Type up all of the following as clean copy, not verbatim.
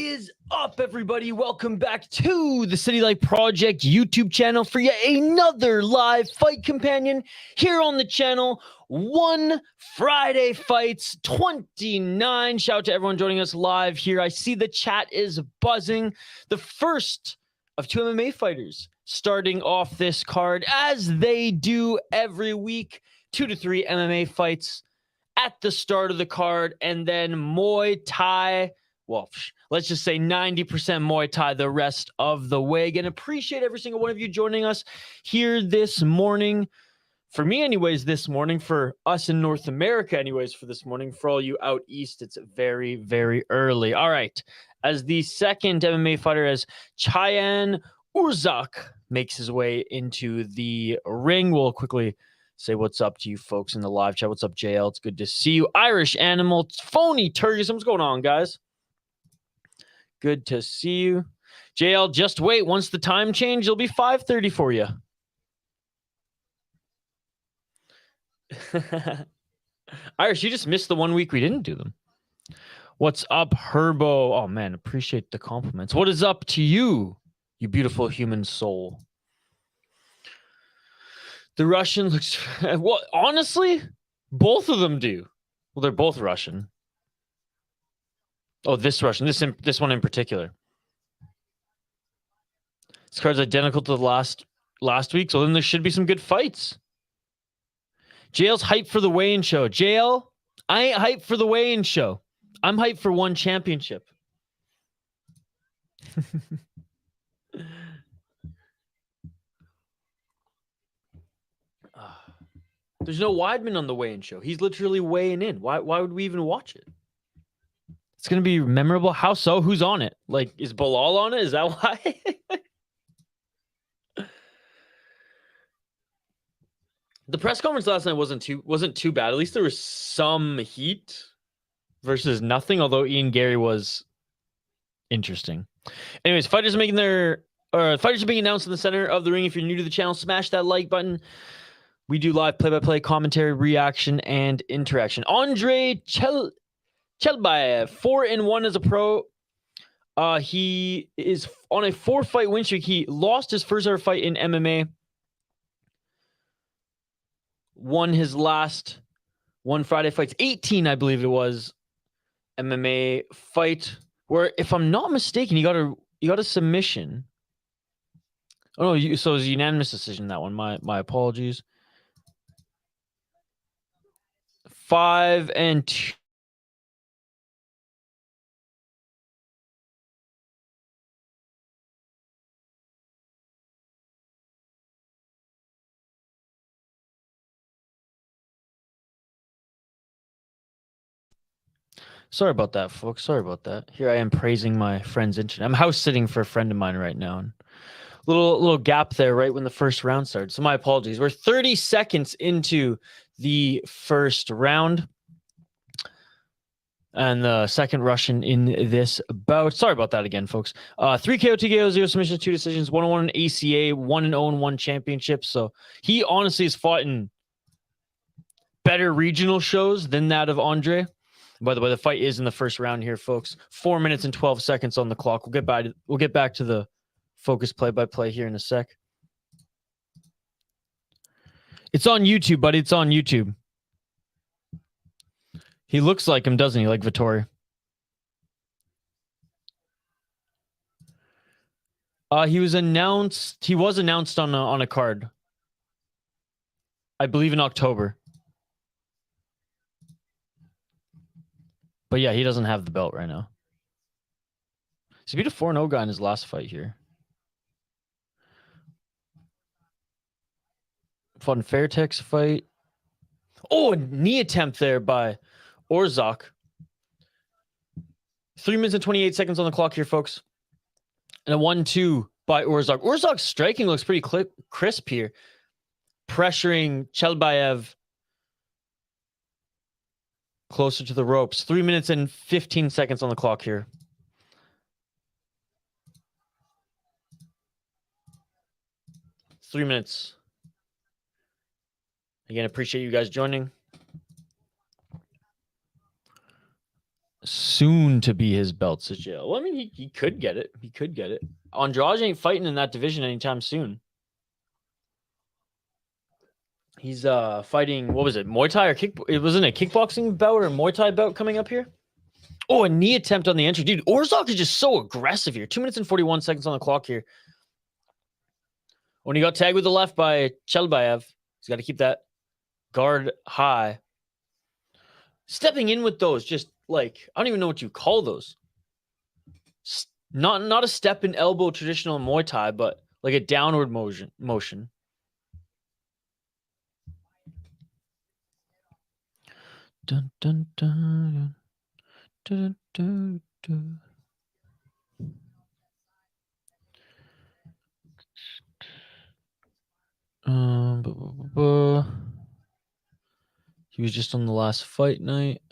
is up, everybody? Welcome back to the City Light Project YouTube channel for yet another live fight companion here on the channel. One Friday Fights 29. Shout out to everyone joining us live here. I see the chat is buzzing. The first of two MMA fighters starting off this card, as they do every week. 2 to 3 MMA fights at the start of the card, and then Muay Thai. Well, let's just say 90% Muay Thai the rest of the way. Again, appreciate every single one of you joining us here this morning. For me, anyways, this morning. For us in North America, anyways, for this morning. For all you out east, it's very, very early. All right. As the second MMA fighter, as Cheyenne Urzak makes his way into the ring, we'll quickly say what's up to you folks in the live chat. What's up, JL? It's good to see you. Irish Animal, Phony Turgis. What's going on, guys? Good to see you. JL, just wait. Once the time change, it'll be 5:30 for you. Irish, you just missed the 1 week we didn't do them. What's up, Herbo? Oh, man, appreciate the compliments. What is up to you, you beautiful human soul? The Russian looks... Well, honestly, both of them do. Well, they're both Russian. Oh, this Russian. This one in particular. This card's identical to the last week, so then there should be some good fights. JL's hyped for the weigh-in show. JL, I ain't hyped for the weigh-in show. I'm hyped for one championship. There's no Weidman on the weigh-in show. He's literally weighing in. Why would we even watch it? It's going to be memorable. How so? Who's on it? Like, is Bilal on it? Is that why? The press conference last night wasn't too bad. At least there was some heat versus nothing, although Ian Gary was interesting. Anyways, fighters are being announced in the center of the ring. If you're new to the channel, smash that like button. We do live play-by-play commentary, reaction, and interaction. Andre Chelbaev, 4-1 as a pro. He is on a 4-fight win streak. He lost his first ever fight in MMA. Won his last one Friday Fights 18, I believe it was, MMA fight, where, if I'm not mistaken, he got a submission. Oh no, so it was a unanimous decision, that one. My apologies. 5-2. Sorry about that, folks. Sorry about that. Here I am praising my friend's internet. I'm house sitting for a friend of mine right now. And little gap there right when the first round started. So my apologies. We're 30 seconds into the first round. And the second Russian in this bout. Sorry about that again, folks. 3 KO, 2 KO, 0 submissions, 2 decisions, 1-1 in ACA, 1-0-1 championship. So he honestly has fought in better regional shows than that of Andre. By the way, the fight is in the first round here, folks. 4 minutes and 12 seconds on the clock. We'll get back to the focus play-by-play here in a sec. It's on YouTube, buddy. It's on YouTube. He looks like him, doesn't he? Like Vittori. He was announced on a card, I believe, in October. But yeah, he doesn't have the belt right now. He beat a 4-0 guy in his last fight here. Fought in Fairtex fight. Oh, a knee attempt there by Urzak. 3 minutes and 28 seconds on the clock here, folks. And a 1-2 by Urzak. Urzak's striking looks pretty crisp here. Pressuring Chelbaev closer to the ropes. 3 minutes and 15 seconds on the clock here. Three minutes. Again, appreciate you guys joining. soon to be his belts to jail. Well, I mean, he could get it. He could get it. Andrade ain't fighting in that division anytime soon. He's fighting, what was it, Muay Thai or kick? It wasn't a kickboxing bout or a Muay Thai bout coming up here. Oh, a knee attempt on the entry. Dude, Orzak is just so aggressive here. 2 minutes and 41 seconds on the clock here. When he got tagged with the left by Chelbayev, he's got to keep that guard high. Stepping in with those, just like, I don't even know what you call those. Not a step in elbow traditional Muay Thai, but like a downward motion. Dun, dun, dun, dun, dun, dun. He was just on the last fight night.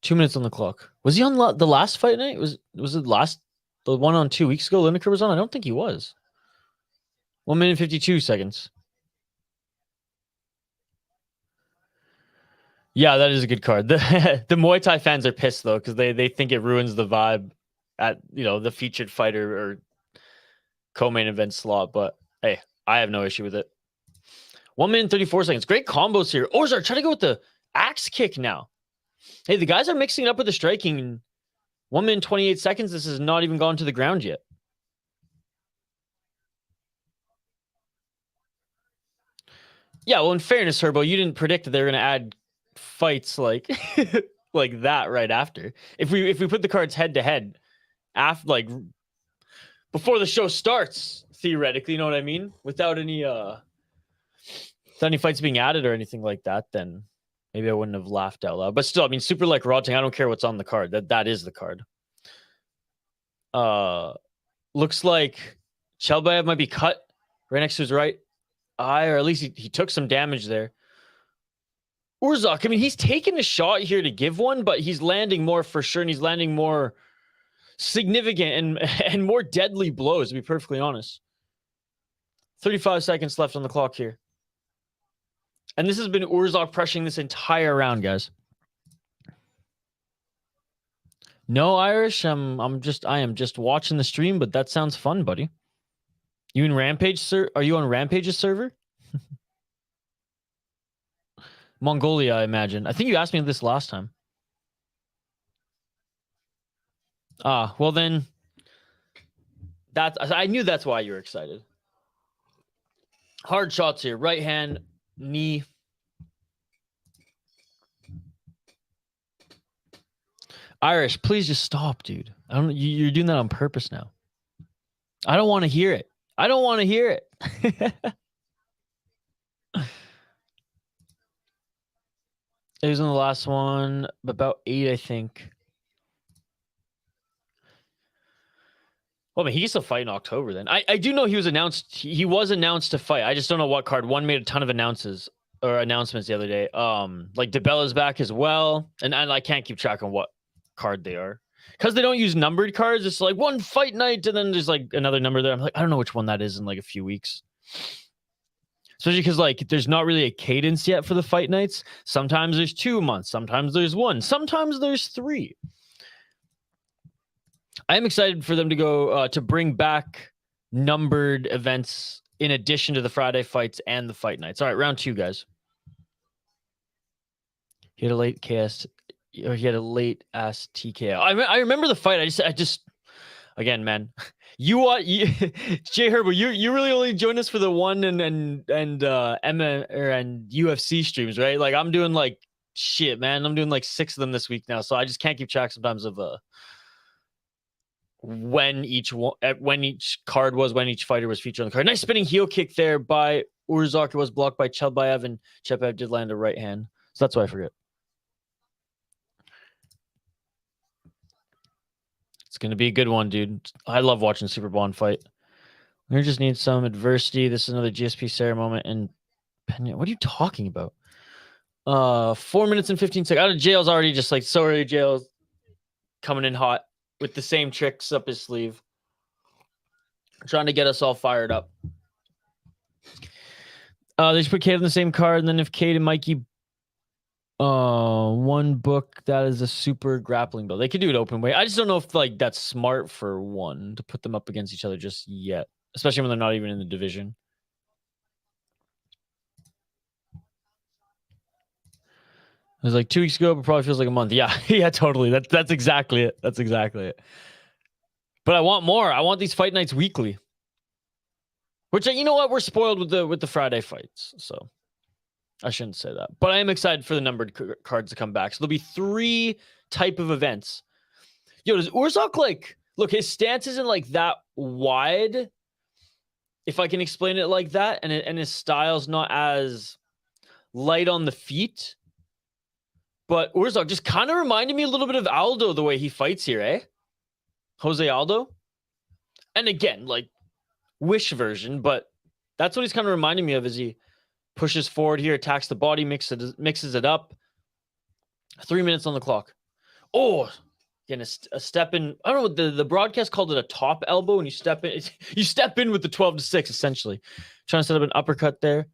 2 minutes on the clock. Was he on the last fight night? Was it the one on 2 weeks ago Lineker was on? I don't think he was. 1 minute 52 seconds. Yeah, that is a good card. The Muay Thai fans are pissed though because they think it ruins the vibe at the featured fighter or co-main event slot. But hey, I have no issue with it. 1 minute 34 seconds. Great combos here. Orzak try to go with the axe kick now. Hey, the guys are mixing it up with the striking. 1 minute 28 seconds. This has not even gone to the ground yet. Yeah, well, in fairness, Herbo, you didn't predict that they were going to add fights like like that right after. If we put the cards head to head after, like, before the show starts, theoretically, you know what I mean? Without any fights being added or anything like that, then maybe I wouldn't have laughed out loud. But still, I mean, super like rotting. I don't care what's on the card. That is the card. Looks like Chelbayev might be cut right next to his right eye, or at least he took some damage there. Orzak, I mean, he's taking a shot here to give one, but he's landing more for sure, and he's landing more significant and more deadly blows, to be perfectly honest. 35 seconds left on the clock here. And this has been Orzak pressuring this entire round, guys. No, Irish, I am just watching the stream, but that sounds fun, buddy. You in Rampage, sir? Are you on Rampage's server? Mongolia, I imagine. I think you asked me this last time. Well then, I knew that's why you were excited. Hard shots here. Right hand, knee. Irish, please just stop, dude. You're doing that on purpose now. I don't want to hear it. I don't want to hear it. It was in the last one, about 8, I think. Well, I mean, he gets to fight in October then. I do know he was announced. He was announced to fight. I just don't know what card. One made a ton of announcements the other day. Like DeBella's back as well. And I can't keep track on what card they are. Because they don't use numbered cards. It's like one fight night, and then there's like another number there. I'm like, I don't know which one that is in like a few weeks. Especially because like there's not really a cadence yet for the fight nights. Sometimes there's 2 months. Sometimes there's 1. Sometimes there's 3. I am excited for them to go to bring back numbered events in addition to the Friday fights and the fight nights. All right, round 2, guys. He had a late KS, or he had a late ass TKO. I remember the fight. I just again, man. Jay Herbo, you really only joined us for the one and MMA and UFC streams, right? Like I'm doing like shit, man. I'm doing like 6 of them this week now, so I just can't keep track sometimes of when each card was, when each fighter was featured on the card. Nice spinning heel kick there by Orzak. It was blocked by Chelbayev, and Chelbayev did land a right hand, so that's why I forget. It's going to be a good one, dude. I love watching Super Bond fight. We just need some adversity. This is another GSP Sarah moment. And what are you talking about? 4 minutes and 15 seconds. Out of jail's already just like, sorry, jail's coming in hot with the same tricks up his sleeve. Trying to get us all fired up. They just put Cade on the same card. And then if Cade and Mikey One book that is a super grappling build. They could do it open weight. I just don't know if like that's smart for one to put them up against each other just yet, especially when they're not even in the division. It was like 2 weeks ago, but probably feels like a month. Yeah, yeah, totally. That's exactly it. That's exactly it. But I want more. I want these fight nights weekly. Which, you know what? We're spoiled with the Friday fights, so I shouldn't say that. But I am excited for the numbered cards to come back. So there'll be 3 type of events. Yo, does Urzak like... Look, his stance isn't like that wide, if I can explain it like that, and his style's not as light on the feet. But Urzak just kind of reminded me a little bit of Aldo, the way he fights here, eh? Jose Aldo. And again, like, wish version, but that's what he's kind of reminding me of as he pushes forward here, attacks the body, mixes it up. 3 minutes on the clock. Oh, again, a step in. I don't know, the broadcast called it a top elbow, and you step in with the 12-6, essentially. Trying to set up an uppercut there.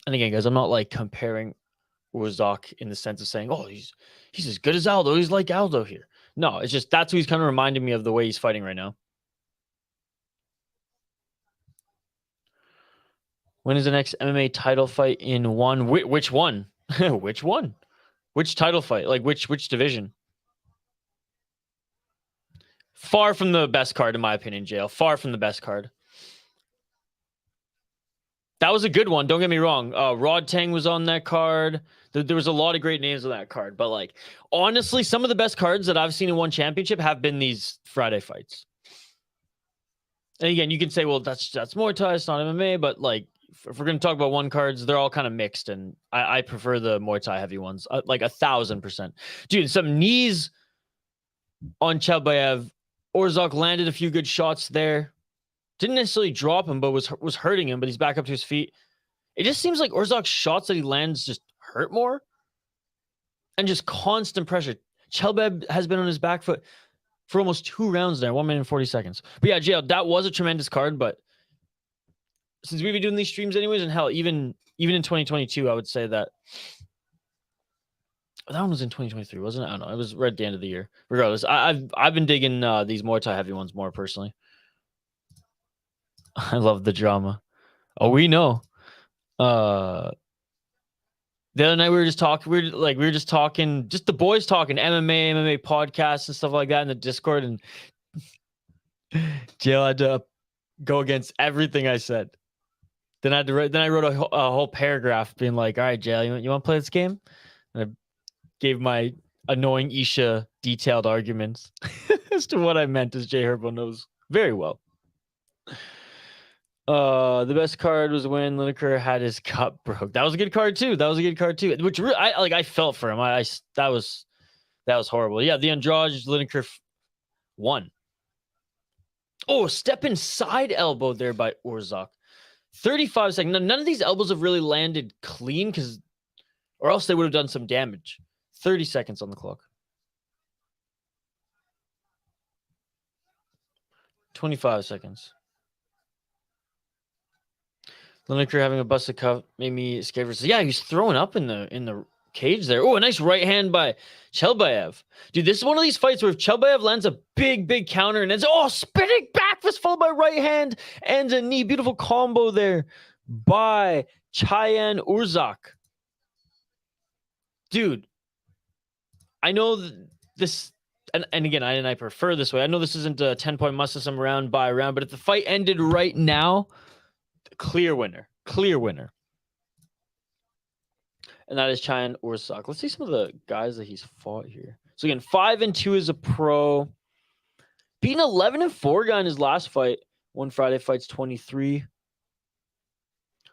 And again, guys, I'm not like comparing Urzak in the sense of saying, oh, he's as good as Aldo. He's like Aldo here. No, it's just that's who he's kind of reminding me of the way he's fighting right now. When is the next MMA title fight in one? Which one? Which one? Which title fight? Like which division? Far from the best card, in my opinion, JL. Far from the best card. That was a good one. Don't get me wrong. Rod Tang was on that card. There was a lot of great names on that card. But like, honestly, some of the best cards that I've seen in one championship have been these Friday fights. And again, you can say, well, that's Muay Thai, it's not MMA. But like, if we're going to talk about one cards, they're all kind of mixed. And I prefer the Muay Thai heavy ones. Like 1,000%. Dude, some knees on Chelbayev. Urzak landed a few good shots there. Didn't necessarily drop him, but was hurting him, but he's back up to his feet. It just seems like Urzak's shots that he lands just hurt more. And just constant pressure. Chelbayev has been on his back foot for almost 2 rounds there, 1 minute and 40 seconds. But yeah, JL, that was a tremendous card, but since we've been doing these streams anyways, and hell, even in 2022, I would say that one was in 2023, wasn't it? I don't know. It was right at the end of the year. Regardless, I've been digging these Muay Thai heavy ones more personally. I love the drama. Oh, we know. The other night we were just talking, just the boys talking MMA podcasts and stuff like that in the Discord, and JL had to go against everything I said. Then I wrote a whole paragraph being like, "All right, JL, you want to play this game?" And I gave my annoying Isha detailed arguments as to what I meant, as Jay Herbo knows very well. The best card was when Lineker had his cup broke. That was a good card too. Which really, I felt for him. That was horrible. Yeah, the Andrade Lineker won. Oh, step inside elbow there by Urzak. 35 seconds. Now, none of these elbows have really landed clean, or else they would have done some damage. 30 seconds on the clock. 25 seconds. Lineker having a busted cuff made me scared for. Yeah, he's throwing up in the cage there. Oh, a nice right hand by Chelbayev. Dude, this is one of these fights where if Chelbayev lands a big counter and it's spinning back fist followed by right hand and a knee. Beautiful combo there by Cheyenne Urzak. Dude, I know this, and again, I prefer this way. I know this isn't a 10-point must system round by round, but if the fight ended right now, clear winner. And that is Cheyenne Urzak. Let's see some of the guys that he's fought here. So again, 5-2 as a pro. Beating 11-4 guy in his last fight. One Friday fights 23.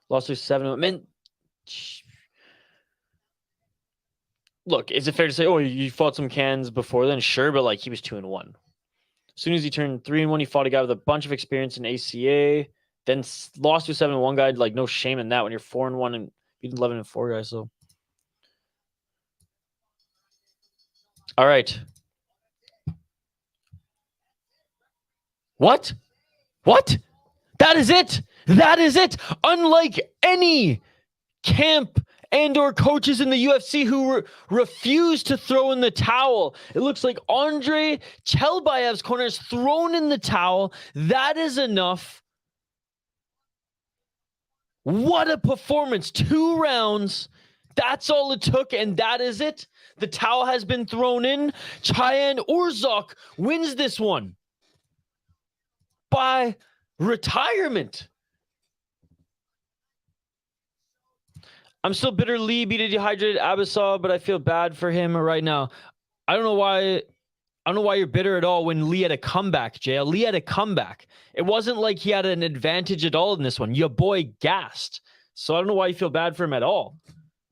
Lost to 7. Man, look, is it fair to say, you fought some cans before then? Sure, but like he was 2-1. As soon as he turned 3-1, he fought a guy with a bunch of experience in ACA. Then lost to a 7-1 guy. Like, no shame in that when you're 4-1 and beating 11-4 guys. So, all right. What? That is it. Unlike any camp and or coaches in the UFC who refuse to throw in the towel. It looks like Andre Chelbayev's corner has thrown in the towel. That is enough. What a performance. 2 rounds. That's all it took, and that is it. The towel has been thrown in. Cheyenne Orzok wins this one by retirement. I'm still bitter. Lee beat a dehydrated Abasov, but I feel bad for him right now. I don't know why you're bitter at all when Lee had a comeback, JL. Lee had a comeback. It wasn't like he had an advantage at all in this one. Your boy gassed. So I don't know why you feel bad for him at all.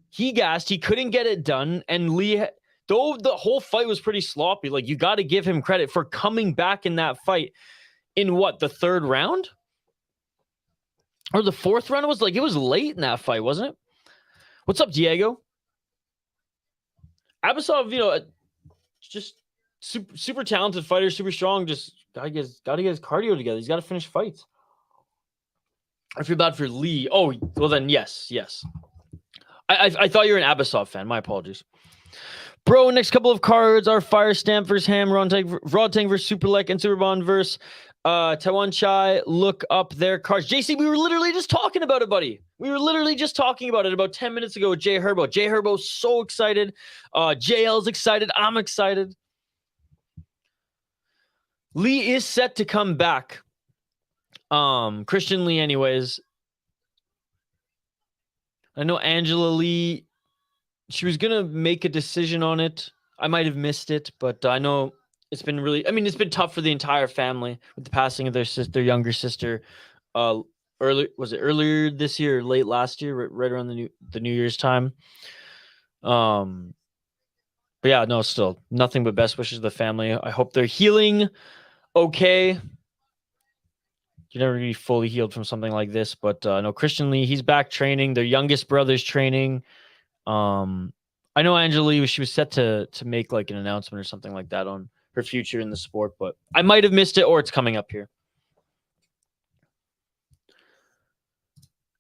He gassed. He couldn't get it done. And Lee, though the whole fight was pretty sloppy, like, you got to give him credit for coming back in that fight in what, the 3rd round? Or the 4th round? It was late in that fight, wasn't it? What's up, Diego? Abasov, just super talented fighter, super strong. Just gotta get his cardio together. He's got to finish fights. I feel bad for Lee. Oh, well then, yes. I thought you were an Abasov fan. My apologies. Bro, next couple of cards are Fire Stamp versus Ham, Rodtang versus Superlek, and Superbond versus Taiwan Chai. Look up their cards. JC, we were literally just talking about it, buddy. We were literally just talking about it about 10 minutes ago with Jay Herbo. Jay Herbo's so excited. JL's excited. I'm excited. Lee is set to come back. Christian Lee, anyways. I know Angela Lee, she was going to make a decision on it. I might have missed it, but I know it's been it's been tough for the entire family with the passing of their younger sister. Earlier this year or late last year, right around the New Year's time. But yeah, no, still nothing but best wishes to the family. I hope they're healing okay. You're never going to be fully healed from something like this, but no, Christian Lee, he's back training. Their youngest brother's training. I know Angela Lee, she was set to make like an announcement or something like that on her future in the sport, but I might have missed it, or it's coming up here.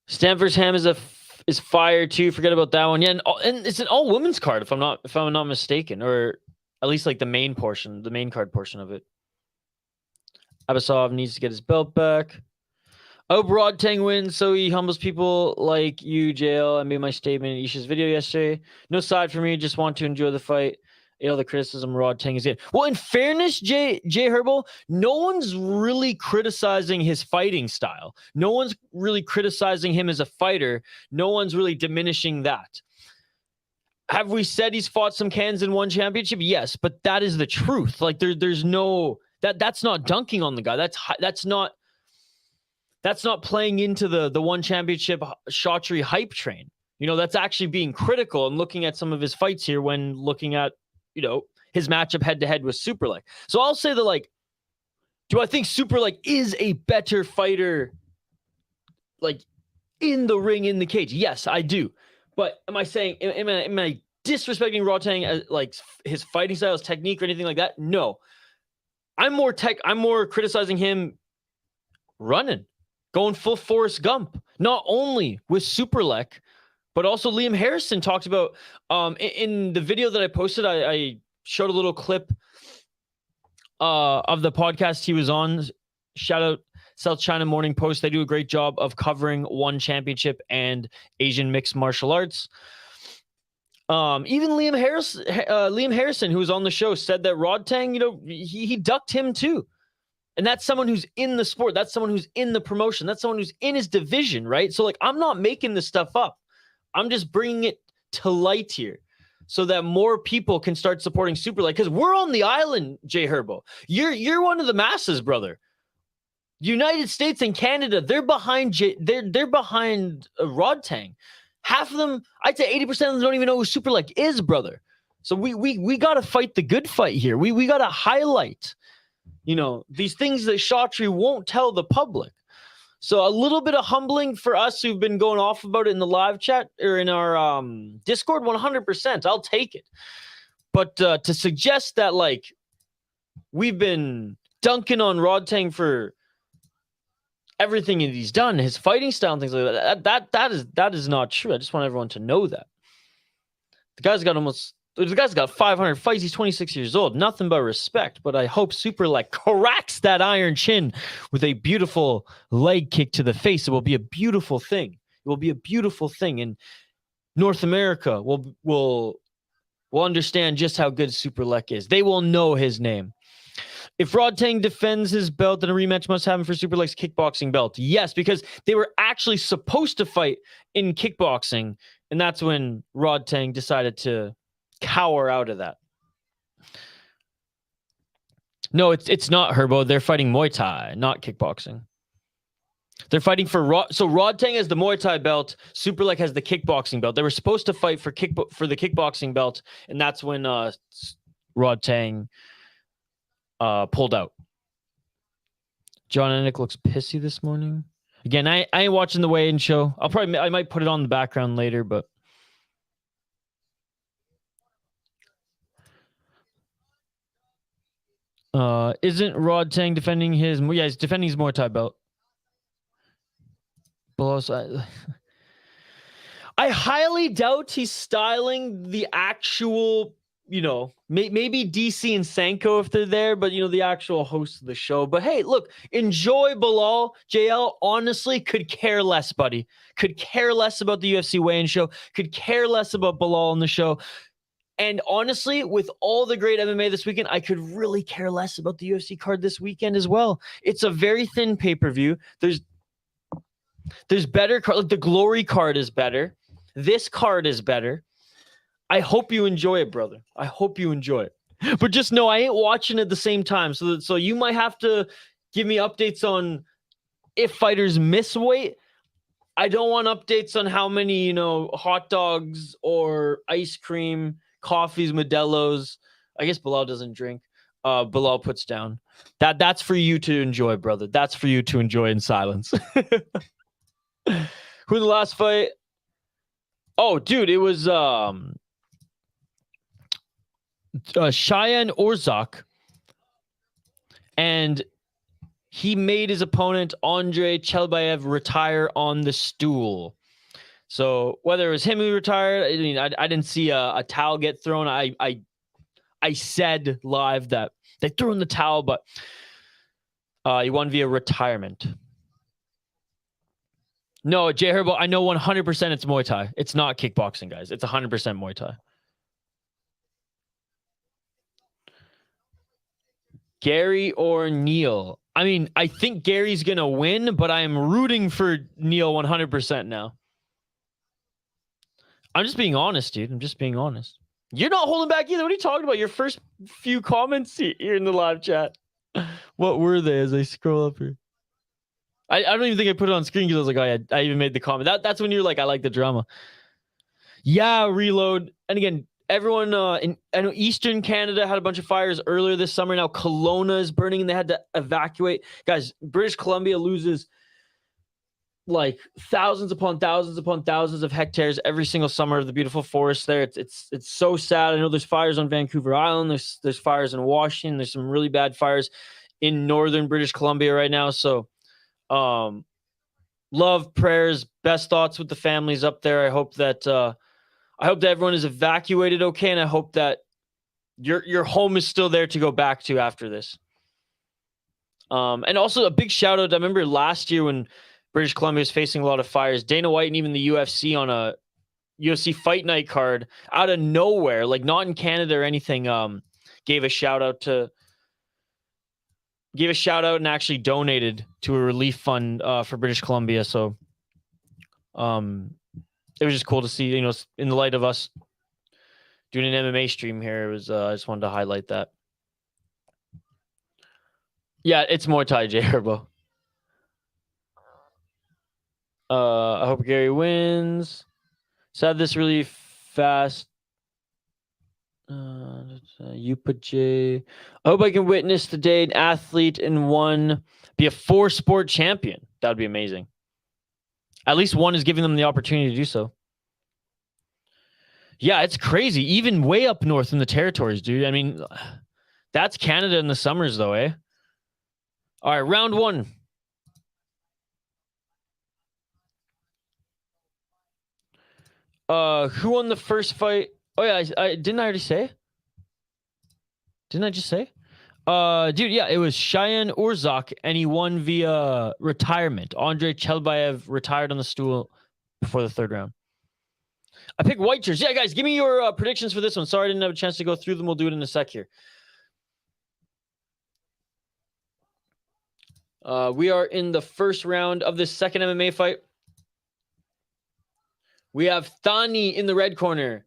Stanford's Ham is fire too. Forget about that one. Yeah, and it's an all women's card if I'm not mistaken, or at least like the main card portion of it. Abasov needs to get his belt back. I hope Rodtang wins so he humbles people like you, JL. I made my statement in Isha's video yesterday. No side for me. Just want to enjoy the fight. The criticism Rodtang is it. Well, in fairness, Jay Herbo, no one's really criticizing his fighting style. No one's really criticizing him as a fighter. No one's really diminishing that. Have we said he's fought some cans and won championship? Yes, but that is the truth. Like there's no that's not dunking on the guy. That's not playing into the one championship Chaudhry hype train. That's actually being critical and looking at some of his fights here when looking at his matchup head-to-head with Superlek. So I'll say that, do I think Superlek is a better fighter, in the ring, in the cage? Yes, I do. But am I saying, am I disrespecting Rodtang as, his fighting style, his technique, or anything like that? No. I'm more criticizing him running, going full Forrest Gump, not only with Superlek, but also Liam Harrison talked about in the video that I posted. I showed a little clip of the podcast he was on. Shout out South China Morning Post. They do a great job of covering one championship and Asian mixed martial arts. Even Liam Harrison, who was on the show, said that Rodtang, he ducked him too. And that's someone who's in the sport. That's someone who's in the promotion. That's someone who's in his division, right? So, I'm not making this stuff up. I'm just bringing it to light here so that more people can start supporting Superlek, because we're on the island, Jay Herbo. You're one of the masses, brother. United States and Canada, they're behind they're behind Rodtang. Half of them, I'd say 80% of them don't even know who Superlek is, brother. So we got to fight the good fight here. We got to highlight, these things that Chaudhry won't tell the public. So a little bit of humbling for us who've been going off about it in the live chat or in our Discord, 100%. I'll take it. But to suggest that, we've been dunking on Rodtang for everything that he's done, his fighting style and things like that. That is not true. I just want everyone to know that. The guy's got 500 fights. He's 26 years old. Nothing but respect. But I hope Super cracks that iron chin with a beautiful leg kick to the face. It will be a beautiful thing. It will be a beautiful thing. And North America will understand just how good Super Lek is. They will know his name. If Rodtang defends his belt, then a rematch must happen for Super Lek's kickboxing belt. Yes, because they were actually supposed to fight in kickboxing, and that's when Rodtang decided to cower out of that. No, it's not Herbo. They're fighting Muay Thai, not kickboxing. They're fighting for so Rodtang has the Muay Thai belt. Super Lek has the kickboxing belt. They were supposed to fight for the kickboxing belt, and that's when Rodtang pulled out. John Anik looks pissy this morning. Again, I ain't watching the weigh-in show. I might put it on the background later, but isn't Rodtang defending his? Yeah, he's defending his Muay Thai belt. I highly doubt he's styling the actual, maybe DC and Sanko if they're there, but, the actual host of the show. But hey, look, enjoy Bilal. JL honestly could care less, buddy. Could care less about the UFC weigh-in show. Could care less about Bilal on the show. And honestly, with all the great MMA this weekend, I could really care less about the UFC card this weekend as well. It's a very thin pay-per-view. There's better card. Like the Glory card is better. This card is better. I hope you enjoy it, brother. I hope you enjoy it. But just know I ain't watching at the same time. So you might have to give me updates on if fighters miss weight. I don't want updates on how many, hot dogs or ice cream, coffees, Modelo's. I guess Bilal doesn't drink. Bilal puts down. That's for you to enjoy, brother. That's for you to enjoy in silence. Who in the last fight? Oh, dude, it was Cheyenne Orzak, and he made his opponent Andrei Chelbayev retire on the stool. So whether it was him who retired, I didn't see a towel get thrown. I said live that they threw in the towel, but he won via retirement. No, Jay Herbo, I know 100% it's Muay Thai. It's not kickboxing, guys. It's 100% Muay Thai. Gary or Neil? I mean, I think Gary's going to win, but I am rooting for Neil 100% now. I'm just being honest, dude. I'm just being honest. You're not holding back either. What are you talking about? Your first few comments here in the live chat. What were they as I scroll up here? I don't even think I put it on screen because I was like, I even made the comment. That's when you're like, I like the drama. Yeah, reload. And again, everyone I know Eastern Canada had a bunch of fires earlier this summer. Now Kelowna is burning and they had to evacuate. Guys, British Columbia loses like thousands upon thousands of hectares every single summer of the beautiful forest there. It's so sad. I know there's fires on Vancouver Island. There's fires in Washington. There's some really bad fires in northern British Columbia right now. So love, prayers, best thoughts with the families up there. I hope that everyone is evacuated okay, and I hope that your home is still there to go back to after this. And also a big shout out. I remember last year when British Columbia was facing a lot of fires, Dana White and even the UFC on a UFC Fight Night card out of nowhere, like not in Canada or anything, gave a shout out and actually donated to a relief fund for British Columbia. So it was just cool to see, in the light of us doing an MMA stream here. It was I just wanted to highlight that. Yeah, it's Muay Thai, J Herbo. I hope Gary wins. Sad this really fast. Yupa J. I hope I can witness the day an athlete in one be a 4-sport champion. That would be amazing. At least one is giving them the opportunity to do so. Yeah, it's crazy. Even way up north in the territories, dude. I mean, that's Canada in the summers, though, eh? All right, round one. Who won the first fight? Oh yeah, I didn't I already say? Didn't I just say? Dude, yeah, it was Cheyenne Urzak, and he won via retirement. Andrei Chelbayev retired on the stool before the third round. I picked white shirts. Yeah, guys, give me your predictions for this one. Sorry I didn't have a chance to go through them. We'll do it in a sec here. We are in the first round of this second MMA fight. We have Thani in the red corner,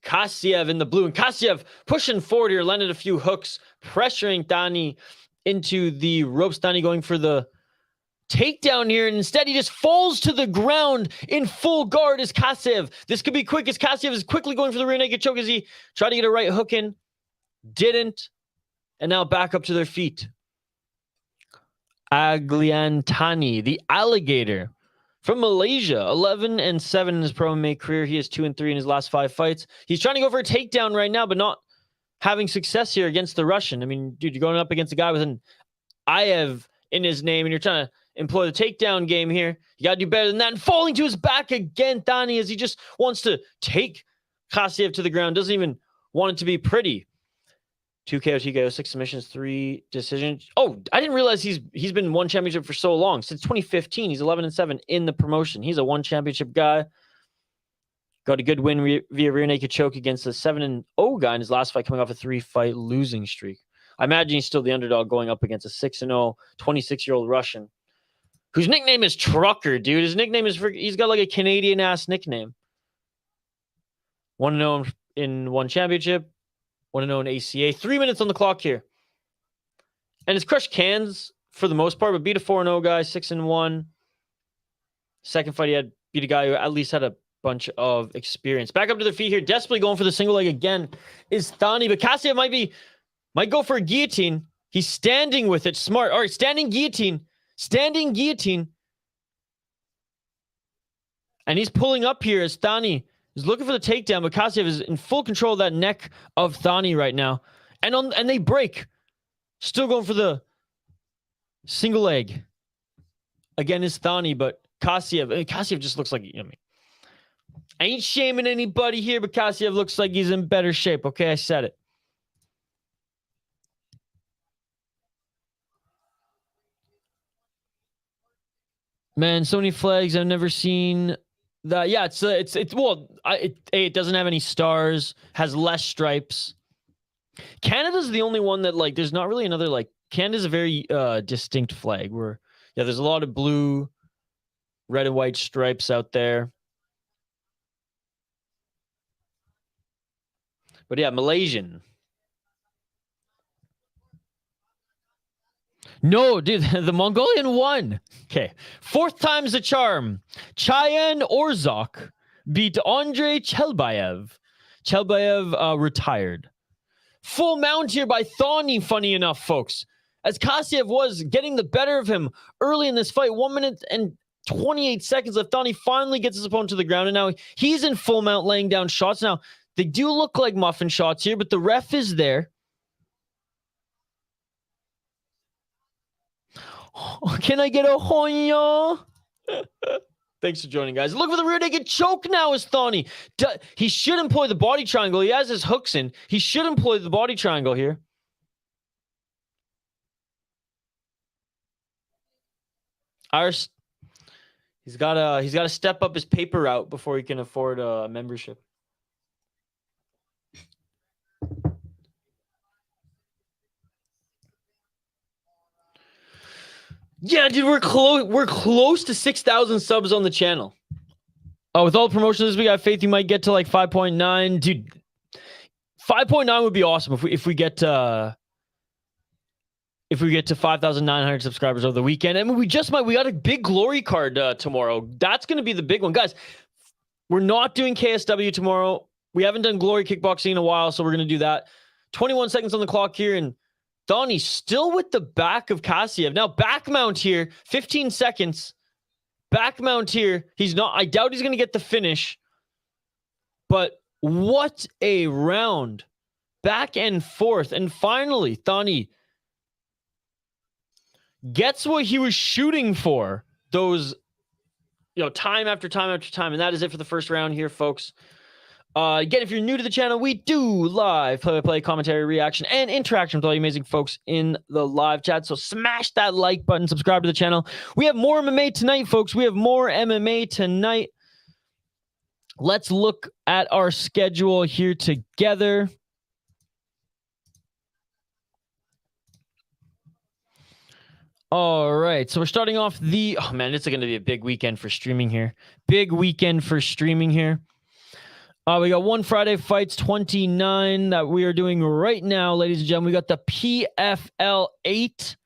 Kasiev in the blue, and Kasiev pushing forward here, landed a few hooks, pressuring Thani into the ropes. Thani going for the takedown here, and instead he just falls to the ground in full guard as Kasiev. This could be quick as Kasiev is quickly going for the rear naked choke as he tried to get a right hook in. Didn't. And now back up to their feet. Agliantani, the alligator from Malaysia, 11-7 in his pro MMA career. He is 2-3 in his last 5 fights. He's trying to go for a takedown right now, but not having success here against the Russian. I mean, dude, you're going up against a guy with an Ayev in his name, and you're trying to employ the takedown game here. You got to do better than that. And falling to his back again, Thani, as he just wants to take Kasiev to the ground. Doesn't even want it to be pretty. 2 KO, TKO, 6 submissions, 3 decisions. Oh, I didn't realize he's been one championship for so long. Since 2015, he's 11-7 in the promotion. He's a one championship guy. Got a good win via rear naked choke against a 7-0 guy in his last fight, coming off a 3-fight losing streak. I imagine he's still the underdog going up against a 6-0, 26-year-old Russian, whose nickname is Trucker, dude. His nickname is, he's got like a Canadian-ass nickname. 1-0 in one championship. 1-0 in ACA. 3 minutes on the clock here. And it's crushed cans for the most part, but beat a 4-0 guy, 6-1. Second fight, he had beat a guy who at least had a bunch of experience. Back up to their feet here, desperately going for the single leg again is Thani, but Kasiev might go for a guillotine. He's standing with it. Smart. All right, standing guillotine. Standing guillotine. And he's pulling up here as Thani is looking for the takedown, but Kasiev is in full control of that neck of Thani right now. And they break. Still going for the single leg. Again is Thani, but Kasiev just looks like, I mean, I ain't shaming anybody here, but Kasiev looks like he's in better shape. Okay, I said it. Man, so many flags. I've never seen that. Yeah, it doesn't have any stars, has less stripes. Canada's the only one that, like, there's not really another, like, Canada's a very distinct flag where, yeah, there's a lot of blue, red and white stripes out there. But yeah, Malaysian. No, dude, the Mongolian won. Okay. 4th time's the charm. Cheyenne Urzak beat Andrei Chelbayev. Chelbayev retired. Full mount here by Thani, funny enough, folks. As Kasiev was getting the better of him early in this fight. 1 minute and 28 seconds left. Thani finally gets his opponent to the ground, and now he's in full mount laying down shots. Now, they do look like muffin shots here, but the ref is there. Can I get a hoya? Thanks for joining, guys. Look for the rear naked choke now is Thani. He should employ the body triangle. He has his hooks in. He should employ the body triangle here. He's got to step up his paper route before he can afford a membership. Yeah, dude, we're close to 6,000 subs on the channel. Oh, with all the promotions this week, I have faith you might get to like 5.9. Dude, 5.9 would be awesome if we get to 5,900 subscribers over the weekend. I mean, we got a big glory card tomorrow. That's going to be the big one. Guys, we're not doing KSW tomorrow. We haven't done glory kickboxing in a while, so we're going to do that. 21 seconds on the clock here, and Thani still with the back of Kasiev. Now back mount here, 15 seconds. Back mount here. I doubt he's going to get the finish. But what a round. Back and forth. And finally, Thani gets what he was shooting for. Those, time after time after time. And that is it for the first round here, folks. Again, if you're new to the channel, we do live play-by-play commentary, reaction, and interaction with all you amazing folks in the live chat. So smash that like button, subscribe to the channel. We have more MMA tonight, folks. We have more MMA tonight. Let's look at our schedule here together. All right, so we're starting off oh man, it's going to be a big weekend for streaming here. Big weekend for streaming here. We got one Friday Fights 29 that we are doing right now, ladies and gentlemen. We got the PFL 8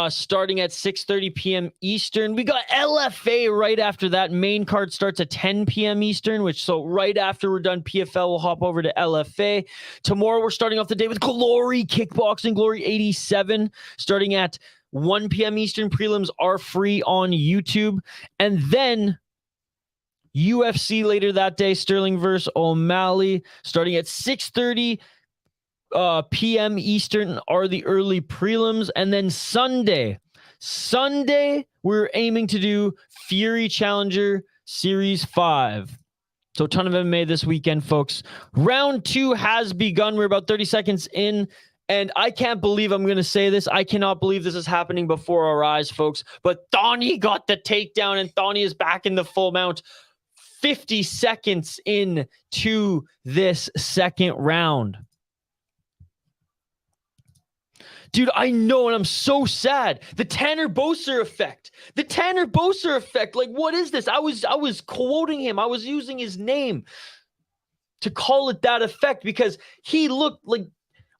starting at 6:30 p.m. Eastern. We got LFA right after that. Main card starts at 10 p.m. Eastern, so right after we're done PFL, we'll hop over to LFA. Tomorrow, we're starting off the day with Glory Kickboxing, Glory 87, starting at 1 p.m. Eastern. Prelims are free on YouTube. And then UFC later that day, Sterling versus O'Malley, starting at 6:30 p.m. Eastern are the early prelims. And then Sunday, we're aiming to do Fury Challenger Series 5. So a ton of MMA this weekend, folks. Round 2 has begun. We're about 30 seconds in. And I can't believe I'm going to say this. I cannot believe this is happening before our eyes, folks. But Thani got the takedown, and Thani is back in the full mount 50 seconds into this second round. Dude, I know, and I'm so sad. The Tanner Boser effect. The Tanner Boser effect. Like, what is this? I was quoting him. I was using his name to call it that effect because he looked like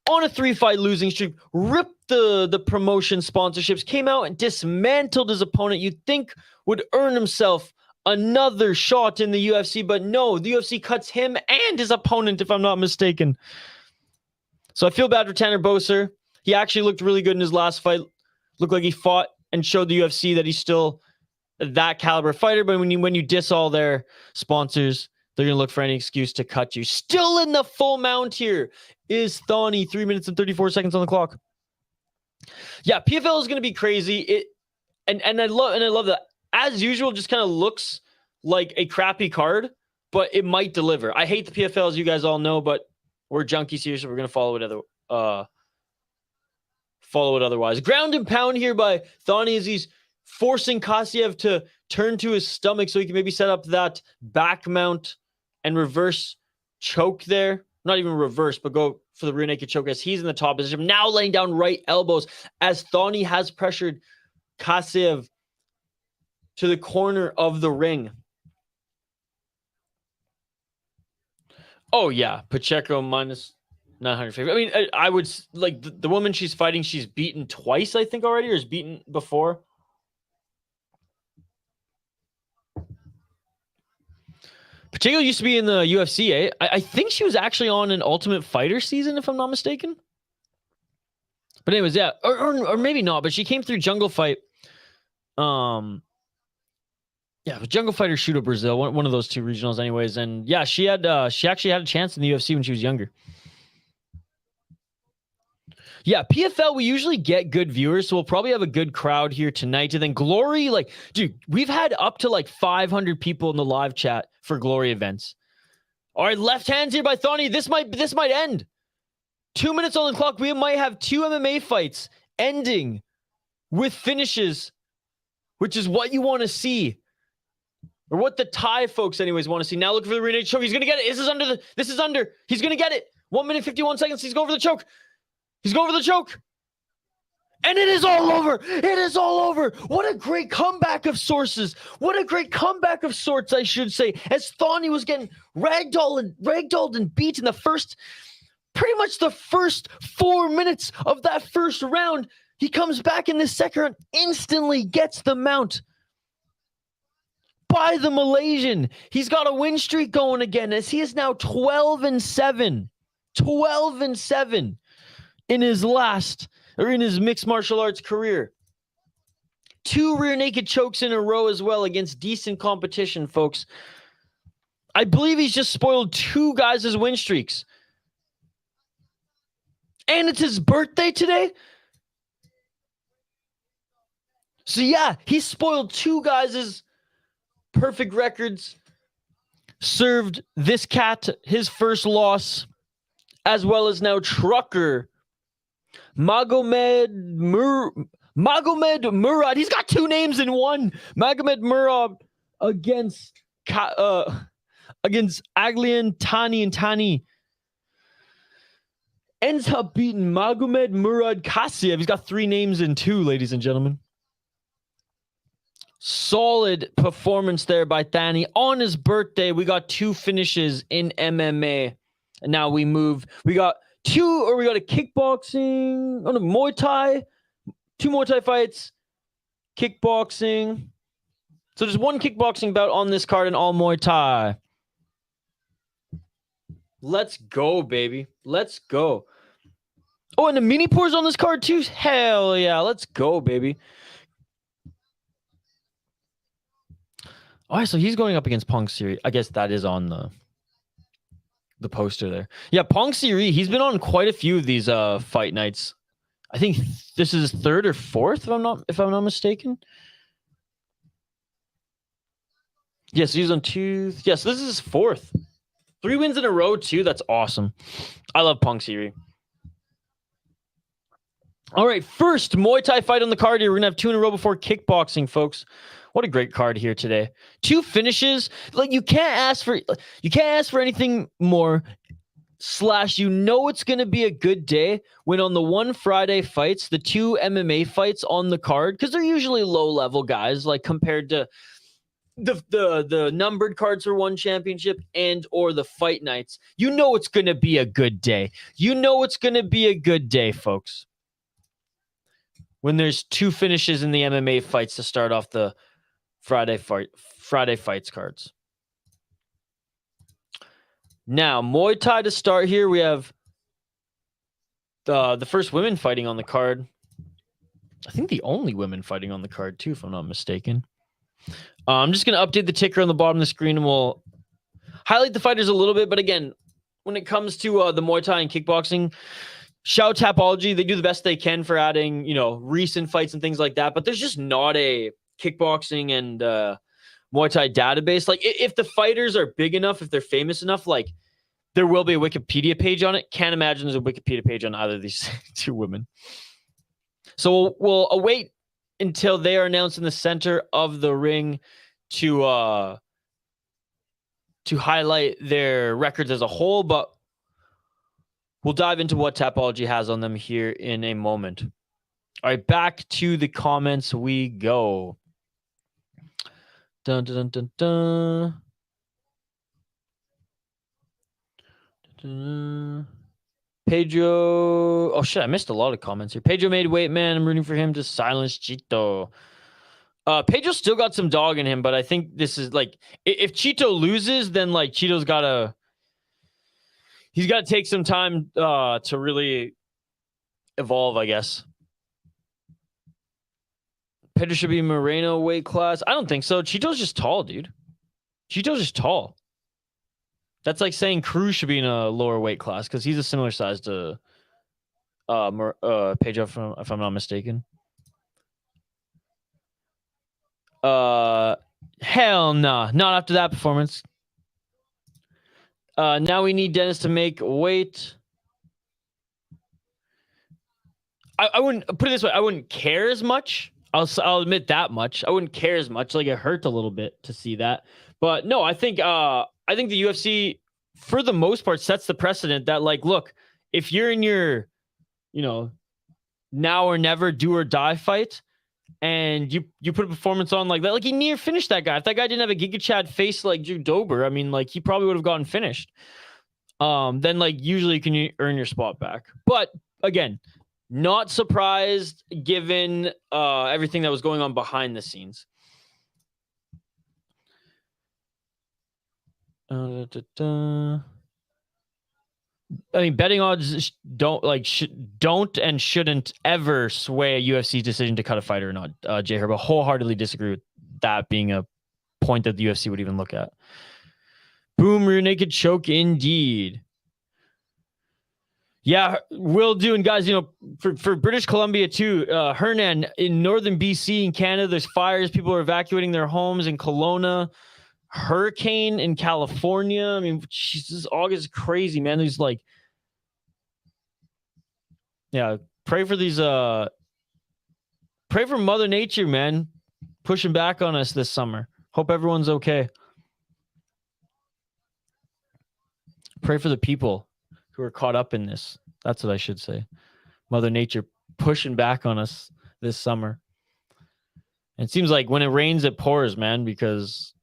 on a 3-fight losing streak, ripped the promotion sponsorships, came out and dismantled his opponent you'd think would earn himself another shot in the UFC, but no, the UFC cuts him and his opponent, if I'm not mistaken. So I feel bad for Tanner Boser. He actually looked really good in his last fight. Looked like he fought and showed the UFC that he's still that caliber fighter, but when you diss all their sponsors, they're going to look for any excuse to cut you. Still in the full mount here is Thani, 3 minutes and 34 seconds on the clock. Yeah, PFL is going to be crazy. And I love that. As usual, just kind of looks like a crappy card, but it might deliver. I hate the PFL, as you guys all know, but we're junkies here, so we're going to follow it otherwise. Ground and pound here by Thani as he's forcing Kasiev to turn to his stomach so he can maybe set up that back mount and reverse choke there. Not even reverse, but go for the rear naked choke as he's in the top position. Now laying down right elbows as Thani has pressured Kasiev to the corner of the ring. Oh, yeah. Pacheco minus 950. I mean, I would like the woman she's fighting, she's beaten twice, I think, already, or is beaten before. Pacheco used to be in the UFC, eh? I think she was actually on an Ultimate Fighter season, if I'm not mistaken. But anyways, yeah. Or maybe not, but she came through Jungle Fight. Yeah, it was Jungle Fighter Shooto Brazil, one of those two regionals anyways. And yeah, she actually had a chance in the UFC when she was younger. Yeah, PFL, we usually get good viewers, so we'll probably have a good crowd here tonight. And then Glory, like, dude, we've had up to like 500 people in the live chat for Glory events. All right, left hands here by Thani. This might end. 2 minutes on the clock. We might have 2 MMA fights ending with finishes, which is what you want to see. Or what the Thai folks anyways want to see. Now look for the rear naked choke. He's going to get it. This is under. He's going to get it. 1 minute, 51 seconds. He's going for the choke. He's going for the choke. And it is all over. It is all over. What a great comeback of sources. What a great comeback of sorts, I should say. As Thani was getting ragdolled and beat in pretty much the first 4 minutes of that first round. He comes back in the second round, instantly gets the mount by the Malaysian. He's got a win streak going again as he is now 12-7. 12-7 in his mixed martial arts career. 2 rear naked chokes in a row as well against decent competition, folks. I believe he's just spoiled 2 guys' win streaks. And it's his birthday today? So yeah, he spoiled 2 guys' perfect records. Served this cat his first loss, as well as now trucker Magomed Murad. He's got two names in one. Magomed Murad against Aglian Tani, and Tani ends up beating Magomed Murad Kasiev. He's got three names in two, ladies and gentlemen. Solid performance there by Thani. On his birthday, we got two finishes in MMA. And now we move. We got a kickboxing, Muay Thai, two Muay Thai fights, kickboxing. So there's one kickboxing bout on this card and all Muay Thai. Let's go, baby. Let's go. Oh, and Aminipour's on this card too? Hell yeah. Let's go, baby. All right, so he's going up against Pongsiri. I guess that is on the poster there. Yeah, Pongsiri, he's been on quite a few of these fight nights. I think this is his third or fourth, if I'm not mistaken. Yes, he's on two. Yes, this is his fourth. 3 wins in a row, too. That's awesome. I love Pongsiri. All right, first Muay Thai fight on the card here. We're going to have 2 in a row before kickboxing, folks. What a great card here today. 2 finishes. Like, you can't ask for anything more. Slash, you know it's going to be a good day when on the one Friday fights, the 2 MMA fights on the card, because they're usually low-level guys, like compared to the numbered cards for one championship and or the fight nights. You know it's going to be a good day. You know it's going to be a good day, folks. When there's 2 finishes in the MMA fights to start off the Friday fights cards. Now, Muay Thai to start here. We have the first women fighting on the card. I think the only women fighting on the card too, if I'm not mistaken. I'm just going to update the ticker on the bottom of the screen and we'll highlight the fighters a little bit. But again, when it comes to the Muay Thai and kickboxing, Shout Tapology, they do the best they can for adding, recent fights and things like that. But there's just not a kickboxing and Muay Thai database. Like, if the fighters are big enough, if they're famous enough, like, there will be a Wikipedia page on it. Can't imagine there's a Wikipedia page on either of these 2 women. So we'll await until they are announced in the center of the ring to highlight their records as a whole, but we'll dive into what Tapology has on them here in a moment. All right, back to the comments we go. Dun, dun, dun, dun, dun. Pedro. Oh, shit. I missed a lot of comments here. Pedro made weight, man. I'm rooting for him to silence Chito. Pedro still got some dog in him, but I think this is like, if Chito loses, then like Chito's he's got to take some time to really evolve, I guess. Pedro should be Moreno weight class. I don't think so. Chito's just tall, dude. Chito's just tall. That's like saying Cruz should be in a lower weight class because he's a similar size to Pedro, if I'm not mistaken. Hell nah. Not after that performance. Now we need Dennis to make weight. I wouldn't put it this way. I wouldn't care as much. I'll admit that much. I wouldn't care as much. Like, it hurt a little bit to see that. But no, I think the UFC, for the most part, sets the precedent that, like, look, if you're in your, now or never, do or die fight, and you put a performance on like that, like, he near finished that guy. If that guy didn't have a Giga Chad face like Drew Dober, I mean, like, he probably would have gotten finished. Then, like, usually you can earn your spot back. But again, not surprised given everything that was going on behind the scenes. I mean, betting odds don't and shouldn't ever sway a UFC decision to cut a fighter or not. Jay Herba, wholeheartedly disagree with that being a point that the UFC would even look at. Boom, rear naked choke indeed. Yeah, will do. And guys, for British Columbia too, Hernan in northern BC in Canada, there's fires. People are evacuating their homes in Kelowna. Hurricane in California. I mean, Jesus, August is crazy, man. There's pray for these, pray for Mother Nature, man, pushing back on us this summer. Hope everyone's okay. Pray for the people who are caught up in this. That's what I should say. Mother Nature pushing back on us this summer. It seems like when it rains, it pours, man, because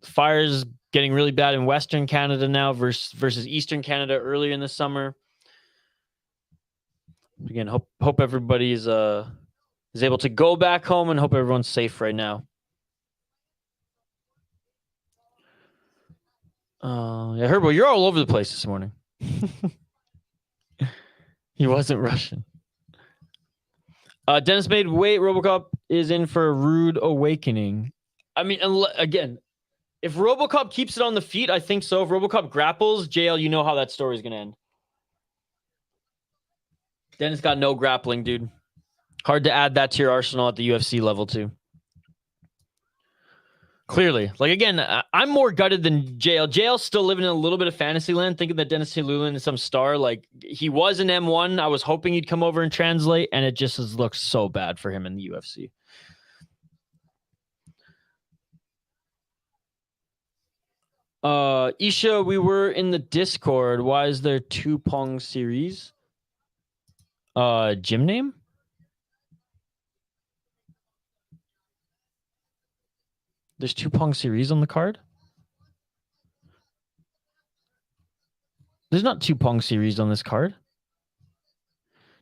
fires getting really bad in Western Canada now versus Eastern Canada earlier in the summer. Again, hope everybody is able to go back home, and hope everyone's safe right now. Yeah, Herbo, you're all over the place this morning. He wasn't Russian. Dennis made weight. RoboCop is in for a rude awakening. I mean, again, if RoboCop keeps it on the feet, I think so. If RoboCop grapples, JL, you know how that story is going to end. Dennis got no grappling, dude. Hard to add that to your arsenal at the UFC level, too. Clearly. Like, again, I'm more gutted than JL. JL's still living in a little bit of fantasy land, thinking that Dennis Tilulan is some star. Like, he was an M1. I was hoping he'd come over and translate, and it just has looked so bad for him in the UFC. Isha, we were in the Discord. Why is there 2 Pongsiri? Gym name? There's 2 Pongsiri on the card? There's not 2 Pongsiri on this card.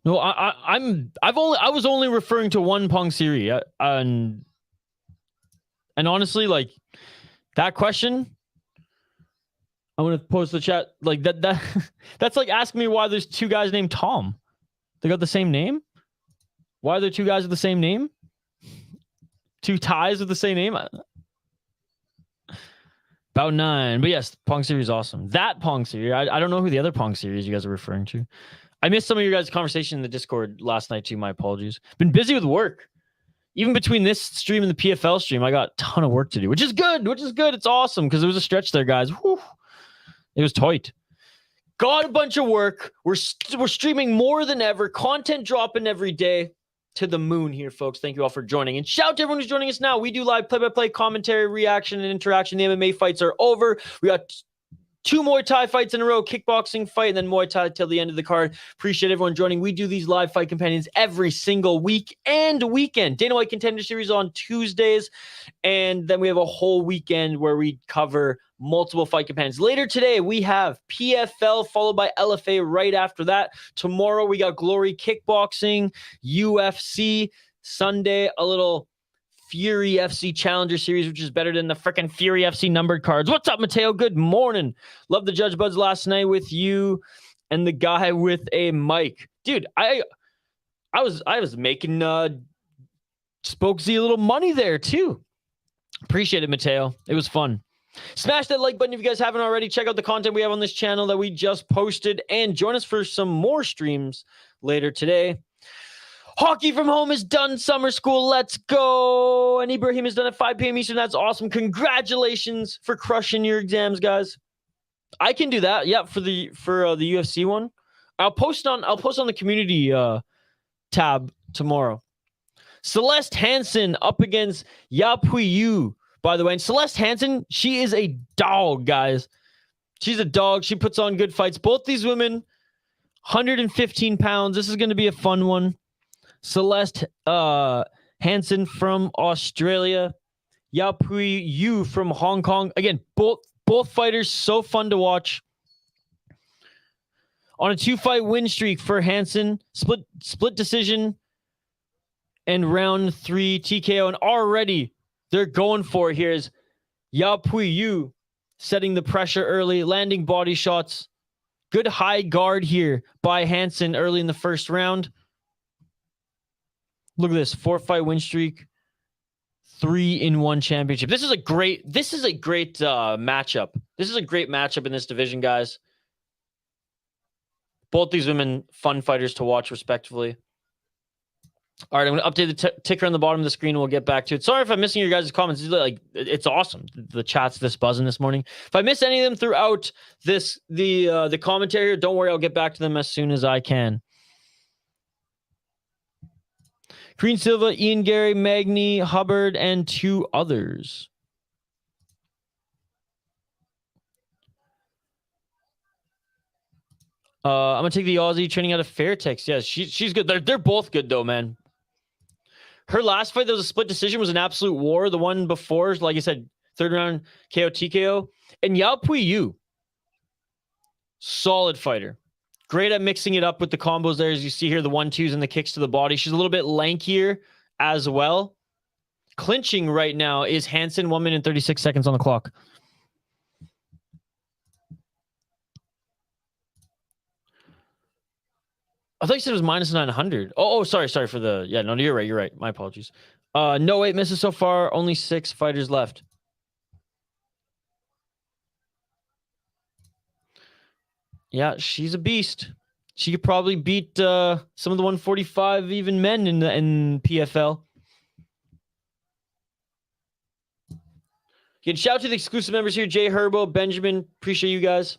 No, I was only referring to 1 Pongsiri. And honestly, like, that question, I'm gonna post the chat. Like that's like asking me why there's 2 guys named Tom. They got the same name. Why are there 2 guys with the same name? 2 ties with the same name. About 9. But yes, Pongsiri is awesome. That Pongsiri. I don't know who the other Pongsiri you guys are referring to. I missed some of your guys' conversation in the Discord last night too. My apologies. Been busy with work. Even between this stream and the PFL stream, I got a ton of work to do, which is good. It's awesome because there was a stretch there, guys. Whew. It was tight. Got a bunch of work. We're streaming more than ever. Content dropping every day. To the moon here, folks. Thank you all for joining. And shout out to everyone who's joining us now. We do live play-by-play commentary, reaction, and interaction. The MMA fights are over. We got 2 Muay Thai fights in a row, kickboxing fight, and then Muay Thai till the end of the card. Appreciate everyone joining. We do these live fight companions every single week and weekend. Dana White Contender Series on Tuesdays, and then we have a whole weekend where we cover multiple fight companions. Later today, we have PFL followed by LFA right after that. Tomorrow, we got Glory Kickboxing, UFC. Sunday, a little Fury FC Challenger Series, which is better than the freaking Fury FC numbered cards. What's up, Mateo? Good morning. Love the Judge Buds last night with you and the guy with a mic. Dude, I was making Spokesy a little money there, too. Appreciate it, Mateo. It was fun. Smash that like button if you guys haven't already. Check out the content we have on this channel that we just posted, and join us for some more streams later today. Hockey from home is done. Summer school, let's go. And Ibrahim is done at 5 p.m. Eastern. That's awesome. Congratulations for crushing your exams, guys. I can do that. Yeah, for the UFC one. I'll post on the community tab tomorrow. Celest Hansen up against Yau Pui. By the way, and Celest Hansen, she is a dog, guys. She's a dog. She puts on good fights. Both these women, 115 pounds. This is going to be a fun one. Celest Hansen from Australia. Yau Pui from Hong Kong. Again, both fighters so fun to watch. On a 2-fight win streak for Hansen. Split decision and round 3 TKO. And already they're going for it. Here's Yau Pui setting the pressure early, landing body shots. Good high guard here by Hansen early in the first round. Look at this 4-fight win streak, 3-in-1 championship. This is a great matchup. This is a great matchup in this division, guys. Both these women, fun fighters to watch respectively. All right, I'm going to update the ticker on the bottom of the screen, and we'll get back to it. Sorry if I'm missing your guys' comments. It's awesome. The chat's this buzzing this morning. If I miss any of them throughout the commentary, don't worry. I'll get back to them as soon as I can. Green Silva, Ian Gary, Magny, Hubbard, and 2 others. I'm going to take the Aussie training out of Fairtex. Yeah, she's good. They're both good, though, man. Her last fight, that was a split decision, was an absolute war. The one before, like I said, 3rd round KO, TKO. And Yau Pui, solid fighter. Great at mixing it up with the combos there. As you see here, the 1-2s and the kicks to the body. She's a little bit lankier as well. Clinching right now is Hansen, 1 minute and 36 seconds on the clock. I thought you said it was minus 900. Oh, sorry for the... Yeah, no, you're right. My apologies. No 8 misses so far. Only 6 fighters left. Yeah, she's a beast. She could probably beat some of the 145 even men in PFL. Again, shout out to the exclusive members here. Jay Herbo, Benjamin. Appreciate you guys.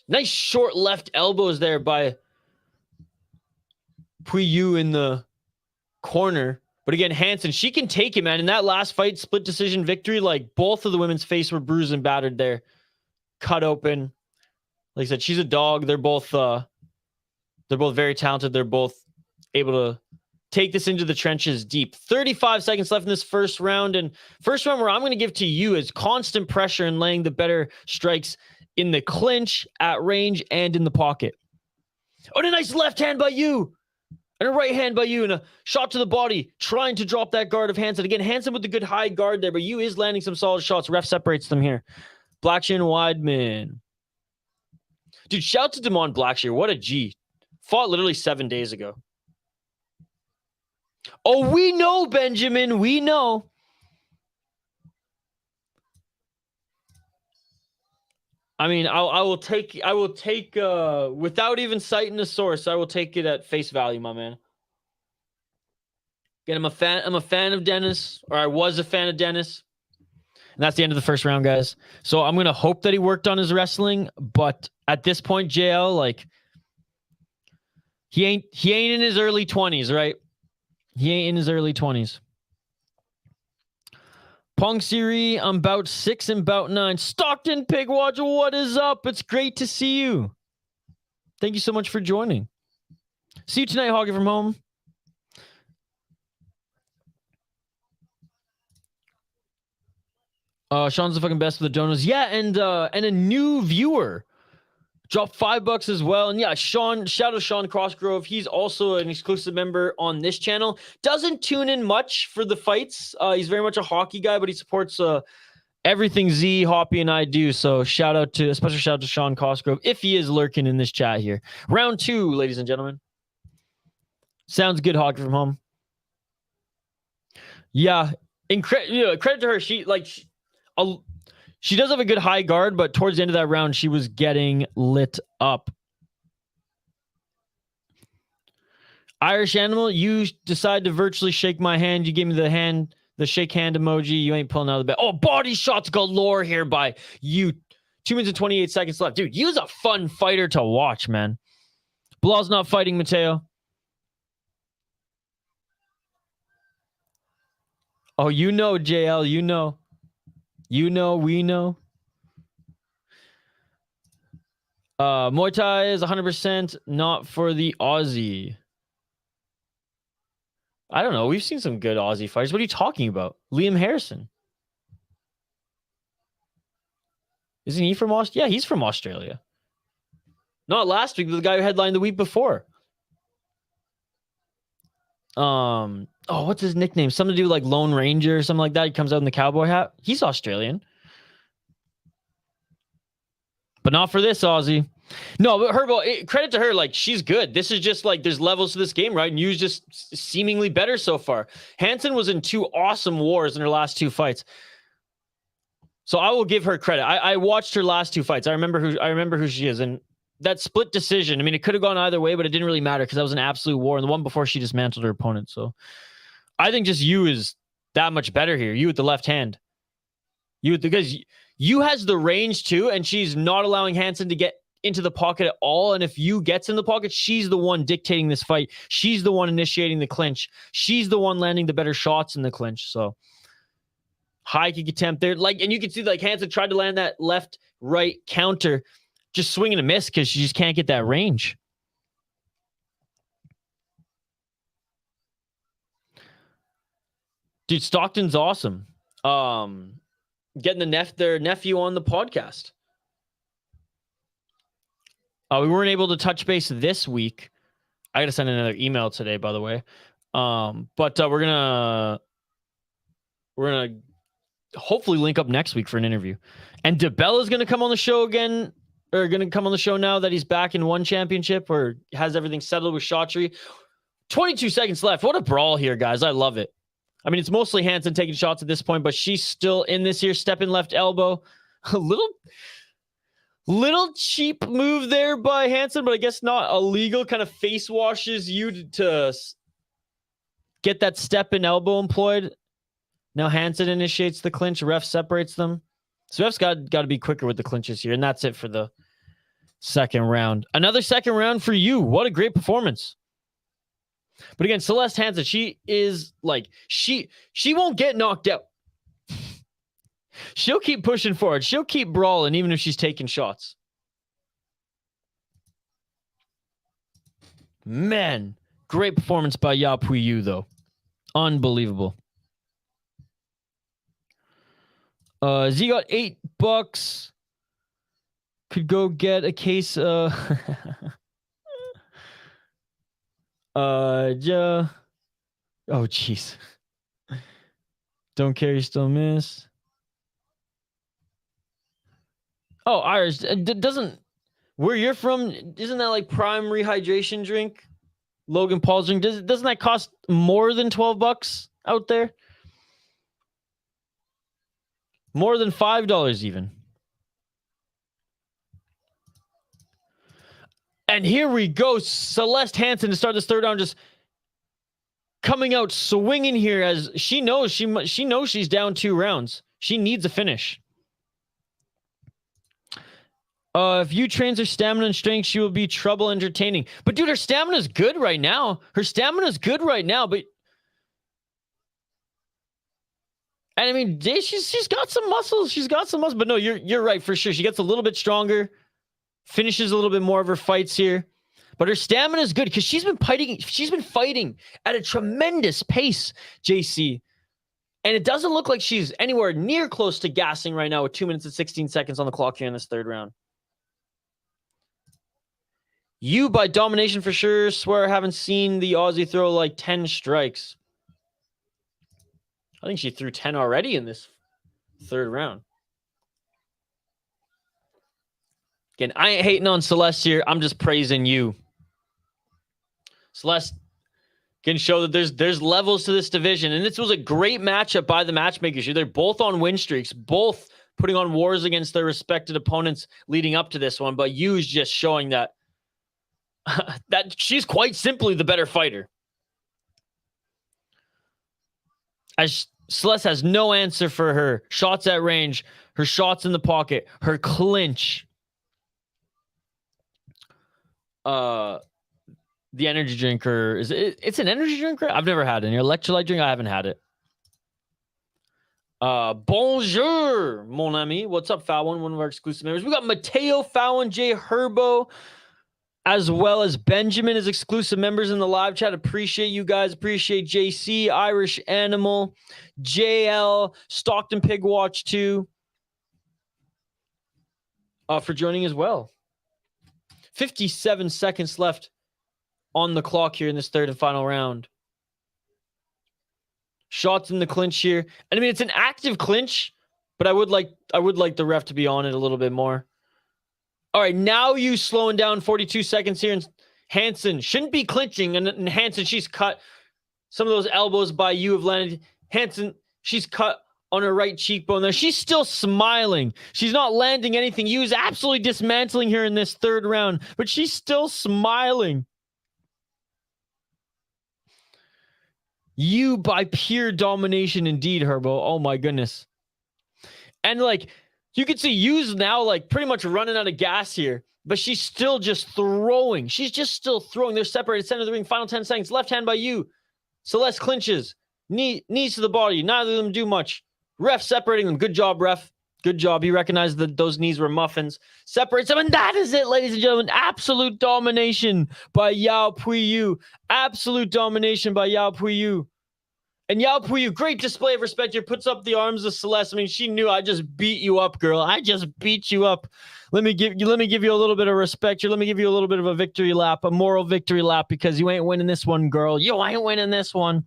Nice short left elbows there by Pui in the corner. But again, Hansen, she can take it, man. In that last fight, split decision victory, like both of the women's face were bruised and battered there. Cut open. Like I said, she's a dog. They're both very talented. They're both able to take this into the trenches deep. 35 seconds left in this first round. And first round where I'm going to give to you is constant pressure and laying the better strikes in the clinch, at range, and in the pocket. Oh, and a nice left hand by you. And a right hand by you. And a shot to the body, trying to drop that guard of Hansen. Again, Hansen with the good high guard there, but you is landing some solid shots. Ref separates them here. Blackshear and Weidman. Dude, shout out to Damon Blackshear. What a G. Fought literally 7 days ago. Oh, we know, Benjamin. We know. I mean, I will take without even citing the source, I will take it at face value, my man. Again, I'm a fan of Dennis, or I was a fan of Dennis. And that's the end of the first round, guys. So I'm gonna hope that he worked on his wrestling, but at this point, JL, like he ain't in his early 20s, right? He ain't in his early 20s. Pongsiri, I'm about 6 and about 9. Stockton Pigwatch, what is up? It's great to see you. Thank you so much for joining. See you tonight, Hoggy from home. Sean's the fucking best with the donuts. Yeah, and a new viewer dropped $5 as well. And yeah, Sean, shout out Sean Crossgrove. He's also an exclusive member on this channel. Doesn't tune in much for the fights. He's very much a hockey guy, but he supports everything Z, Hoppy, and I do. So special shout out to Sean Crossgrove if he is lurking in this chat here. Round 2, ladies and gentlemen. Sounds good, Hockey from home. Yeah, credit to her. She does have a good high guard, but towards the end of that round, she was getting lit up. Irish Animal, you decide to virtually shake my hand. You gave me the shake hand emoji. You ain't pulling out of the bed. Oh, body shots galore here by you. 2 minutes and 28 seconds left. Dude, you's a fun fighter to watch, man. Bilal's not fighting, Mateo. Oh, you know, JL, you know. You know, we know. Muay Thai is 100% not for the Aussie. I don't know. We've seen some good Aussie fighters. What are you talking about? Liam Harrison. Isn't he from Australia? Yeah, he's from Australia. Not last week, but the guy who headlined the week before. What's his nickname? Something to do with like Lone Ranger or something like that. He comes out in the cowboy hat. He's Australian. But not for this Aussie. No, but Herbo, credit to her. Like, she's good. This is just like, there's levels to this game, right? And you's just seemingly better so far. Hansen was in 2 awesome wars in her last 2 fights. So I will give her credit. I watched her last 2 fights. I remember who she is. And that split decision, I mean, it could have gone either way, but it didn't really matter because that was an absolute war. And the one before, she dismantled her opponent. So I think just Yau is that much better here. Yau with the left hand. Because Yau has the range too, and she's not allowing Hansen to get into the pocket at all. And if Yau gets in the pocket, she's the one dictating this fight. She's the one initiating the clinch. She's the one landing the better shots in the clinch. So high kick attempt there. And you can see Hansen tried to land that left-right counter, just swing and a miss because she just can't get that range. Dude, Stockton's awesome. Getting their nephew on the podcast. We weren't able to touch base this week. I got to send another email today, by the way. But we're gonna hopefully link up next week for an interview. And DeBella's gonna come on the show again, or gonna come on the show now that he's back in one championship or has everything settled with Shotri. 22 seconds left. What a brawl here, guys. I love it. I mean, it's mostly Hansen taking shots at this point, but she's still in this here. Step in left elbow. A little cheap move there by Hansen, but I guess not illegal. Kind of face washes Yau to get that step in elbow employed. Now Hansen initiates the clinch. Ref separates them. So ref's got to be quicker with the clinches here. And that's it for the second round. Another second round for Yau. What a great performance. But again, Celest Hansen, she is she won't get knocked out. She'll keep pushing forward. She'll keep brawling even if she's taking shots. Man, great performance by Yau Pui, though. Unbelievable. Z got $8. Could go get a case. Yeah. Oh, jeez. Don't care, you still miss. Oh, Irish, doesn't, where you're from, isn't that like prime rehydration drink? Logan Paul's drink, doesn't that cost more than $12 out there? More than $5 even. And here we go. Celest Hansen to start this third round, just coming out swinging here as she knows she's down 2 rounds. She needs a finish. If you trains her stamina and strength, she will be trouble entertaining. But dude, her stamina is good right now. But and I mean, she's got some muscles. But no, you're right for sure. She gets a little bit stronger, finishes a little bit more of her fights here. But her stamina is good because she's been fighting at a tremendous pace, JC. And it doesn't look like she's anywhere near close to gassing right now with 2 minutes and 16 seconds on the clock here in this third round. Yau by domination for sure. Swear I haven't seen the Aussie throw like 10 strikes. I think she threw 10 already in this third round. Again, I ain't hating on Celeste here. I'm just praising Yau. Celeste can show that there's levels to this division. And this was a great matchup by the matchmakers here. They're both on win streaks, both putting on wars against their respected opponents leading up to this one. But Yau is just showing that that she's quite simply the better fighter. As Celeste has no answer for her shots at range, her shots in the pocket, her clinch. The energy drinker, it's an energy drinker? I've never had it. An electrolyte drink? I haven't had it. Bonjour, mon ami. What's up, Fallon? One of our exclusive members. We got Mateo, Fallon, J Herbo, as well as Benjamin as exclusive members in the live chat. Appreciate you guys. Appreciate JC, Irish Animal, JL, Stockton Pig Watch 2 for joining as well. 57 seconds left on the clock here in this third and final round. Shots in the clinch here. And I mean, it's an active clinch, but I would like the ref to be on it a little bit more. All right, now you slowing down 42 seconds here. And Hansen shouldn't be clinching. And Hansen, she's cut. Some of those elbows by Yau have landed. Hansen, she's cut on her right cheekbone there. She's still smiling. She's not landing anything. He was absolutely dismantling her in this third round, but she's still smiling. You by pure domination indeed, Herbo. Oh my goodness. And like, you can see Yu's now like pretty much running out of gas here, but she's still just throwing. She's just still throwing. They're separated center of the ring. Final 10 seconds. Left hand by Yu. Celeste clinches. Knees to the body. Neither of them do much. Ref separating them. Good job, ref. Good job. He recognized that those knees were muffins. Separates them, and that is it, ladies and gentlemen. Absolute domination by Yau Pui. Absolute domination by Yau Pui. And Yau Pui, great display of respect here, puts up the arms of Celeste. I mean, she knew, I just beat you up, girl. I just beat you up. Let me give you a little bit of respect here. Let me give you a little bit of a victory lap, a moral victory lap, because you ain't winning this one, girl. You ain't winning this one.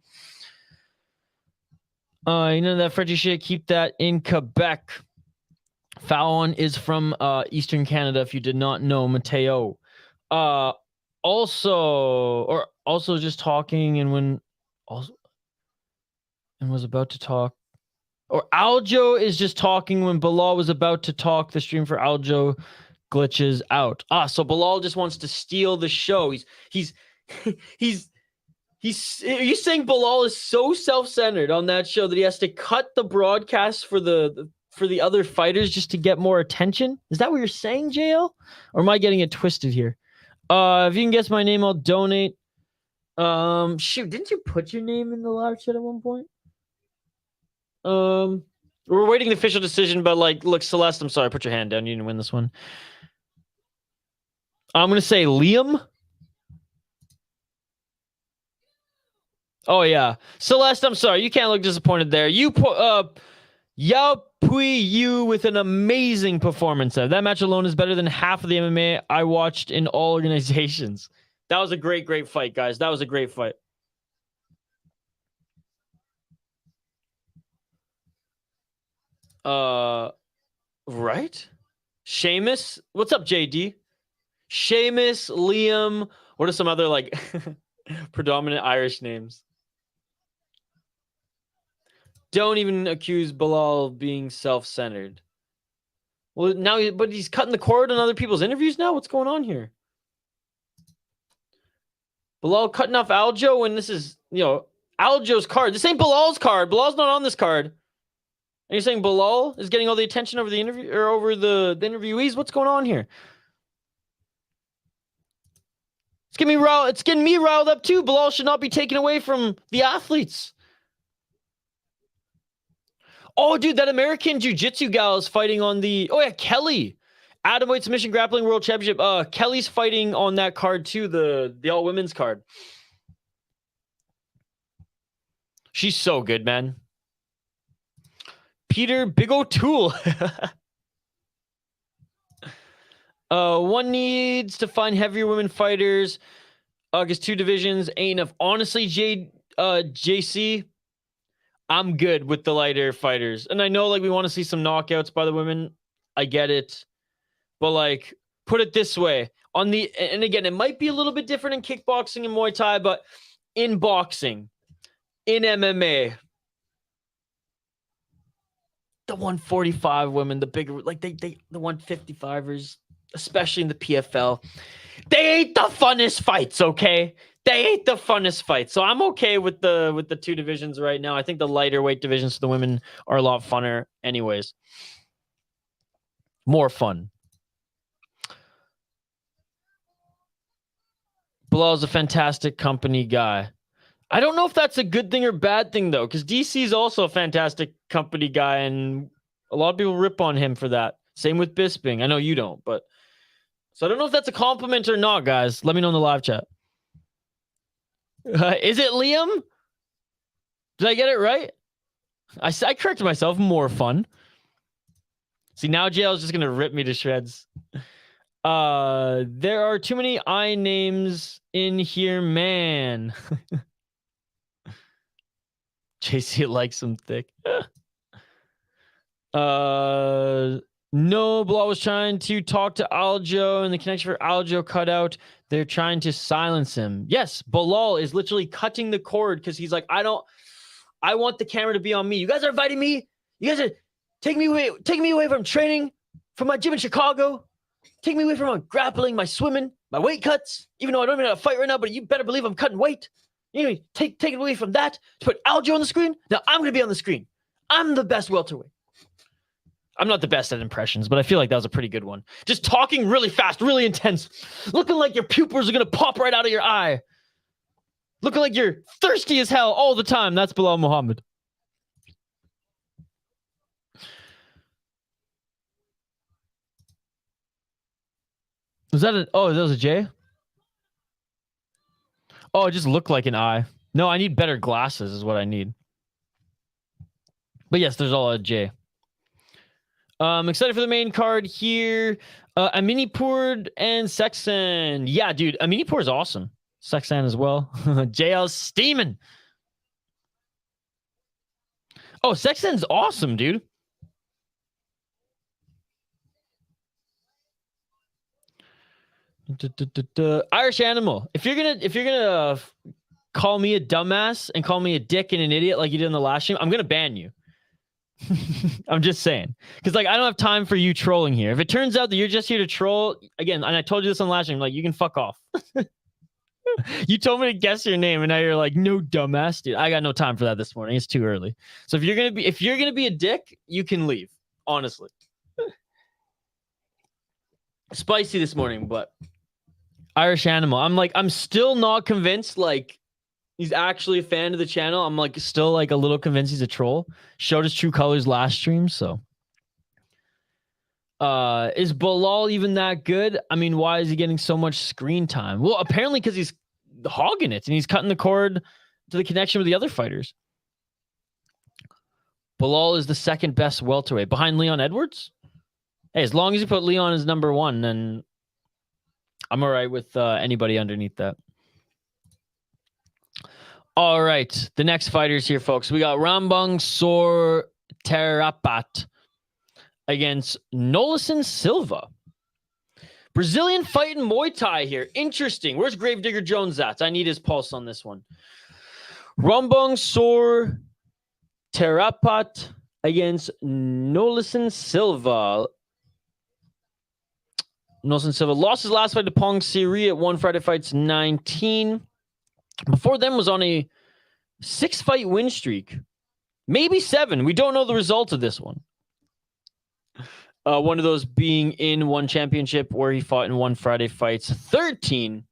You know that Frenchie shit, keep that in Quebec. Fallon is from Eastern Canada, if you did not know, Mateo. Also just talking and was about to talk. Or Aljo is just talking when Bilal was about to talk. The stream for Aljo glitches out. So Bilal just wants to steal the show. He's are you saying Bilal is so self-centered on that show that he has to cut the broadcast for the other fighters just to get more attention? Is that what you're saying, JL? Or am I getting it twisted here? If you can guess my name, I'll donate. Shoot, didn't you put your name in the live chat at one point? We're waiting the official decision, but like, look, Celeste, I'm sorry, put your hand down. You didn't win this one. I'm gonna say Liam. Oh yeah, Celeste, I'm sorry, you can't look disappointed there. Yau Pui with an amazing performance. That match alone is better than half of the MMA I watched in all organizations. That was a great fight, guys. That was a great fight. Right? Seamus? What's up, JD? Seamus, Liam. What are some other, like, predominant Irish names? Don't even accuse Bilal of being self-centered. Well, now, but he's cutting the cord on other people's interviews now? What's going on here? Bilal cutting off Aljo when this is, Aljo's card. This ain't Bilal's card. Bilal's not on this card. And you're saying Bilal is getting all the attention over the interview or over the interviewees? What's going on here? It's getting me riled up too. Bilal should not be taken away from the athletes. Oh, dude, that American Jiu-Jitsu gal is fighting on the... Oh, yeah, Kelly. Atomweight Submission Grappling World Championship. Kelly's fighting on that card too, the all-women's card. She's so good, man. Peter Big O'Toole. One needs to find heavier women fighters. Because 2 divisions ain't enough. Honestly, JC, I'm good with the lighter fighters. And I know, like, we want to see some knockouts by the women. I get it. But, like, put it this way. And again, it might be a little bit different in kickboxing and Muay Thai, but in boxing, in MMA, the 145 women, the bigger, like, the 155ers, especially in the PFL, they ain't the funnest fights, okay? They ain't the funnest fights. So I'm okay with the 2 divisions right now. I think the lighter weight divisions for the women are a lot funner anyways. More fun. Bilal's a fantastic company guy. I don't know if that's a good thing or bad thing, though, because DC is also a fantastic company guy, and a lot of people rip on him for that. Same with Bisping. I know you don't, but... So I don't know if that's a compliment or not, guys. Let me know in the live chat. Is it Liam? Did I get it right? I corrected myself. More fun. See, now JL is just going to rip me to shreds. There are too many I names in here, man. JC likes them thick. No, Bilal was trying to talk to Aljo, and the connection for Aljo cut out. They're trying to silence him. Yes, Bilal is literally cutting the cord because he's like, I want the camera to be on me. You guys are inviting me. You guys are taking me away from training, from my gym in Chicago. Take me away from my grappling, my swimming, my weight cuts. Even though I don't even have a fight right now, but you better believe I'm cutting weight. You know, take it away from that to put Aljo on the screen. Now I'm going to be on the screen. I'm the best welterweight. I'm not the best at impressions, but I feel like that was a pretty good one. Just talking really fast, really intense, looking like your pupils are going to pop right out of your eye. Looking like you're thirsty as hell all the time. That's Bilal Muhammad. Was that that was a J? Oh, it just looked like an I. No, I need better glasses is what I need. But yes, there's all a J. Excited for the main card here. Aminipour and Seksan. Yeah, dude, Aminipour is awesome. Seksan as well. JL steaming. Oh, Seksan's awesome, dude. Irish Animal. If you're gonna call me a dumbass and call me a dick and an idiot like you did in the last stream, I'm gonna ban you. I'm just saying, because like I don't have time for you trolling here. If it turns out that you're just here to troll again, and I told you this on last stream, like you can fuck off. You told me to guess your name, and now you're like, no, dumbass, dude. I got no time for that this morning. It's too early. So if you're gonna be a dick, you can leave. Honestly, spicy this morning, but Irish Animal. I'm still not convinced. Like he's actually a fan of the channel. I'm like still like a little convinced he's a troll. Showed his true colors last stream. So, is Bilal even that good? I mean, why is he getting so much screen time? Well, apparently because he's hogging it and he's cutting the cord to the connection with the other fighters. Bilal is the second best welterweight behind Leon Edwards. Hey, as long as you put Leon as number one, then I'm all right with anybody underneath that. All right, the next fighters here, folks. We got Rambong Petrapha against Noelisson Silva. Brazilian fighting Muay Thai here. Interesting. Where's Gravedigger Jones at? I need his pulse on this one. Rambong Petrapha against Noelisson Silva. Noelisson Silva lost his last fight to Pongsiri at 1 Friday Fights 19. Before them was on a 6-fight win streak. Maybe 7. We don't know the result of this one. One of those being in one championship where he fought in 1 Friday Fights 13,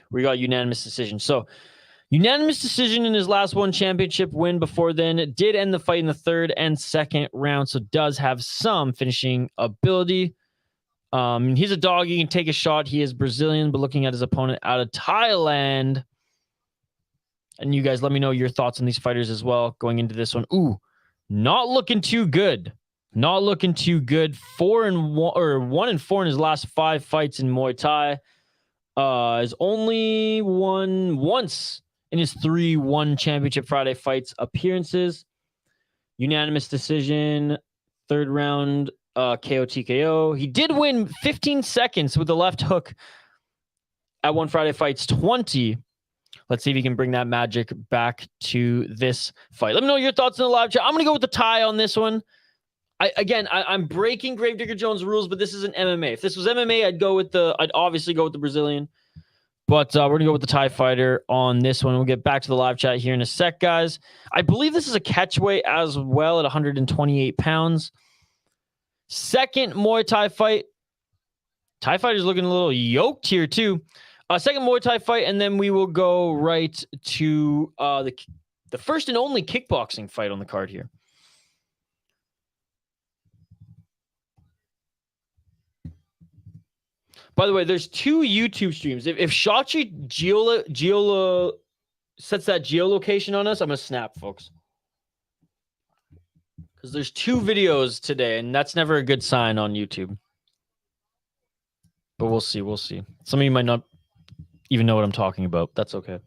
where he got unanimous decision. So, unanimous decision in his last one championship win before then. It did end the fight in the 3rd and 2nd round, so does have some finishing ability. He's a dog. He can take a shot. He is Brazilian, but looking at his opponent out of Thailand. And you guys let me know your thoughts on these fighters as well going into this one. Ooh, not looking too good. Not looking too good. 1-4 in his last 5 fights in Muay Thai. Has only won once in his 3 1 championship Friday Fights appearances. Unanimous decision, 3rd round KO TKO. He did win 15 seconds with the left hook at 1 Friday Fights 20. Let's see if he can bring that magic back to this fight. Let me know your thoughts in the live chat. I'm going to go with the tie on this one. I'm breaking Gravedigger Jones' rules, but this is an MMA. If this was MMA, I'd obviously go with the Brazilian. But we're going to go with the Thai fighter on this one. We'll get back to the live chat here in a sec, guys. I believe this is a catchweight as well at 128 pounds. Second Muay Thai fight. Thai fighter's looking a little yoked here, too. Second Muay Thai fight, and then we will go right to the first and only kickboxing fight on the card here. By the way, there's 2 YouTube streams. If Shachi Geola sets that geolocation on us, I'm going to snap, folks. Because there's 2 videos today, and that's never a good sign on YouTube. But we'll see. We'll see. Some of you might not even know what I'm talking about. That's okay.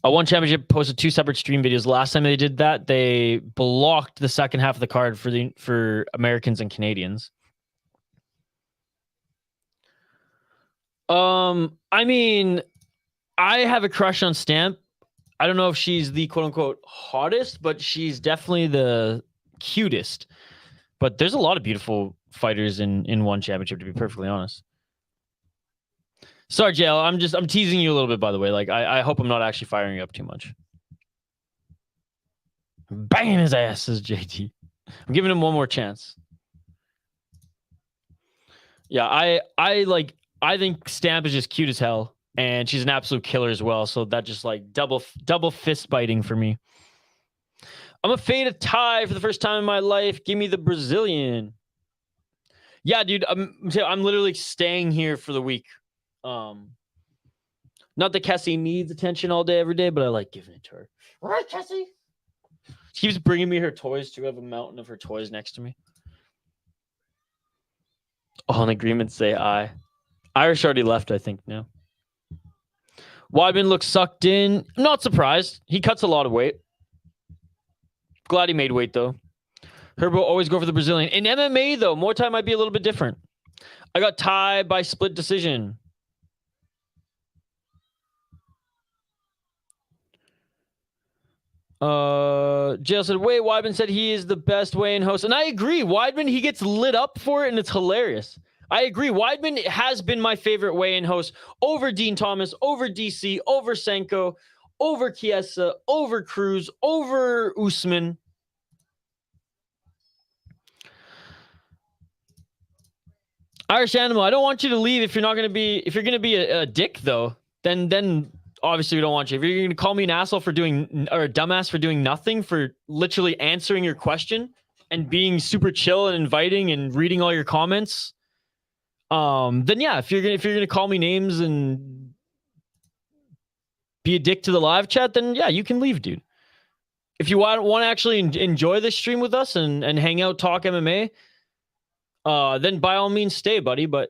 One Championship posted 2 separate stream videos. Last time they did that, they blocked the second half of the card for Americans and Canadians. I mean, I have a crush on Stamp. I don't know if she's the quote unquote hottest, but she's definitely the cutest. But there's a lot of beautiful fighters in one championship, to be perfectly honest. Sorry, JL. I'm teasing you a little bit, by the way. Like, I hope I'm not actually firing you up too much. Banging his ass, says JT. I'm giving him one more chance. Yeah, I think Stamp is just cute as hell, and she's an absolute killer as well. So that just like double fist biting for me. I'm a fade of Thai for the first time in my life. Give me the Brazilian. Yeah, dude, I'm literally staying here for the week. Not that Cassie needs attention all day, every day, but I like giving it to her. Right, Cassie? She keeps bringing me her toys too. I have a mountain of her toys next to me. All in agreement, say aye. Irish already left, I think, now. Weidman looks sucked in. I'm not surprised. He cuts a lot of weight. Glad he made weight, though. Herbo always go for the Brazilian. In MMA, though, Muay Thai might be a little bit different. I got Thai by split decision. Jail said, wait, Weidman said he is the best weigh-in host. And I agree. Weidman, he gets lit up for it, and it's hilarious. I agree. Weidman has been my favorite weigh-in host over Dean Thomas, over DC, over Senko, over Chiesa, over Cruz, over Usman. Irish Animal, I don't want you to leave if you're not going to be, if you're going to be a dick, though, then obviously we don't want you. If you're going to call me an asshole for doing, or a dumbass for doing nothing, for literally answering your question and being super chill and inviting and reading all your comments, then yeah, if you're gonna call me names and be a dick to the live chat, then yeah, you can leave, dude. If you want to actually enjoy this stream with us and hang out, talk MMA, then by all means stay, buddy. But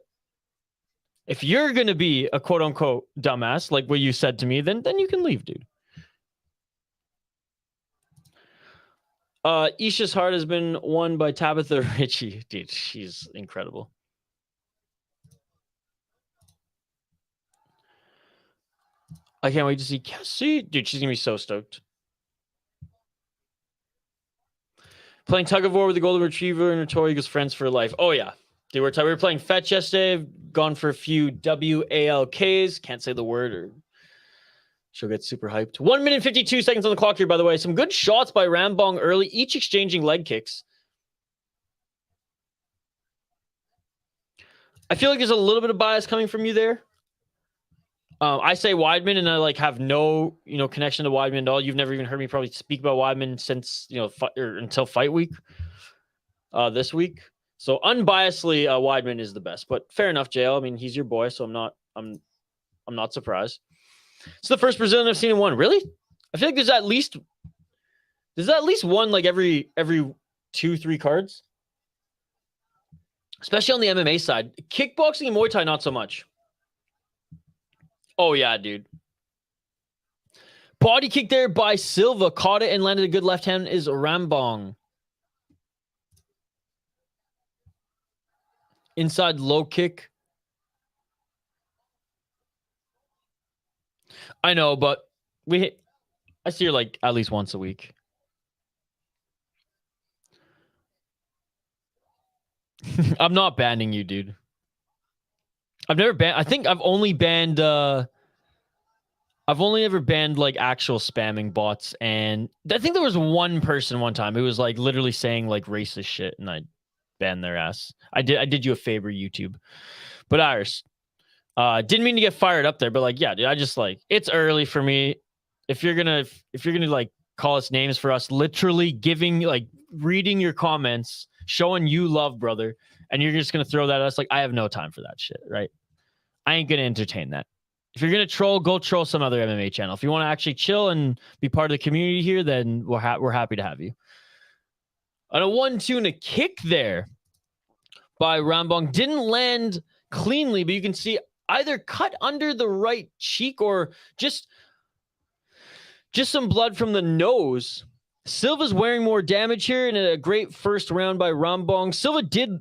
if you're gonna be a quote unquote dumbass, like what you said to me, then you can leave, dude. Isha's heart has been won by Tabitha Ritchie. Dude, she's incredible. I can't wait to see Cassie. Dude, she's gonna be so stoked. Playing tug of war with the golden retriever and Notorious friends for life. Oh yeah. Dude, we were playing fetch yesterday. Gone for a few WALKs. Can't say the word or she'll get super hyped. 1 minute 52 seconds on the clock here, by the way. Some good shots by Rambong early, each exchanging leg kicks. I feel like there's a little bit of bias coming from you there. I say Weidman, and I like have no, connection to Weidman at all. You've never even heard me probably speak about Weidman since, until fight week, this week. So unbiasedly, Weidman is the best. But fair enough, JL. I mean, he's your boy, so I'm not surprised. It's the first Brazilian I've seen in one. Really? I feel like there's at least one like every 2-3 cards, especially on the MMA side. Kickboxing and Muay Thai, not so much. Oh, yeah, dude. Body kick there by Silva. Caught it and landed a good left hand is Rambong. Inside low kick. I know, but I see her like at least once a week. I'm not banning you, dude. I've never banned. I think I've only banned. I've only ever banned like actual spamming bots, and I think there was one person one time who was like literally saying like racist shit, and I banned their ass. I did you a favor, YouTube. But Iris, didn't mean to get fired up there, but like, yeah, dude, I just like it's early for me. If you're gonna like call us names for us, literally giving like reading your comments, showing you love, brother, and you're just gonna throw that at us, like I have no time for that shit, right? I ain't gonna entertain that. If you're gonna troll, go troll some other MMA channel. If you want to actually chill and be part of the community here, then we're happy to have you. On a 1-2 and a kick there by Rambong. Didn't land cleanly, but you can see either cut under the right cheek or just some blood from the nose. Silva's wearing more damage here in a great first round by Rambong. Silva did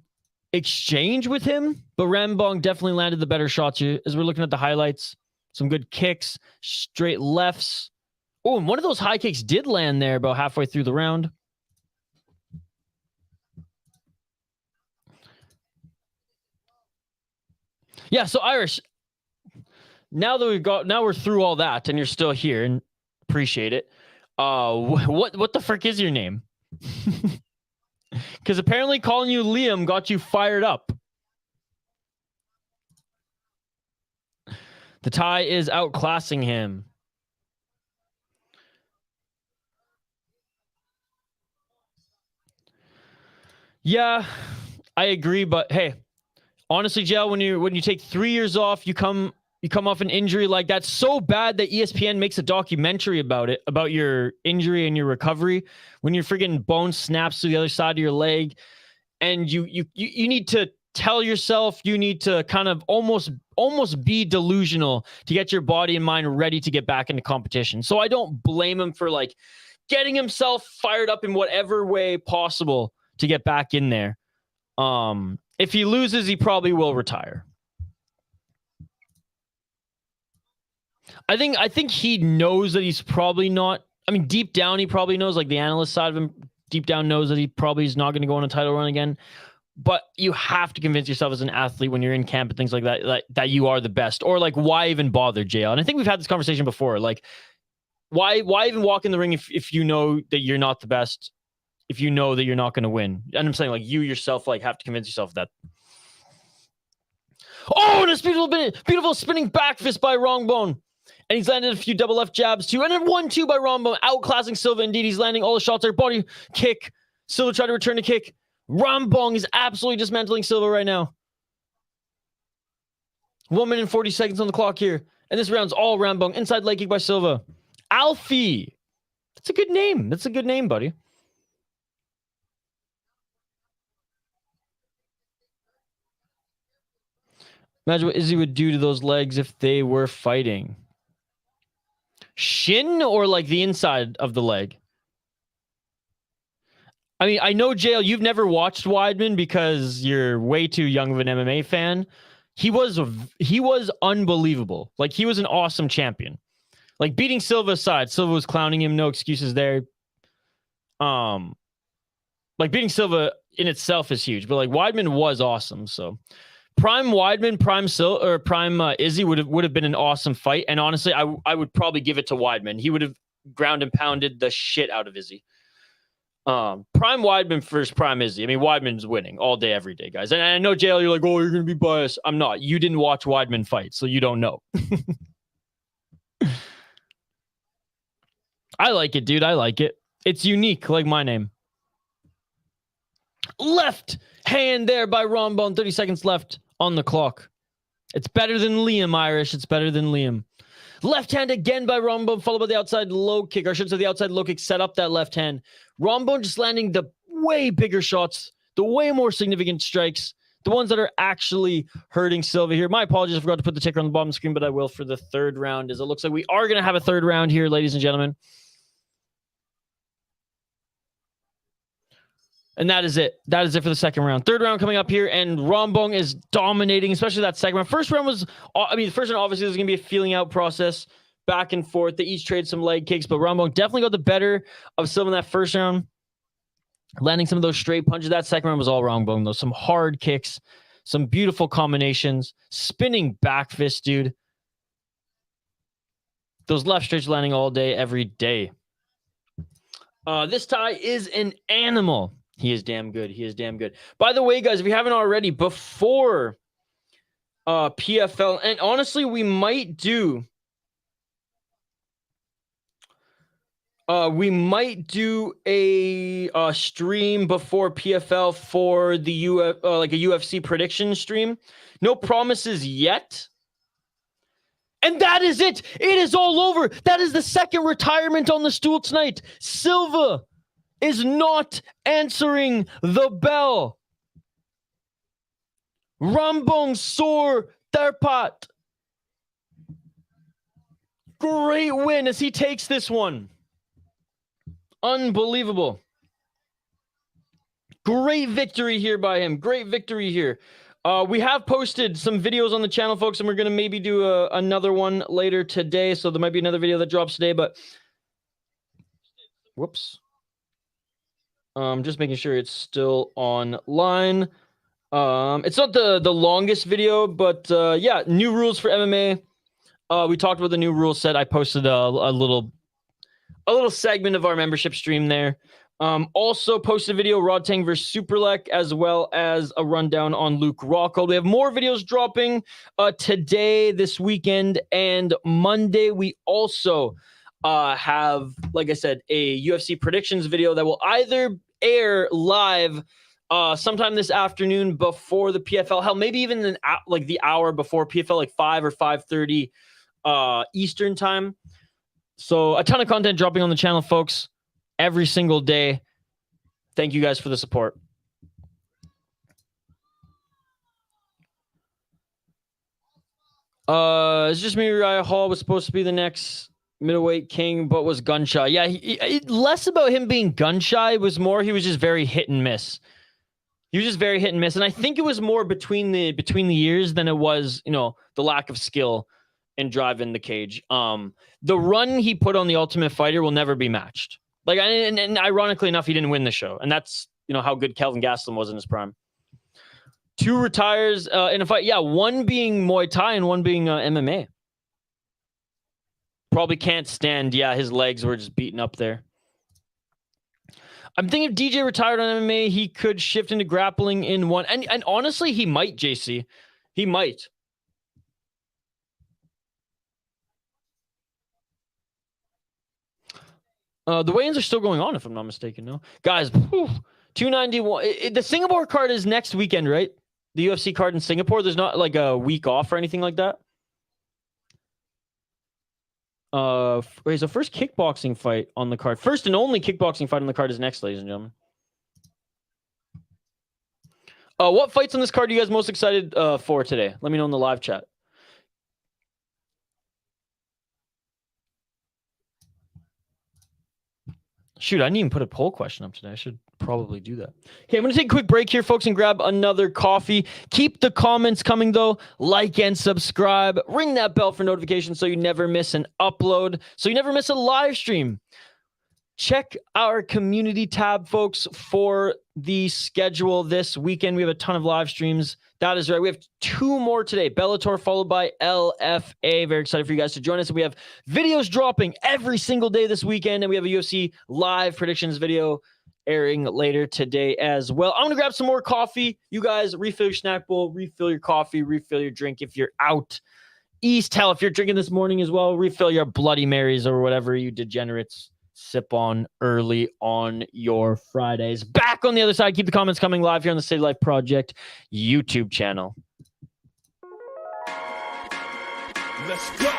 exchange with him, but Rambong definitely landed the better shots here. As we're looking at the highlights, some good kicks, straight lefts. Oh, and one of those high kicks did land there about halfway through the round. Yeah, so Irish, now we're through all that and you're still here and appreciate it. What the frick is your name? Because apparently calling you Liam got you fired up. The Thai is outclassing him. Yeah, I agree, but hey, honestly, Jell, when you take 3 years off, you come off an injury like that, so bad that ESPN makes a documentary about it, about your injury and your recovery. When your friggin' bone snaps to the other side of your leg, and you need to tell yourself, you need to kind of almost be delusional to get your body and mind ready to get back into competition. So I don't blame him for like getting himself fired up in whatever way possible to get back in there. If he loses, he probably will retire. I think he knows that he's probably not. I mean, deep down, he probably knows, like the analyst side of him deep down knows that he probably is not going to go on a title run again. But you have to convince yourself as an athlete when you're in camp and things like that, that you are the best. Or like, why even bother, JL? And I think we've had this conversation before. Like, why even walk in the ring if you know that you're not the best? If you know that you're not going to win? And I'm saying, like, you yourself like have to convince yourself that. Oh, and a beautiful spinning back fist by Rambong. And he's landed a few double left jabs too. And then 1-2 by Rambong, outclassing Silva. Indeed, he's landing all the shots there. Body kick. Silva tried to return the kick. Rambong is absolutely dismantling Silva right now. 1 minute and 40 seconds on the clock here. And this round's all Rambong. Inside leg kick by Silva. Alfie. That's a good name. That's a good name, buddy. Imagine what Izzy would do to those legs if they were fighting. Shin or like the inside of the leg? I mean, I know, JL, you've never watched Weidman because you're way too young of an MMA fan. He was unbelievable. Like, he was an awesome champion. Like, beating Silva aside, Silva was clowning him. No excuses there. Like, beating Silva in itself is huge, but like Weidman was awesome. So prime Weidman, prime Izzy would have been an awesome fight. And honestly, I would probably give it to Weidman. He would have ground and pounded the shit out of Izzy. Prime Weidman versus prime Izzy. I mean, Weidman's winning all day, every day, guys. And I know, JL, you're like, oh, you're going to be biased. I'm not. You didn't watch Weidman fight, so you don't know. I like it, dude. I like it. It's unique, like my name. Left hand there by Rambong. 30 seconds left on the clock. It's better than Liam, Irish. It's better than Liam. Left hand again by Rambong, followed by the outside low kick. Or I should say the outside low kick set up that left hand. Rambong just landing the way bigger shots, the way more significant strikes, the ones that are actually hurting Silva here. My apologies, I forgot to put the ticker on the bottom of the screen, but I will for the third round, as it looks like we are going to have a third round here, ladies and gentlemen. And that is it. That is it for the second round. Third round coming up here, and Rambong is dominating, especially that second round. First round was, I mean, the first round obviously was going to be a feeling out process, back and forth. They each trade some leg kicks, but Rambong definitely got the better of Silva in that first round, landing some of those straight punches. That second round was all Rambong, though. Some hard kicks, some beautiful combinations, spinning back fist, dude. Those left straights landing all day, every day. This Thai is an animal. He is damn good. He is damn good. By the way, guys, if you haven't already, before PFL, and honestly, we might do a stream before PFL for the like a UFC prediction stream. No promises yet. And that is it. It is all over. That is the second retirement on the stool tonight. Silva is not answering the bell. Rambong Sor Therpat. Great win as he takes this one. Unbelievable. Great victory here by him. Great victory here. We have posted some videos on the channel, folks, and we're going to maybe do another one later today. So there might be another video that drops today, but whoops. Just making sure it's still online. It's not the longest video, but yeah, new rules for MMA. We talked about the new rule set. I posted a little segment of our membership stream there. Also posted a video, Rodtang versus Superlek, as well as a rundown on Luke Rockhold. We have more videos dropping today, this weekend, and Monday. We also have, like I said, a UFC predictions video that will either air live sometime this afternoon before the PFL. Hell, maybe even like the hour before PFL, like 5 or 5:30 Eastern time. So a ton of content dropping on the channel, folks, every single day. Thank you guys for the support. It's just me. Uriah Hall was supposed to be the next middleweight king, but was gun shy. Yeah, less about him being gun shy. It was more he was just very hit and miss. He was just very hit and miss, and I think it was more between the years than it was, you know, the lack of skill and drive in the cage. The run he put on the Ultimate Fighter will never be matched. Like, and ironically enough, he didn't win the show, and that's, you know, how good Kelvin Gastelum was in his prime. 2 retires in a fight. Yeah, one being Muay Thai and one being MMA. Probably can't stand. Yeah, his legs were just beaten up there. I'm thinking if DJ retired on MMA, he could shift into grappling in one. And honestly, he might, JC. He might. The weigh-ins are still going on, if I'm not mistaken, no? Guys, 291. The Singapore card is next weekend, right? The UFC card in Singapore. There's not like a week off or anything like that. Wait, so first kickboxing fight on the card. First and only kickboxing fight on the card is next, ladies and gentlemen. What fights on this card are you guys most excited for today? Let me know in the live chat. Shoot, I didn't even put a poll question up today. I should probably do that. Okay, I'm going to take a quick break here, folks, and grab another coffee. Keep the comments coming, though. Like and subscribe. Ring that bell for notifications so you never miss an upload, so you never miss a live stream. Check our community tab, folks, for the schedule this weekend. We have a ton of live streams. That is right. We have 2 more today. Bellator followed by LFA. Very excited for you guys to join us. And we have videos dropping every single day this weekend. And we have a UFC live predictions video airing later today as well. I'm going to grab some more coffee. You guys refill your snack bowl, refill your coffee, refill your drink if you're out east. Hell, if you're drinking this morning as well, refill your Bloody Marys or whatever you degenerates sip on early on your Fridays. Back on the other side. Keep the comments coming live here on the City Life Project YouTube channel. Let's go.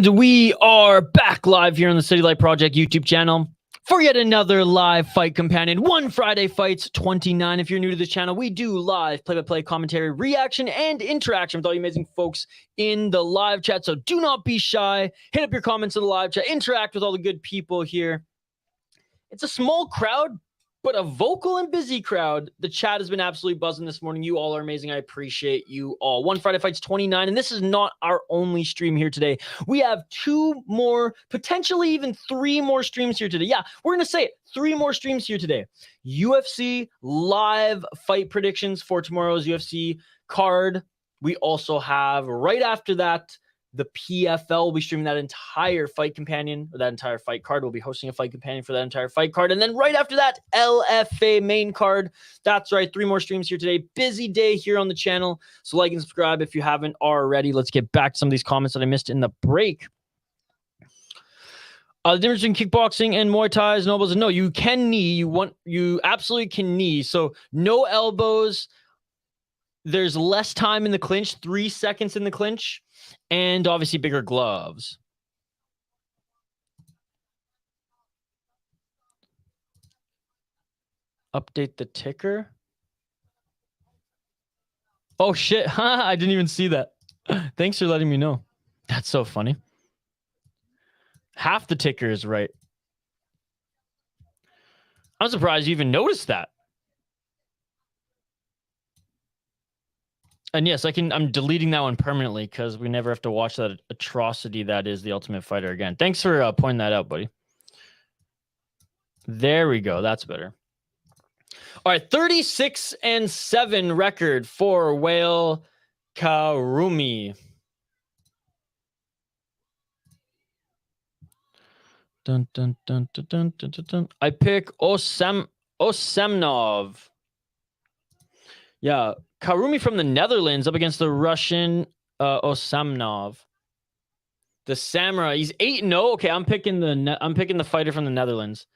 And we are back live here on the City Light Project YouTube channel for yet another live fight companion. One Friday Fights 29. If you're new to this channel, we do live play-by-play commentary, reaction, and interaction with all you amazing folks in the live chat. So do not be shy. Hit up your comments in the live chat. Interact with all the good people here. It's a small crowd, but a vocal and busy crowd. The chat has been absolutely buzzing this morning. You all are amazing. I appreciate you all. One Friday Fights 29, and this is not our only stream here today. We have 2 more, potentially even 3 more streams here today. Yeah, we're going to say it. 3 more streams here today. UFC live fight predictions for tomorrow's UFC card. We also have, right after that, the PFL will be streaming that entire fight companion, or that entire fight card. We'll be hosting a fight companion for that entire fight card. And then right after that, LFA main card. That's right, 3 more streams here today. Busy day here on the channel. So like and subscribe if you haven't already. Let's get back to some of these comments that I missed in the break. The difference between kickboxing and Muay Thai is no elbows. No, you can knee. You absolutely can knee. So no elbows. There's less time in the clinch, 3 seconds in the clinch. And obviously bigger gloves. Update the ticker. Oh, shit. I didn't even see that. Thanks for letting me know. That's so funny. Half the ticker is right. I'm surprised you even noticed that. And yes, I'm deleting that one permanently because we never have to watch that atrocity that is The Ultimate Fighter again. Thanks for pointing that out, buddy. There we go. That's better. All right, 36-7 record for Wail Karroumi. Dun, dun, dun, dun, dun, dun, dun, dun. I pick Osmanov. Yeah, Karroumi from the Netherlands up against the Russian Osmanov. The Samurai. He's 8-0. Okay, I'm picking the fighter from the Netherlands.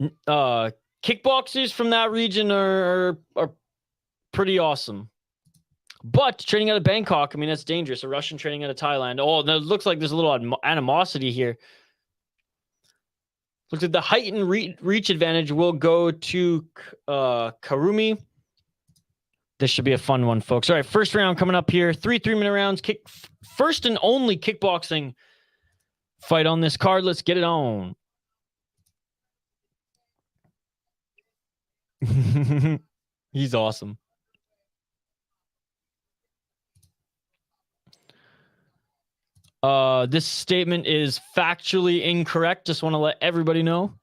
Kickboxers from that region are pretty awesome. But training out of Bangkok, I mean, that's dangerous. A Russian training out of Thailand. Oh, it looks like there's a little animosity here. Looks like the height and reach advantage will go to Karroumi. This should be a fun one, folks. All right, first round coming up here. 3 3-minute rounds. First and only kickboxing fight on this card. Let's get it on. He's awesome. This statement is factually incorrect. Just want to let everybody know.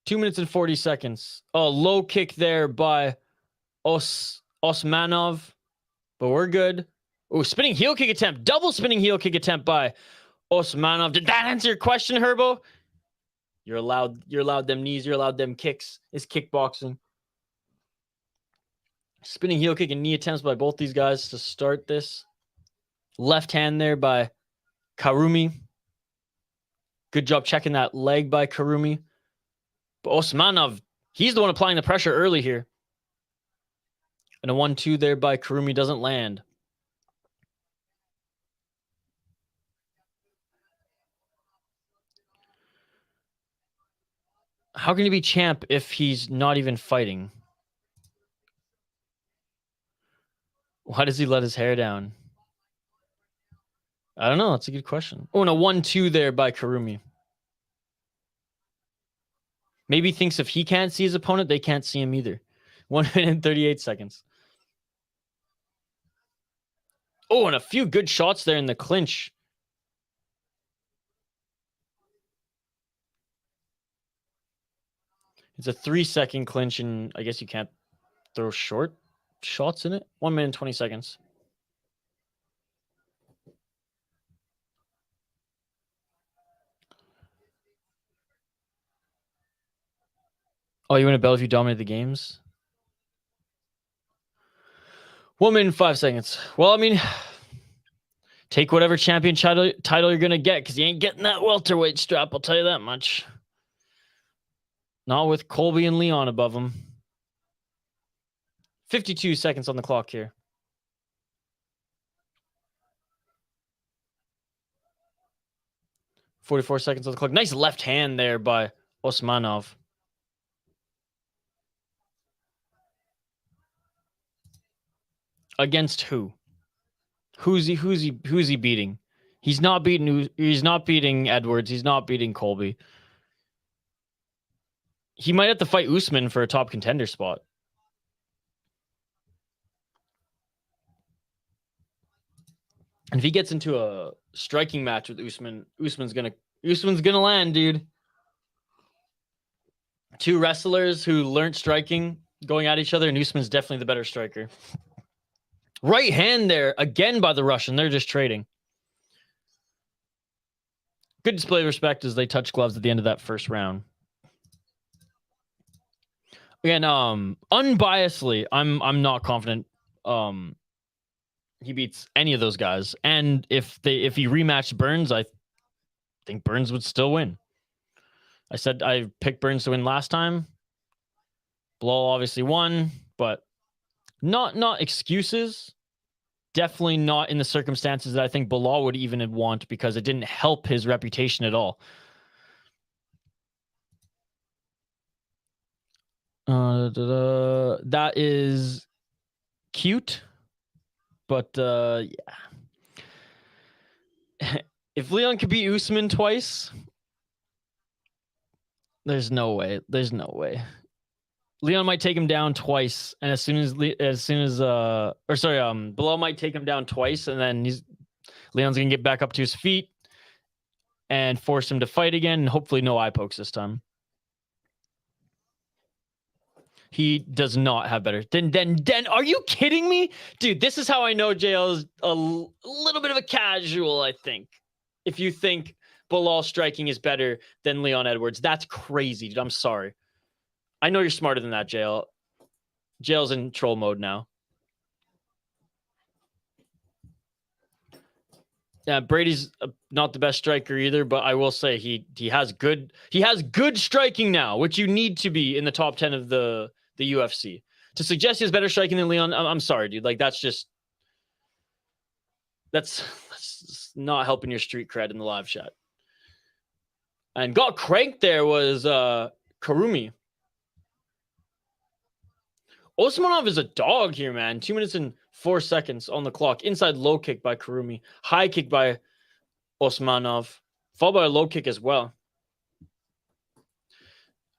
2 minutes and 40 seconds. Oh, low kick there by Osmanov. But we're good. Oh, spinning heel kick attempt. Double spinning heel kick attempt by Osmanov. Did that answer your question, Herbo? You're allowed them knees. You're allowed them kicks. It's kickboxing. Spinning heel kick and knee attempts by both these guys to start this. Left hand there by Karroumi. Good job checking that leg by Karroumi. But Osmanov, he's the one applying the pressure early here. And a 1-2 there by Karroumi doesn't land. How can he be champ if he's not even fighting? Why does he let his hair down? I don't know. That's a good question. Oh, and a 1-2 there by Karroumi. Maybe he thinks if he can't see his opponent, they can't see him either. 1 minute and 38 seconds. Oh, and a few good shots there in the clinch. It's a 3-second clinch, and I guess you can't throw short shots in it. 1 minute and 20 seconds. Oh, you win a belt if you dominate the games? 1 minute and 5 seconds. Well, I mean, take whatever champion title you're going to get, because you ain't getting that welterweight strap, I'll tell you that much. Not with Colby and Leon above him. 52 seconds on the clock here. .44 seconds on the clock. Nice left hand there by Osmanov. Against who? Who's he beating? He's not beating Edwards. He's not beating Colby. He might have to fight Usman for a top contender spot. And if he gets into a striking match with Usman, Usman's gonna land, dude. Two wrestlers who learned striking going at each other, and Usman's definitely the better striker. Right hand there again by the Russian. They're just trading. Good display of respect as they touch gloves at the end of that first round. Again, unbiasedly, I'm not confident he beats any of those guys. And if he rematched Burns, I think Burns would still win. I said I picked Burns to win last time. Bilal obviously won, but not excuses. Definitely not in the circumstances that I think Bilal would even want, because it didn't help his reputation at all. That is cute, but yeah. If Leon could beat Usman twice, there's no way. There's no way. Leon might take him down twice, and Bilal might take him down twice, and then Leon's gonna get back up to his feet and force him to fight again, and hopefully no eye pokes this time. He does not have better. Then are you kidding me? Dude, this is how I know JL is a little bit of a casual, I think. If you think Bilal striking is better than Leon Edwards, that's crazy, dude. I'm sorry. I know you're smarter than that, JL. JL's in troll mode now. Yeah, Brady's not the best striker either, but I will say he has good striking now, which you need to be in the top 10 of the UFC. To suggest he has better striking than Leon, I'm sorry, dude. Like, that's not helping your street cred in the live chat. And got cranked there was Karroumi. Osmanov is a dog here, man. 2 minutes and 4 seconds on the clock. Inside low kick by Karroumi. High kick by Osmanov. Followed by a low kick as well.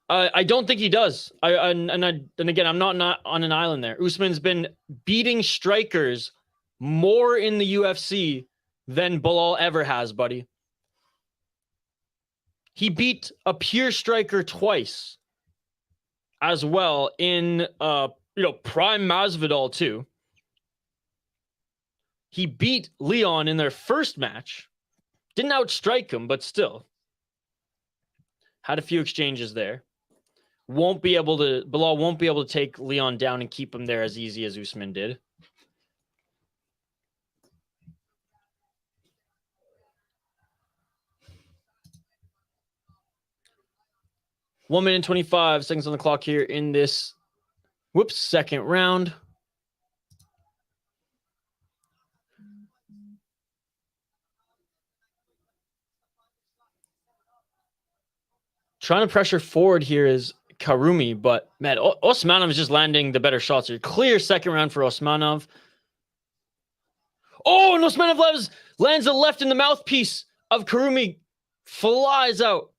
I don't think he does. And again, I'm not on an island there. Usman's been beating strikers more in the UFC than Bilal ever has, buddy. He beat a pure striker twice as well in prime Masvidal too. He beat Leon in their first match. Didn't outstrike him, but still. Had a few exchanges there. Bilal won't be able to take Leon down and keep him there as easy as Usman did. One minute and 25 seconds on the clock here in this second round. Trying to pressure forward here is Karroumi, but man, Osmanov is just landing the better shots here. Clear second round for Osmanov. Oh, and Osmanov lands a left in the mouthpiece of Karroumi. Flies out.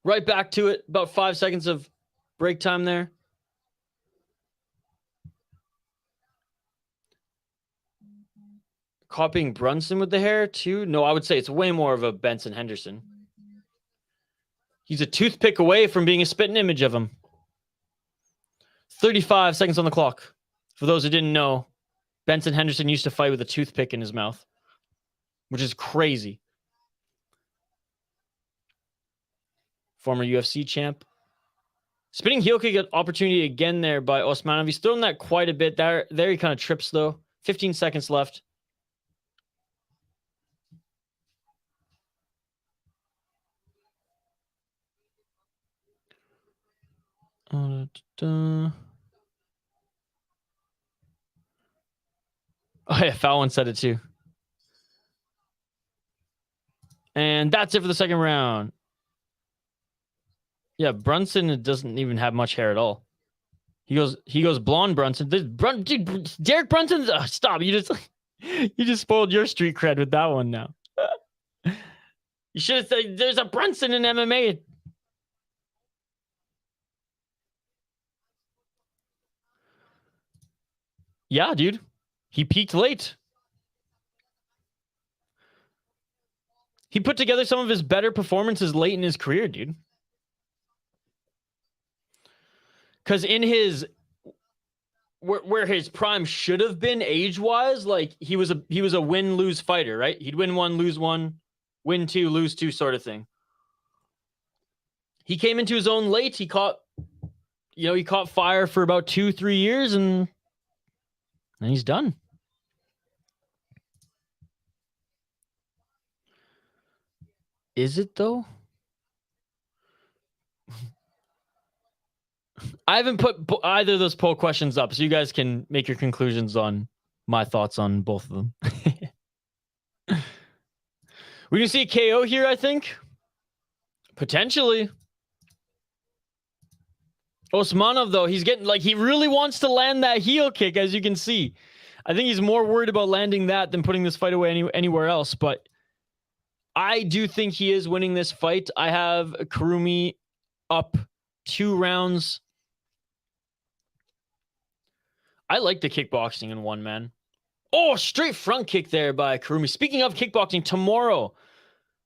Right back to it. About 5 seconds of break time there. Copying Brunson with the hair too? No, I would say it's way more of a Benson Henderson. He's a toothpick away from being a spitting image of him. 35 seconds on the clock. For those who didn't know, Benson Henderson used to fight with a toothpick in his mouth, which is crazy. Former UFC champ. Spinning heel kick opportunity again there by Osmanov. He's thrown that quite a bit. There he kind of trips though. 15 seconds left. Oh, yeah, Fallon said it too. And that's it for the second round. Yeah, Brunson doesn't even have much hair at all. He goes blonde Brunson. Dude, Derek Brunson, stop. You just spoiled your street cred with that one now. You should have said there's a Brunson in MMA. Yeah, dude. He peaked late. He put together some of his better performances late in his career, dude. Because in his where his prime should have been age-wise, like he was a win-lose fighter, right? He'd win one, lose one, win two, lose two sort of thing. He came into his own late. He caught fire for about 2-3 years, and then he's done. Is it though? I haven't put either of those poll questions up, so you guys can make your conclusions on my thoughts on both of them. We can see a KO here, I think. Potentially. Osmanov, though, he's getting, like, he really wants to land that heel kick, as you can see. I think he's more worried about landing that than putting this fight away anywhere else, but I do think he is winning this fight. I have Karroumi up 2 rounds. I like the kickboxing in one, man. Oh, straight front kick there by Karroumi. Speaking of kickboxing, tomorrow,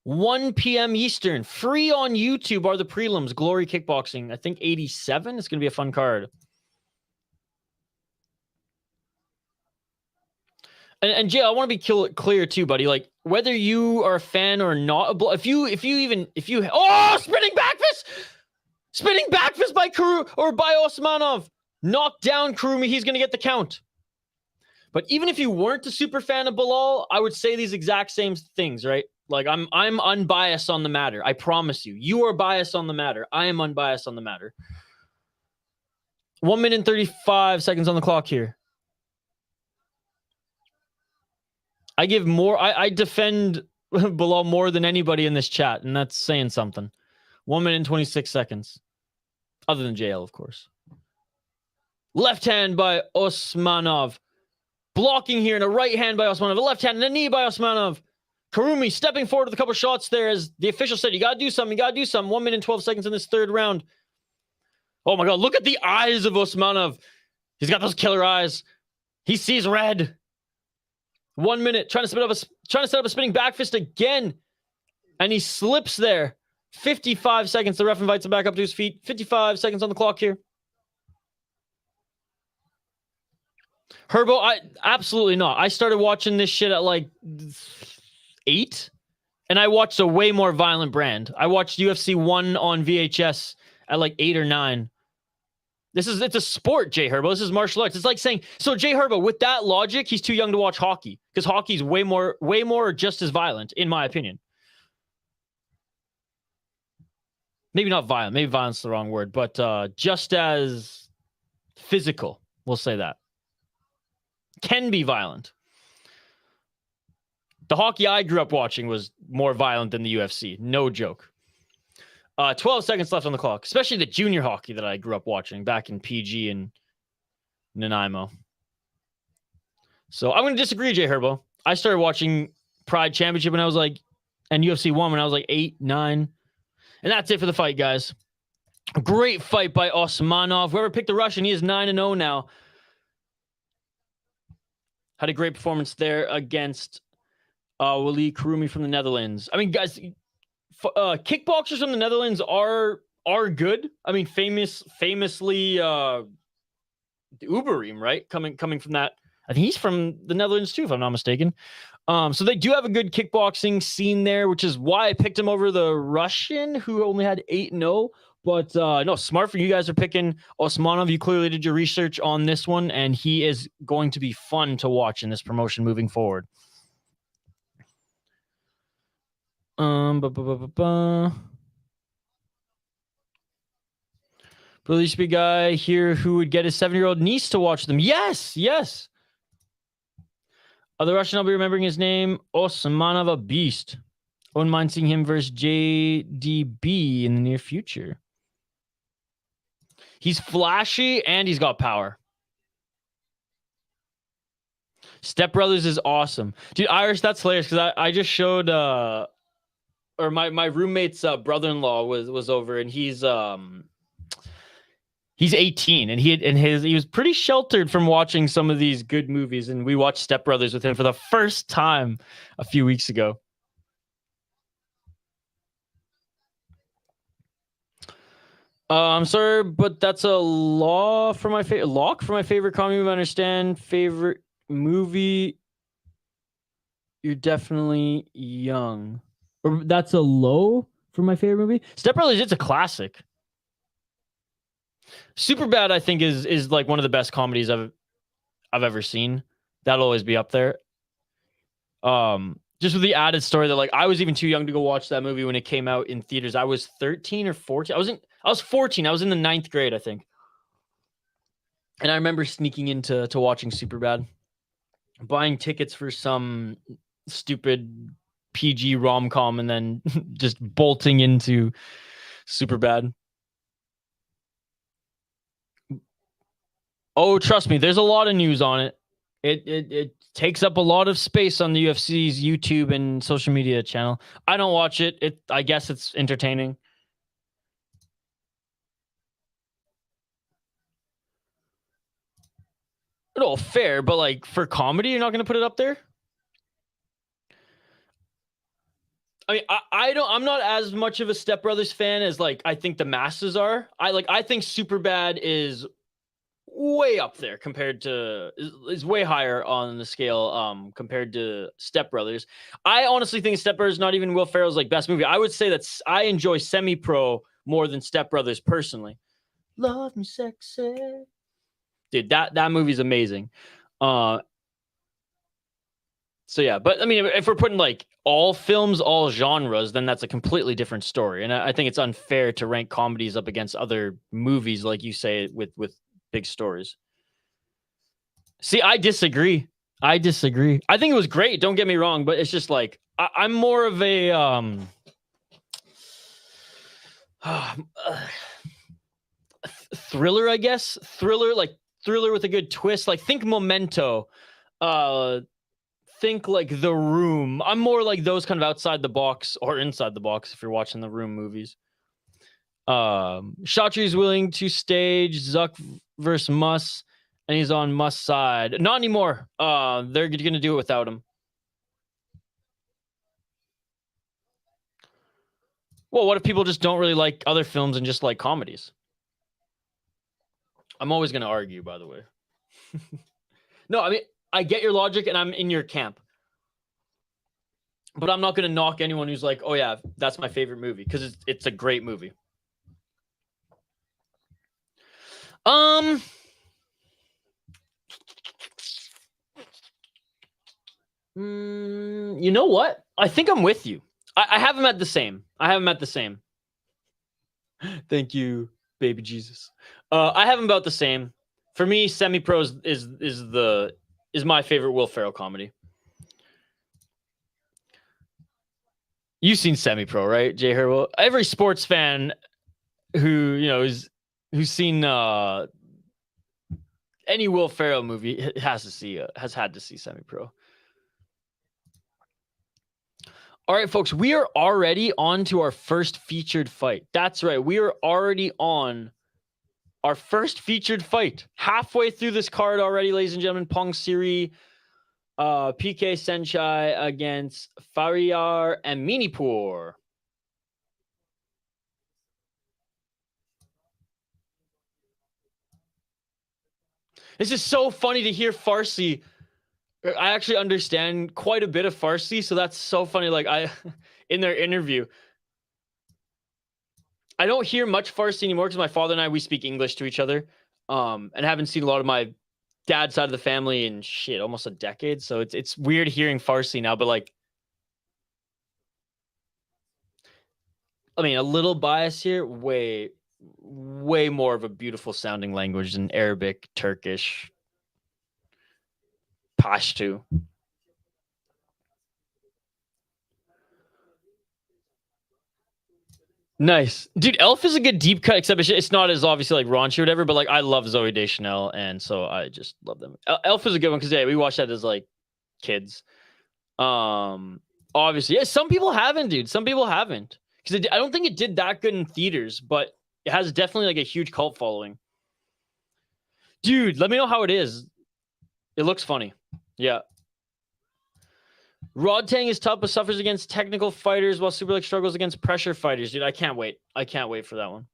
1 p.m. Eastern, free on YouTube are the prelims. Glory Kickboxing, I think 87. It's going to be a fun card. And Jay, I want to be clear too, buddy. Like, whether you are a fan or not, if you spinning back fist by Karroumi or by Osmanov, knocked down Karroumi, he's going to get the count. But even if you weren't a super fan of Bilal, I would say these exact same things, right? Like, I'm unbiased on the matter. I promise you. You are biased on the matter. I am unbiased on the matter. 1 minute and 35 seconds on the clock here. I defend Bilal more than anybody in this chat, and that's saying something. 1 minute and 26 seconds. Other than JL, of course. Left hand by Osmanov. Blocking here, and a right hand by Osmanov. A left hand and a knee by Osmanov. Karroumi stepping forward with a couple shots there, as the official said, you got to do something. 1 minute and 12 seconds in this third round. Oh my God, look at the eyes of Osmanov. He's got those killer eyes. He sees red. 1 minute, trying to set up a spinning back fist again. And he slips there. 55 seconds. The ref invites him back up to his feet. 55 seconds on the clock here. Herbo, absolutely not. I started watching this shit at like 8, and I watched a way more violent brand. I watched UFC 1 on VHS at like 8 or 9. It's a sport, Jay Herbo. This is martial arts. It's like saying, so Jay Herbo, with that logic, he's too young to watch hockey, because hockey's way more or just as violent, in my opinion. Maybe not violent. Maybe violence is the wrong word, but just as physical. We'll say that. Can be violent. The hockey I grew up watching was more violent than the UFC. No joke. 12 seconds left on the clock, especially the junior hockey that I grew up watching back in PG and Nanaimo. So I'm going to disagree, Jay Herbo. I started watching Pride Championship when I was like, and UFC 1 when I was like 8, 9. And that's it for the fight, guys. Great fight by Osmanov. Whoever picked the Russian, he is 9-0 now. Had a great performance there against Wail Karroumi from the Netherlands. I mean, guys, kickboxers from the Netherlands are good. I mean, famously Uberim, right? Coming from that. I think he's from the Netherlands too, if I'm not mistaken. So they do have a good kickboxing scene there, which is why I picked him over the Russian, who only had 8-0. But no, smart for you guys are picking Osmanov. You clearly did your research on this one, and he is going to be fun to watch in this promotion moving forward. But there used to be a guy here who would get his 7-year-old niece to watch them. Yes. The Russian, I'll be remembering his name, Osmanov, a beast. I wouldn't mind seeing him versus JDB in the near future. He's flashy and he's got power. Step Brothers is awesome. Dude, Irish, that's hilarious because I just showed or my roommate's brother-in-law was over, and he's 18, and he was pretty sheltered from watching some of these good movies, and we watched Step Brothers with him for the first time a few weeks ago. I'm sorry, but that's a lock for my favorite comedy movie. I understand. Favorite movie, you're definitely young. Or that's a low for my favorite movie. Step Brothers, it's a classic. Superbad, I think, is like one of the best comedies I've ever seen. That'll always be up there. Just with the added story that, like, I was even too young to go watch that movie when it came out in theaters. I was 13 or 14. I was 14. I was in the 9th grade, I think. And I remember sneaking into watching Superbad, buying tickets for some stupid PG rom-com, and then just bolting into Superbad. Oh, trust me, there's a lot of news on it. It takes up a lot of space on the UFC's YouTube and social media channel. I don't watch it. I guess it's entertaining. No, fair, but like for comedy, you're not going to put it up there? I mean, I'm not as much of a Step Brothers fan as like I think the masses are. I think Superbad is way up there compared to is way higher on the scale compared to Step Brothers. I honestly think Step Brothers is not even Will Ferrell's like best movie. I would say that I enjoy Semi Pro more than Step Brothers personally. Love me sexy. Dude, that movie's amazing. So yeah, but I mean, if we're putting like all films, all genres, then that's a completely different story. And I think it's unfair to rank comedies up against other movies, like you say, with big stories. See, I disagree. I think it was great. Don't get me wrong, but it's just like I'm more of a thriller, I guess. Thriller with a good twist. Like think Memento. Think like The Room. I'm more like those kind of outside the box or inside the box if you're watching the Room movies. Chatri's willing to stage Zuck versus Muss, and he's on Muss' side. Not anymore. They're going to do it without him. Well, what if people just don't really like other films and just like comedies? I'm always going to argue, by the way. No, I mean, I get your logic and I'm in your camp. But I'm not going to knock anyone who's like, oh yeah, that's my favorite movie, because it's a great movie. You know what? I think I'm with you. I have them at the same. Thank you, baby Jesus. I have them about the same. For me, Semi Pro is my favorite Will Ferrell comedy. You've seen Semi Pro, right, Jay Herwell? Every sports fan who's seen any Will Ferrell movie has had to see Semi Pro. All right, folks, we are already on to our first featured fight. That's right. We are already on our first featured fight. Halfway through this card already, ladies and gentlemen. Pongsiri, PK Senchai against Fariyar and Aminipour. This is so funny to hear Farsi. I actually understand quite a bit of Farsi, so that's so funny. Like in their interview, I don't hear much Farsi anymore because my father and we speak English to each other, and haven't seen a lot of my dad's side of the family in almost a decade. So it's weird hearing Farsi now, but like, I mean, a little bias here. Way more of a beautiful sounding language than Arabic, Turkish, Pashto. Nice. Dude, Elf is a good deep cut, except it's not as obviously like raunchy or whatever, but like I love Zoe Deschanel, and so I just love them. Elf is a good one because yeah, we watched that as like kids. Obviously, yeah, some people haven't, dude. Some people haven't. Because I don't think it did that good in theaters, but it has definitely like a huge cult following. Dude, let me know how it is. It looks funny. Yeah. Rod Tang is tough, but suffers against technical fighters while Super Leg struggles against pressure fighters. Dude, I can't wait. I can't wait for that one.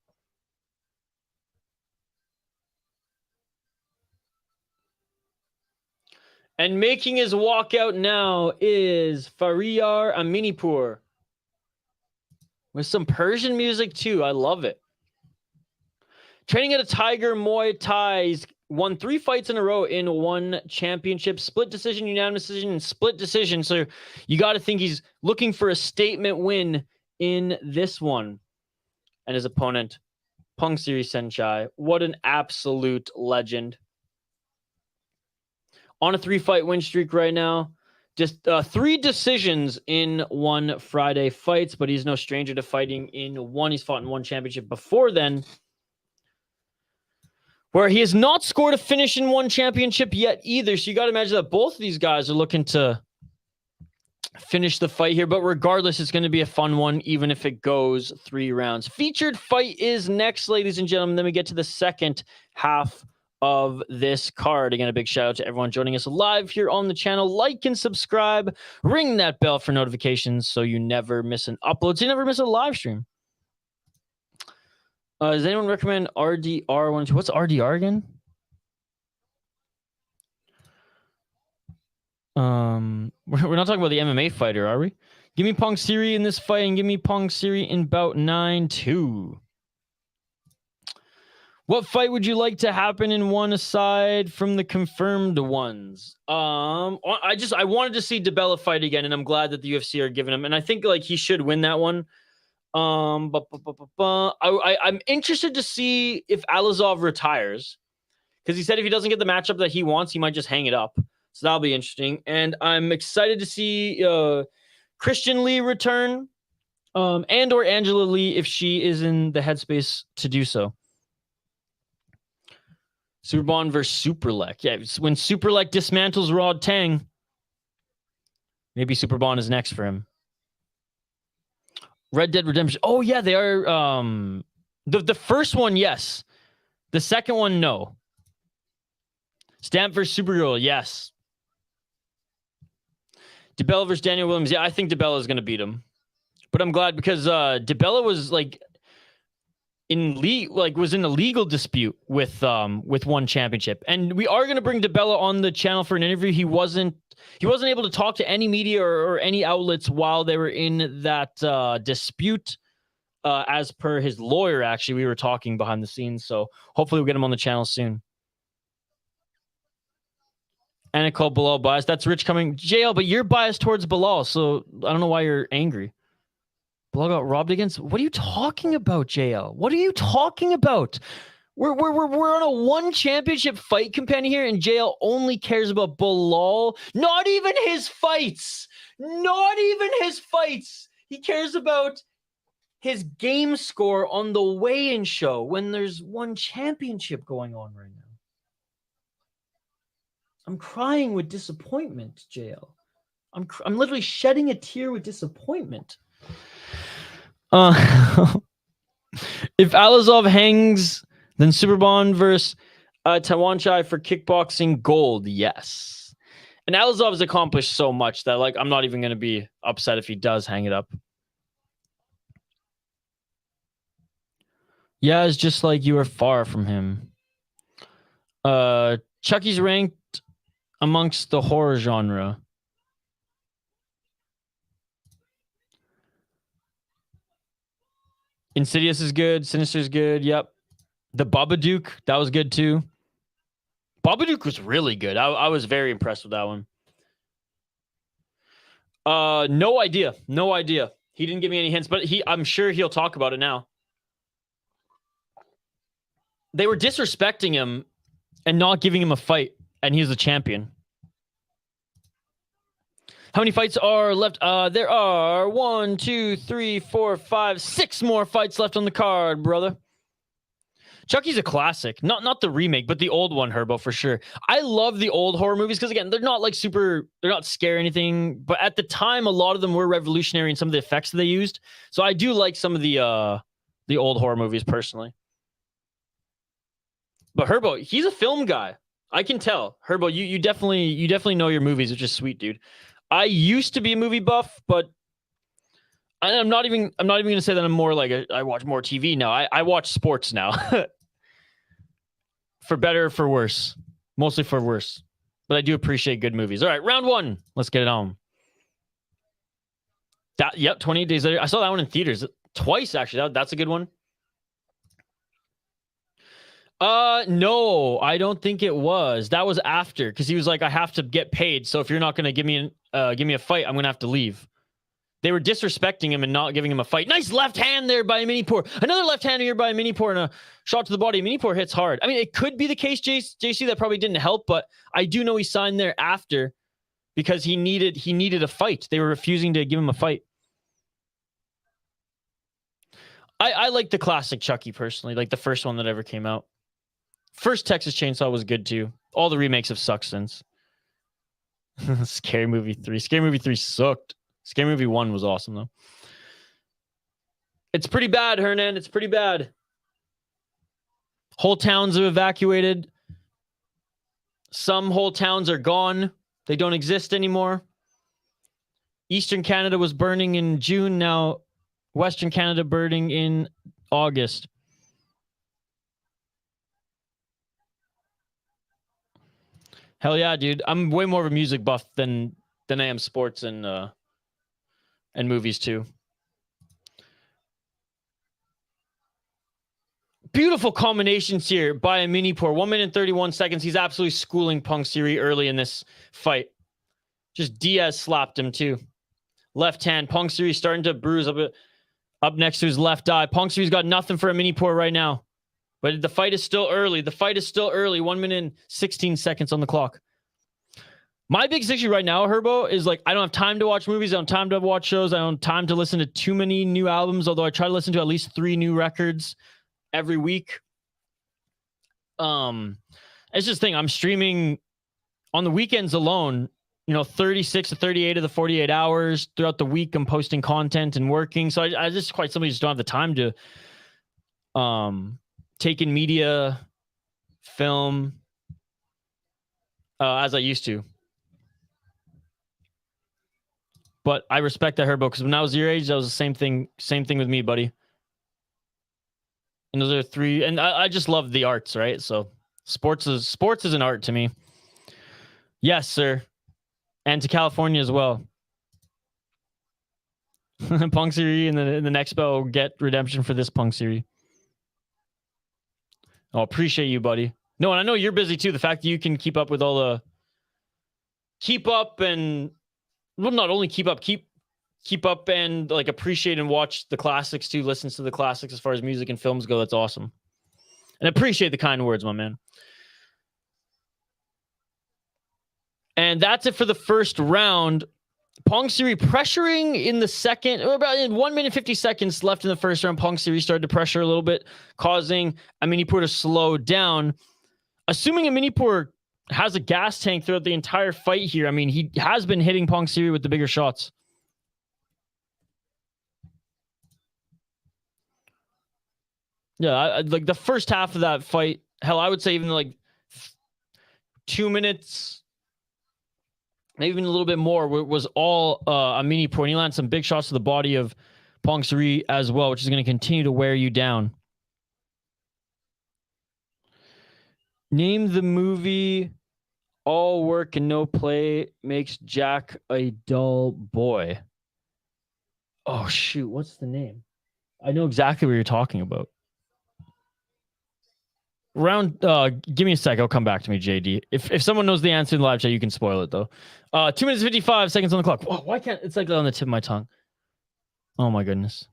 And making his walkout now is Fariyar Aminipour. With some Persian music too. I love it. Training at a Tiger Muay Thai. He's won 3 fights in a row in 1 championship. Split decision, unanimous decision, and split decision. So you got to think he's looking for a statement win in this one. And his opponent, Pongsiri Senchai. What an absolute legend. On a 3-fight win streak right now. Just 3 decisions in 1 Friday fights, but he's no stranger to fighting in 1. He's fought in 1 championship before then, where he has not scored a finish in 1 championship yet either. So you got to imagine that both of these guys are looking to finish the fight here. But regardless, it's going to be a fun one, even if it goes 3 rounds. Featured fight is next, ladies and gentlemen. Then we get to the second half of this card. Again, a big shout out to everyone joining us live here on the channel. Like and subscribe. Ring that bell for notifications so you never miss an upload, so you never miss a live stream. Does anyone recommend RDR? What's RDR again? We're not talking about the MMA fighter, are we? Give me Pongsiri in this fight and give me Pongsiri in bout 9-2. What fight would you like to happen in 1 aside from the confirmed ones? I wanted to see DiBella fight again, and I'm glad that the UFC are giving him. And I think like he should win that one. I'm interested to see if Alizov retires, because he said if he doesn't get the matchup that he wants, he might just hang it up. So that'll be interesting. And I'm excited to see Christian Lee return, and or Angela Lee if she is in the headspace to do so. Superbon versus Superlek. Yeah, when Superlek dismantles Rod Tang, maybe Superbon is next for him. Red Dead Redemption. Oh, yeah, they are. The first one, yes. The second one, no. Stamp versus Supergirl, yes. DiBella versus Daniel Williams. Yeah, I think DiBella is going to beat him. But I'm glad because DiBella was like was in a legal dispute with 1 championship. And we are going to bring DiBella on the channel for an interview. He wasn't able to talk to any media or any outlets while they were in that dispute. As per his lawyer, actually, we were talking behind the scenes. So hopefully we'll get him on the channel soon. And it called Bilal biased. That's Rich coming. JL, but you're biased towards Bilal, so I don't know why you're angry. Bilal got robbed against. What are you talking about, JL? What are you talking about? We're on a 1 championship fight companion here, and JL only cares about Bilal. Not even his fights. Not even his fights. He cares about his game score on the weigh-in show when there's 1 championship going on right now. I'm crying with disappointment, JL. I'm literally shedding a tear with disappointment. If Alizov hangs, then Superbon versus Tawanchai for kickboxing gold. Yes. And Alizov has accomplished so much that like I'm not even going to be upset if he does hang it up. Yeah, it's just like you are far from him. Chucky's ranked amongst the horror genre. Insidious is good. Sinister is good. Yep. The Babadook, that was good too. Babadook was really good. I was very impressed with that one. No idea. No idea. He didn't give me any hints, but I'm sure he'll talk about it now. They were disrespecting him and not giving him a fight, and he's the champion. How many fights are left? There are 1, 2, 3, 4, 5, 6 more fights left on the card, brother. Chucky's a classic. Not the remake, but the old one, Herbo, for sure. I love the old horror movies because, again, they're not like they're not scary or anything. But at the time, a lot of them were revolutionary in some of the effects that they used. So I do like some of the old horror movies personally. But Herbo, he's a film guy. I can tell. Herbo, you definitely know your movies, which is sweet, dude. I used to be a movie buff, but I'm not even going to say that I'm more like I watch more TV now. I watch sports now. For better or for worse. Mostly for worse. But I do appreciate good movies. All right, round 1. Let's get it on. Yep, 28 days later. I saw that one in theaters twice, actually. That's a good one. No, I don't think it was. That was after, because he was like, I have to get paid. So if you're not going to give me a fight, I'm going to have to leave. They were disrespecting him and not giving him a fight. Nice left hand there by Aminipour. Another left hand here by Aminipour and a shot to the body. Aminipour hits hard. I mean, it could be the case, JC, that probably didn't help, but I do know he signed there after because he needed a fight. They were refusing to give him a fight. I like the classic Chucky personally, like the first one that ever came out. First Texas Chainsaw was good too. All the remakes have sucked since. Scary Movie 3. Scary Movie 3 sucked. Scary Movie 1 was awesome, though. It's pretty bad, Hernan. It's pretty bad. Whole towns have evacuated. Some whole towns are gone. They don't exist anymore. Eastern Canada was burning in June. Now, Western Canada burning in August. Hell yeah, dude. I'm way more of a music buff than I am sports and movies too. Beautiful combinations here by Aminipour. 1 minute and 31 seconds. He's absolutely schooling Pongsiri early in this fight. Just Diaz slapped him too. Left hand. Pongsiri starting to bruise up next to his left eye. Pongsiri's got nothing for Aminipour right now. But the fight is still early. 1 minute and 16 seconds on the clock. My biggest issue right now, Herbo, is like I don't have time to watch movies. I don't have time to watch shows. I don't have time to listen to too many new albums, although I try to listen to at least 3 new records every week. It's just the thing. I'm streaming on the weekends alone, 36 to 38 of the 48 hours. Throughout the week, I'm posting content and working. So I just quite simply just don't have the time to take in media, film, as I used to. But I respect that, Herbo, because when I was your age, that was the same thing with me, buddy. And those are 3, and I just love the arts, right? So sports is an art to me. Yes, sir. And to California as well. Pongsiri in the next spell get redemption for this Pongsiri. Oh, appreciate you, buddy. No, and I know you're busy too. The fact that you can keep up with all the not only keep up and like appreciate and watch the classics too, listens to the classics as far as music and films go. That's awesome. And appreciate the kind words, my man. And that's it for the first round. Pongsiri pressuring in the second, about 1 minute 50 seconds left in the first round. Pongsiri started to pressure a little bit, causing Aminipour to slow down. Assuming Aminipour has a gas tank throughout the entire fight here. I mean, he has been hitting Pongsiri with the bigger shots. Yeah, like the first half of that fight, hell, I would say even like 2 minutes, maybe even a little bit more, was all Aminipour. And he landed some big shots to the body of Pongsiri as well, which is going to continue to wear you down. Name the movie All Work and No Play Makes Jack a Dull Boy. Oh, shoot. What's the name? I know exactly what you're talking about. Give me a sec. I'll come back to me, JD. If someone knows the answer in the live chat, you can spoil it, though. 2 minutes, 55 seconds on the clock. Whoa, why can't... It's like on the tip of my tongue. Oh, my goodness.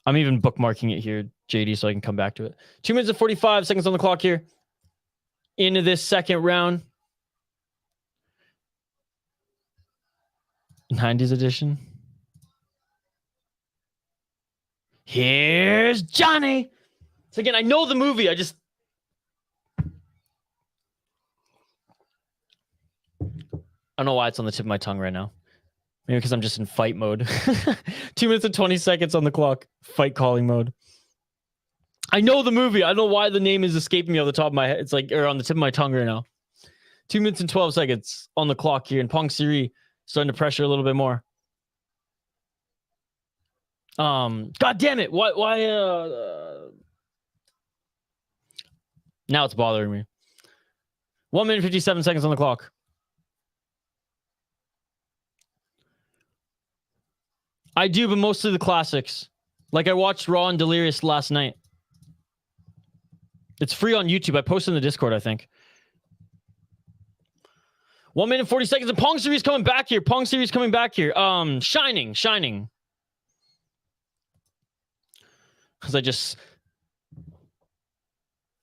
I'm even bookmarking it here, JD, so I can come back to it. 2 minutes and 45 seconds on the clock here. Into this second round. 90s edition. Here's Johnny. So again, I know the movie. I don't know why it's on the tip of my tongue right now. Maybe because I'm just in fight mode. 2 minutes and 20 seconds on the clock. Fight calling mode. I know the movie. I don't know why the name is escaping me off the top of my head. It's like, or on the tip of my tongue right now. 2 minutes and 12 seconds on the clock here. And Pongsiri starting to pressure a little bit more. God damn it. Why, now it's bothering me. 1 minute, 57 seconds on the clock. I do, but mostly the classics. Like I watched Raw and Delirious last night. It's free on YouTube. I posted in the Discord, I think. 1 minute, 40 seconds. And Pongsiri's coming back here. Pongsiri's coming back here. Shining. Because I just...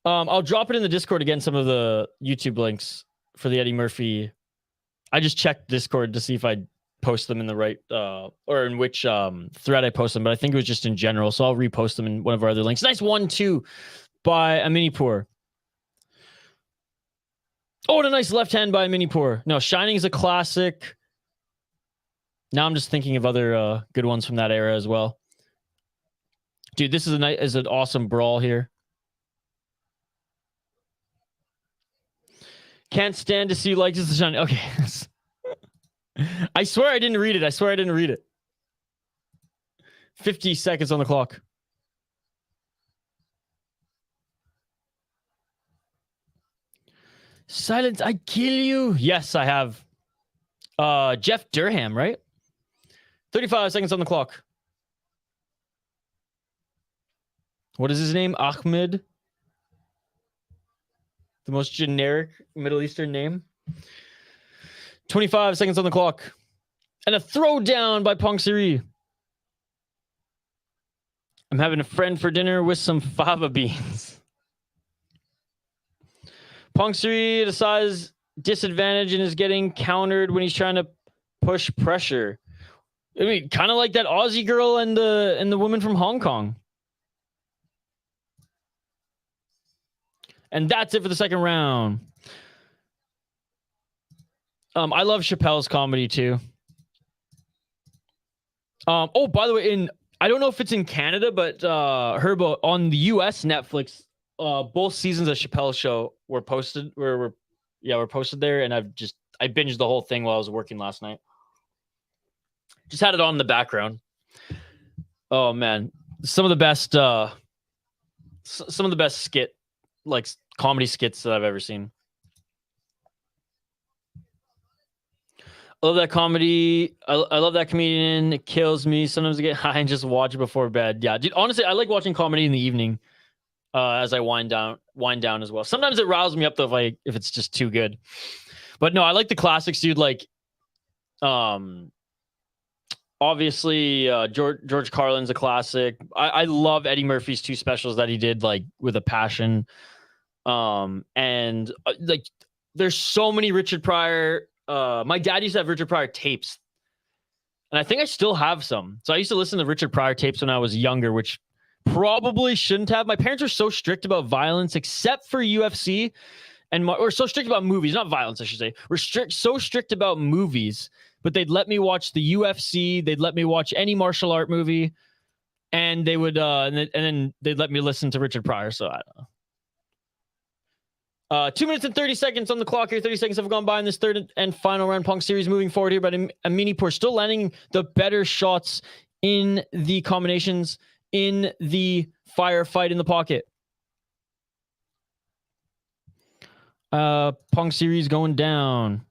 I'll drop it in the Discord again, some of the YouTube links for the Eddie Murphy. I just checked Discord to see if I post them in the right or in which thread I post them, but I think it was just in general, so I'll repost them in one of our other links. Nice 1-2 by Aminipour. Oh, and a nice left hand by Aminipour. No, Shining is a classic. Now I'm just thinking of other good ones from that era as well. Dude, this is an awesome brawl here. Can't stand to see you like this is Shining. Okay. I swear I didn't read it. 50 seconds on the clock. Silence, I kill you. Yes, I have. Jeff Durham, right? 35 seconds on the clock. What is his name? Ahmed. The most generic Middle Eastern name. 25 seconds on the clock. And a throwdown by Pongsiri. I'm having a friend for dinner with some fava beans. Pongsiri decides disadvantage and is getting countered when he's trying to push pressure. I mean, kind of like that Aussie girl and the woman from Hong Kong. And that's it for the second round. I love Chappelle's comedy too. Oh, by the way, I don't know if it's in Canada, but Herbo on the US Netflix, both seasons of Chappelle's show were posted. Were posted there, and I binged the whole thing while I was working last night. Just had it on in the background. Oh man, some of the best comedy skits that I've ever seen. I love that comedy. I love that comedian. It kills me. Sometimes I get high and just watch it before bed. Yeah, dude. Honestly, I like watching comedy in the evening as I wind down as well. Sometimes it riles me up though if it's just too good. But no, I like the classics, dude. Like, obviously, George Carlin's a classic. I love Eddie Murphy's two specials that he did like with a passion. And like, there's so many Richard Pryor. My dad used to have Richard Pryor tapes, and I think I still have some. So I used to listen to Richard Pryor tapes when I was younger, which probably shouldn't have. My parents were so strict about violence, except for UFC, or so strict about movies, not violence, I should say. We're so strict about movies, but they'd let me watch the UFC. They'd let me watch any martial art movie, and they would, and then they'd let me listen to Richard Pryor. So I don't know. 2 minutes and 30 seconds on the clock here. 30 seconds have gone by in this third and final round. Pongsiri's moving forward here, but Aminipour still landing the better shots in the combinations in the firefight in the pocket. Pongsiri's going down.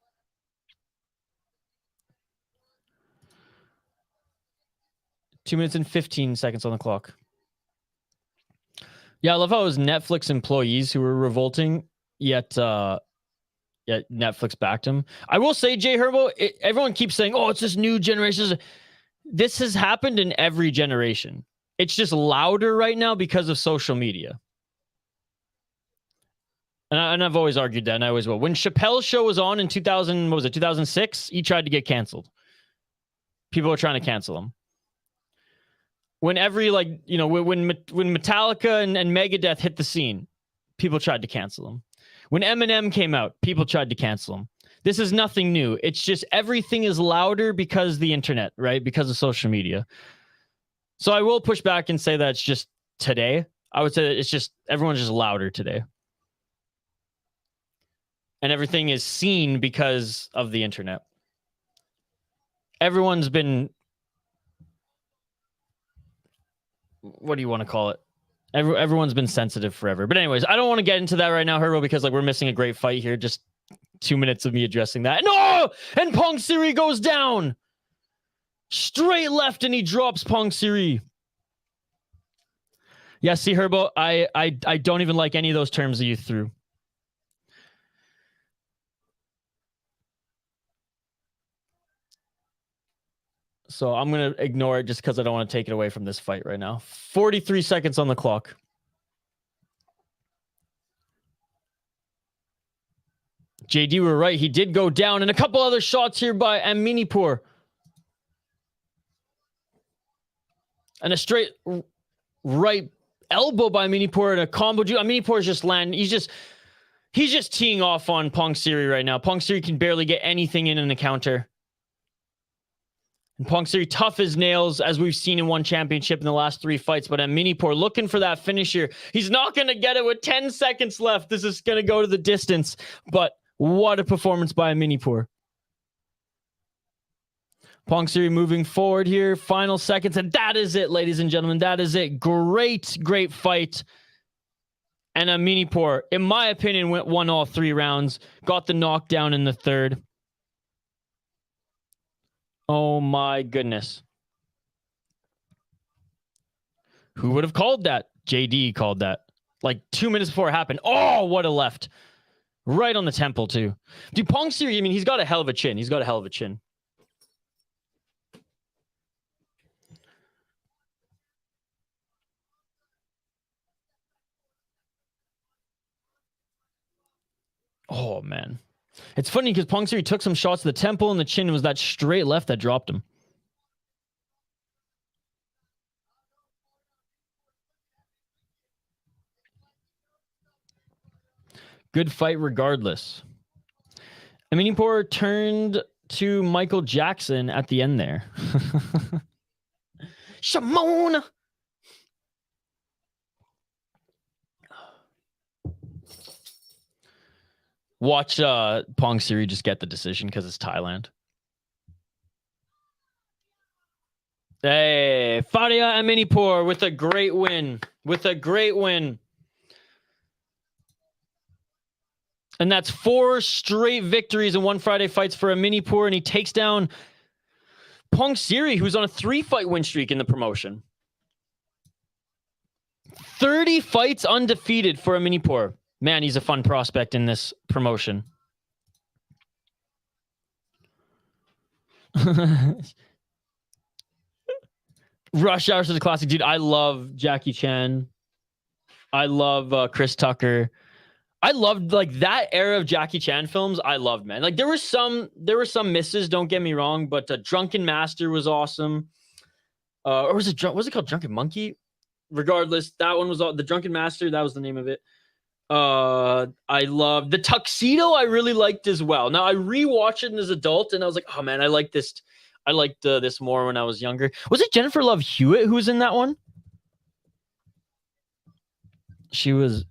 Two minutes and 15 seconds on the clock. Yeah, I love how it was Netflix employees who were revolting. Yet Netflix backed him. I will say, Jay Herbo, everyone keeps saying, oh, it's this new generation. This has happened in every generation. It's just louder right now because of social media. And I've always argued that, and I always will. When Chappelle's show was on in 2006, he tried to get canceled. people are trying to cancel him. When every, like, you know, when Metallica and Megadeth hit the scene, people tried to cancel him. When Eminem came out, people tried to cancel him. This is nothing new. It's just everything is louder because the internet, right? Because of social media. So I will push back and say that it's just today. I would say that it's just everyone's just louder today. And everything is seen because of the internet. Everyone's been, what do you want to call it? Everyone's been sensitive forever. But anyways, I don't want to get into that right now, Herbo, because like we're missing a great fight here. Just 2 minutes of me addressing that. No! And Pongsiri goes down. Straight left, and he drops Pongsiri. Yeah, see, Herbo, I don't even like any of those terms that you threw. So I'm going to ignore it just because I don't want to take it away from this fight right now. 43 seconds on the clock. JD, we were right. He did go down. And a couple other shots here by Aminipour. And a straight right elbow by Aminipour and a combo. Aminipour is just landing. He's just teeing off on Pongsiri right now. Pongsiri can barely get anything in the counter. And Pongsiri tough as nails, as we've seen in one championship in the last 3 fights. But Aminipour looking for that finish here. He's not going to get it with 10 seconds left. This is going to go to the distance. But what a performance by Aminipour. Pongsiri moving forward here. Final seconds. And that is it, ladies and gentlemen. That is it. Great, great fight. And Aminipour, in my opinion, won all 3 rounds. Got the knockdown in the 3rd. Oh my goodness. Who would have called that? JD called that. Like 2 minutes before it happened. Oh, what a left. Right on the temple, too. Dude, Pongsiri, I mean, he's got a hell of a chin. He's got a hell of a chin. Oh, man. It's funny because Pongsiri took some shots to the temple and the chin was that straight left that dropped him. Good fight regardless. Aminipour turned to Michael Jackson at the end there. Shimon! Watch Pongsiri just get the decision because it's Thailand. Hey, Fariyar Aminipour with a great win. With a great win. And that's 4 straight victories in one Friday fights for Aminipour, and he takes down Pongsiri, who's on a 3-fight win streak in the promotion. 30 fights undefeated for Aminipour. Man, he's a fun prospect in this promotion. Rush Hour to the Classic. Dude, I love Jackie Chan. I love Chris Tucker. I loved like that era of Jackie Chan films. I loved, man. Like there were some misses, don't get me wrong, but Drunken Master was awesome. Or was it called Drunken Monkey? Regardless, that one was the Drunken Master. That was the name of it. I love the Tuxedo. I really liked as well. Now I rewatched it as an adult, and I was like, oh man, I like this. I liked this more when I was younger. Was it Jennifer Love Hewitt who was in that one? She was.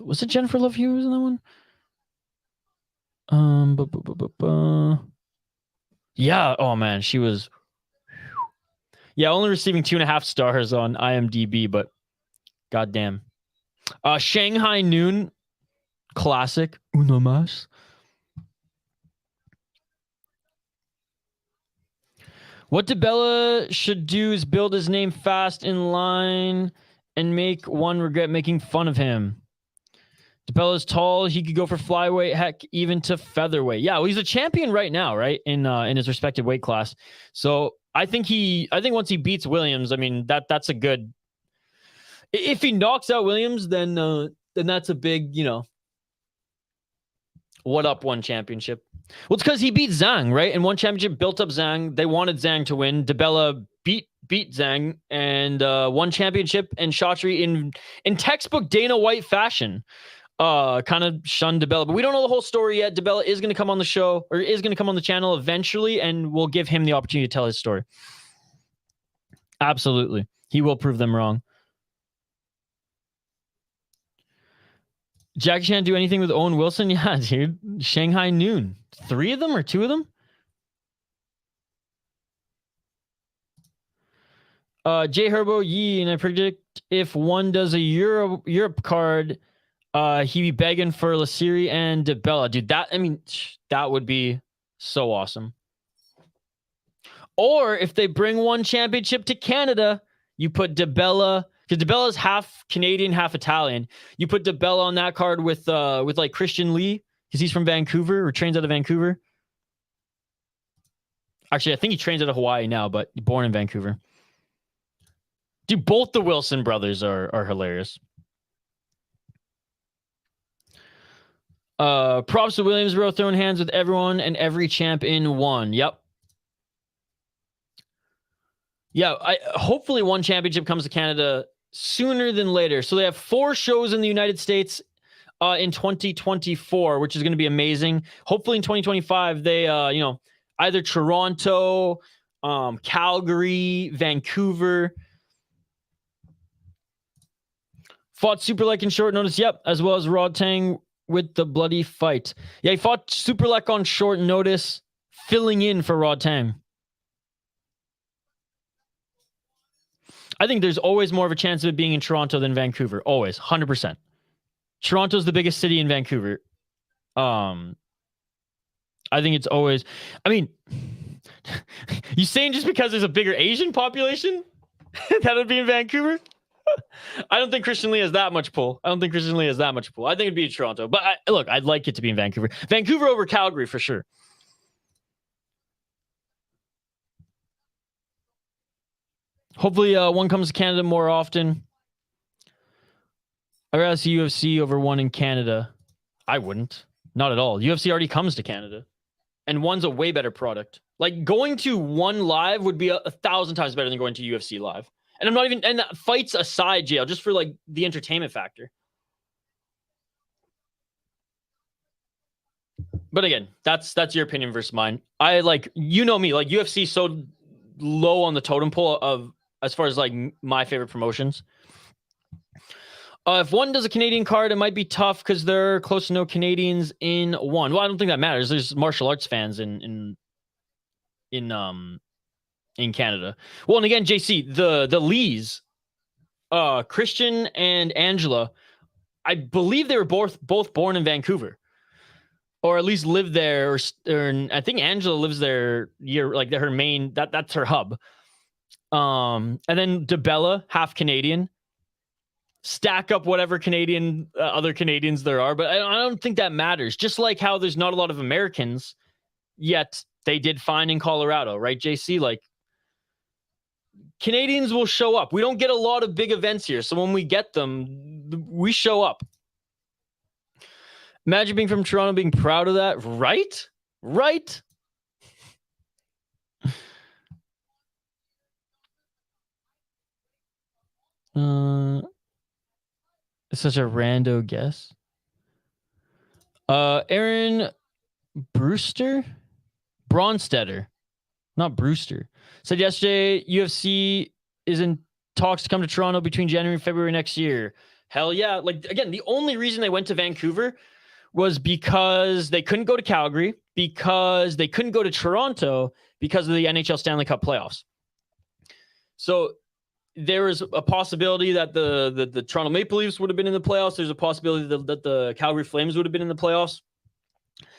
Was it Jennifer Love Hewitt who was in that one? Yeah. Oh man, she was. Yeah, only receiving 2.5 stars on IMDb, but goddamn. Shanghai Noon Classic. Uno más. What DeBella should do is build his name fast in line and make one regret making fun of him. DeBella's tall. He could go for flyweight, heck, even to featherweight. Yeah, well, he's a champion right now, right? In his respective weight class. So I think once he beats Williams, I mean, that's a good. If he knocks out Williams, then that's a big, What up, one championship? Well, it's because he beat Zhang, right? And one championship built up Zhang. They wanted Zhang to win. DeBella beat Zhang and won championship. And Chaudhry in textbook Dana White fashion, kind of shunned DeBella. But we don't know the whole story yet. DeBella is going to come on the show, or is going to come on the channel eventually, and we'll give him the opportunity to tell his story. Absolutely. He will prove them wrong. Jackie Chan do anything with Owen Wilson? Yeah, dude. Shanghai Noon. 3 of them or 2 of them? Jay Herbo, Yee, and I predict if one does a Europe card, he be begging for Lasiri and DeBella. Dude, that would be so awesome. Or if they bring one championship to Canada, you put DeBella, because DeBella's half Canadian, half Italian. You put DeBella on that card with like Christian Lee, because he's from Vancouver or trains out of Vancouver. Actually, I think he trains out of Hawaii now, but born in Vancouver. Dude, both the Wilson brothers are hilarious. Props to Williamsboro, throwing hands with everyone and every champ in one. Yep. Yeah, hopefully one championship comes to Canada sooner than later. So they have 4 shows in the United States in 2024, which is going to be amazing. Hopefully in 2025, they, either Toronto, Calgary, Vancouver. Fought Superlek in short notice. Yep, as well as Rod Tang with the bloody fight. Yeah, he fought Superlek on short notice, filling in for Rod Tang. I think there's always more of a chance of it being in Toronto than Vancouver. Always, 100%. Toronto's the biggest city in Vancouver. I think it's always... I mean, you saying just because there's a bigger Asian population that would be in Vancouver? I don't think Christian Lee has that much pull. I think it'd be in Toronto. But look, I'd like it to be in Vancouver. Vancouver over Calgary for sure. Hopefully one comes to Canada more often. I'd rather see UFC over one in Canada. I wouldn't. Not at all. UFC already comes to Canada. And one's a way better product. Like, going to one live would be 1,000 times better than going to UFC live. And I'm not even... And fights aside, JL, just for, like, the entertainment factor. But again, that's your opinion versus mine. I, like... You know me. Like, UFC so low on the totem pole of... As far as, like, my favorite promotions. If one does a Canadian card, it might be tough because there are close to no Canadians in one. Well, I don't think that matters. There's martial arts fans in Canada. Well, and again, JC, the Lees, Christian and Angela, I believe they were both born in Vancouver. Or at least lived there. Or I think Angela lives there her main... That's her hub. And then DeBella, half Canadian. Stack up whatever Canadian other Canadians there are, but I don't think that matters. Just like how there's not a lot of Americans, yet they did fine in Colorado, right, JC? Like, Canadians will show up. We don't get a lot of big events here, so when we get them, we show up. Imagine being from Toronto, being proud of that, right? Right? It's such a rando guess. Aaron Brewster? Bronstetter. Not Brewster. Said yesterday, UFC is in talks to come to Toronto between January and February next year. Hell yeah. Like, again, the only reason they went to Vancouver was because they couldn't go to Calgary, because they couldn't go to Toronto because of the NHL Stanley Cup playoffs. So there is a possibility that the Toronto Maple Leafs would have been in the playoffs. There's a possibility that the Calgary Flames would have been in the playoffs.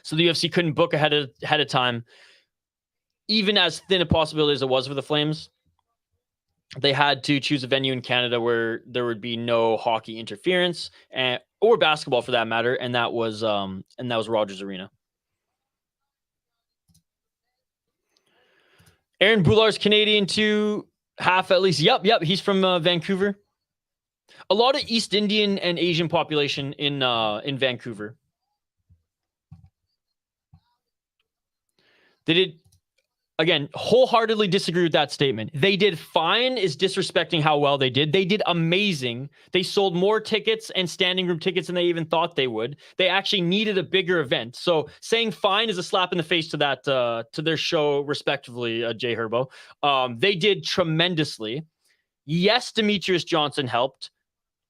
So the UFC couldn't book ahead of time. Even as thin a possibility as it was for the Flames, they had to choose a venue in Canada where there would be no hockey interference or basketball for that matter, and that was Rogers Arena. Aaron Boular's Canadian too. Half at least. Yep. He's from Vancouver. A lot of East Indian and Asian population in Vancouver. They did, again, wholeheartedly disagree with that statement. They did fine is disrespecting how well they did. They did amazing. They sold more tickets and standing room tickets than they even thought they would. They actually needed a bigger event. So saying fine is a slap in the face to that, to their show, respectively, Jay Herbo. They did tremendously. Yes, Demetrius Johnson helped.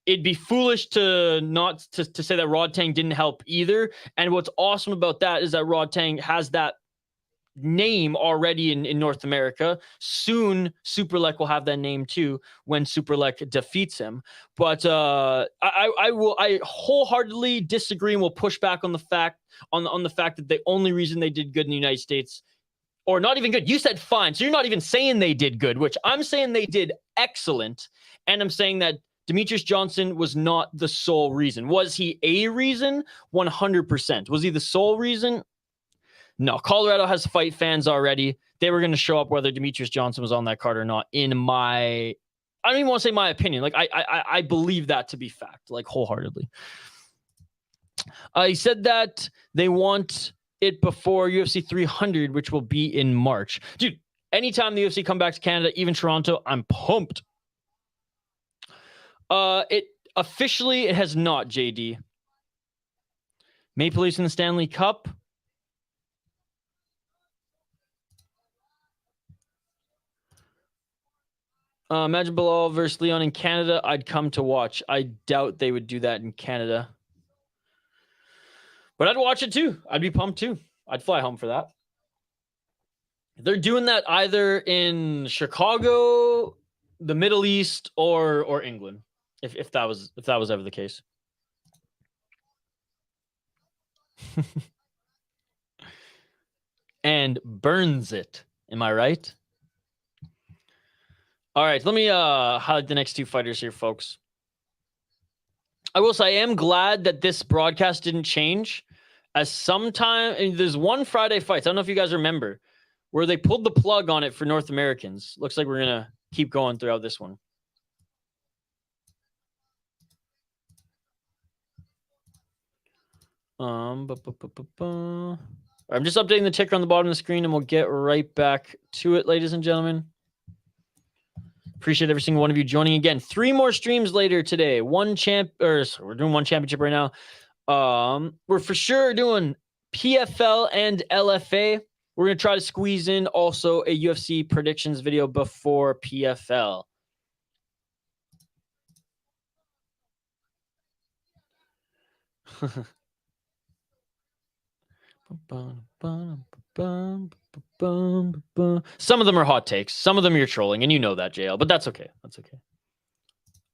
It'd be foolish to not to say that Rod Tang didn't help either. And what's awesome about that is that Rod Tang has that name already in North America. Soon, Superlek will have that name too when Superlek defeats him. But I wholeheartedly disagree and will push back on the fact on the fact that the only reason they did good in the United States, or not even good, you said fine, so you're not even saying they did good, which I'm saying they did excellent, and I'm saying that Demetrius Johnson was not the sole reason. Was he a reason? 100%. Was he the sole reason? No. Colorado has fight fans already. They were going to show up whether Demetrius Johnson was on that card or not. I don't even want to say my opinion. Like I believe that to be fact, like wholeheartedly. He said that they want it before UFC 300, which will be in March. Dude, anytime the UFC come back to Canada, even Toronto, I'm pumped. It has not, JD. Maple Leafs in the Stanley Cup. Imagine Bilal versus Leon in Canada. I'd come to watch. I doubt they would do that in Canada. But I'd watch it too. I'd be pumped too. I'd fly home for that. They're doing that either in Chicago, the Middle East, or England. If that was ever the case. And burns it. Am I right? All right, let me highlight the next two fighters here, folks. I will say I am glad that this broadcast didn't change. As sometime, there's one Friday fight, I don't know if you guys remember, where they pulled the plug on it for North Americans. Looks like we're going to keep going throughout this one. I'm just updating the ticker on the bottom of the screen, and we'll get right back to it, ladies and gentlemen. Appreciate every single one of you joining again. 3 more streams later today. We're doing one championship right now. We're for sure doing PFL and LFA. We're going to try to squeeze in also a UFC predictions video before PFL. Some of them are hot takes. Some of them you're trolling, and you know that, JL, but that's okay. That's okay.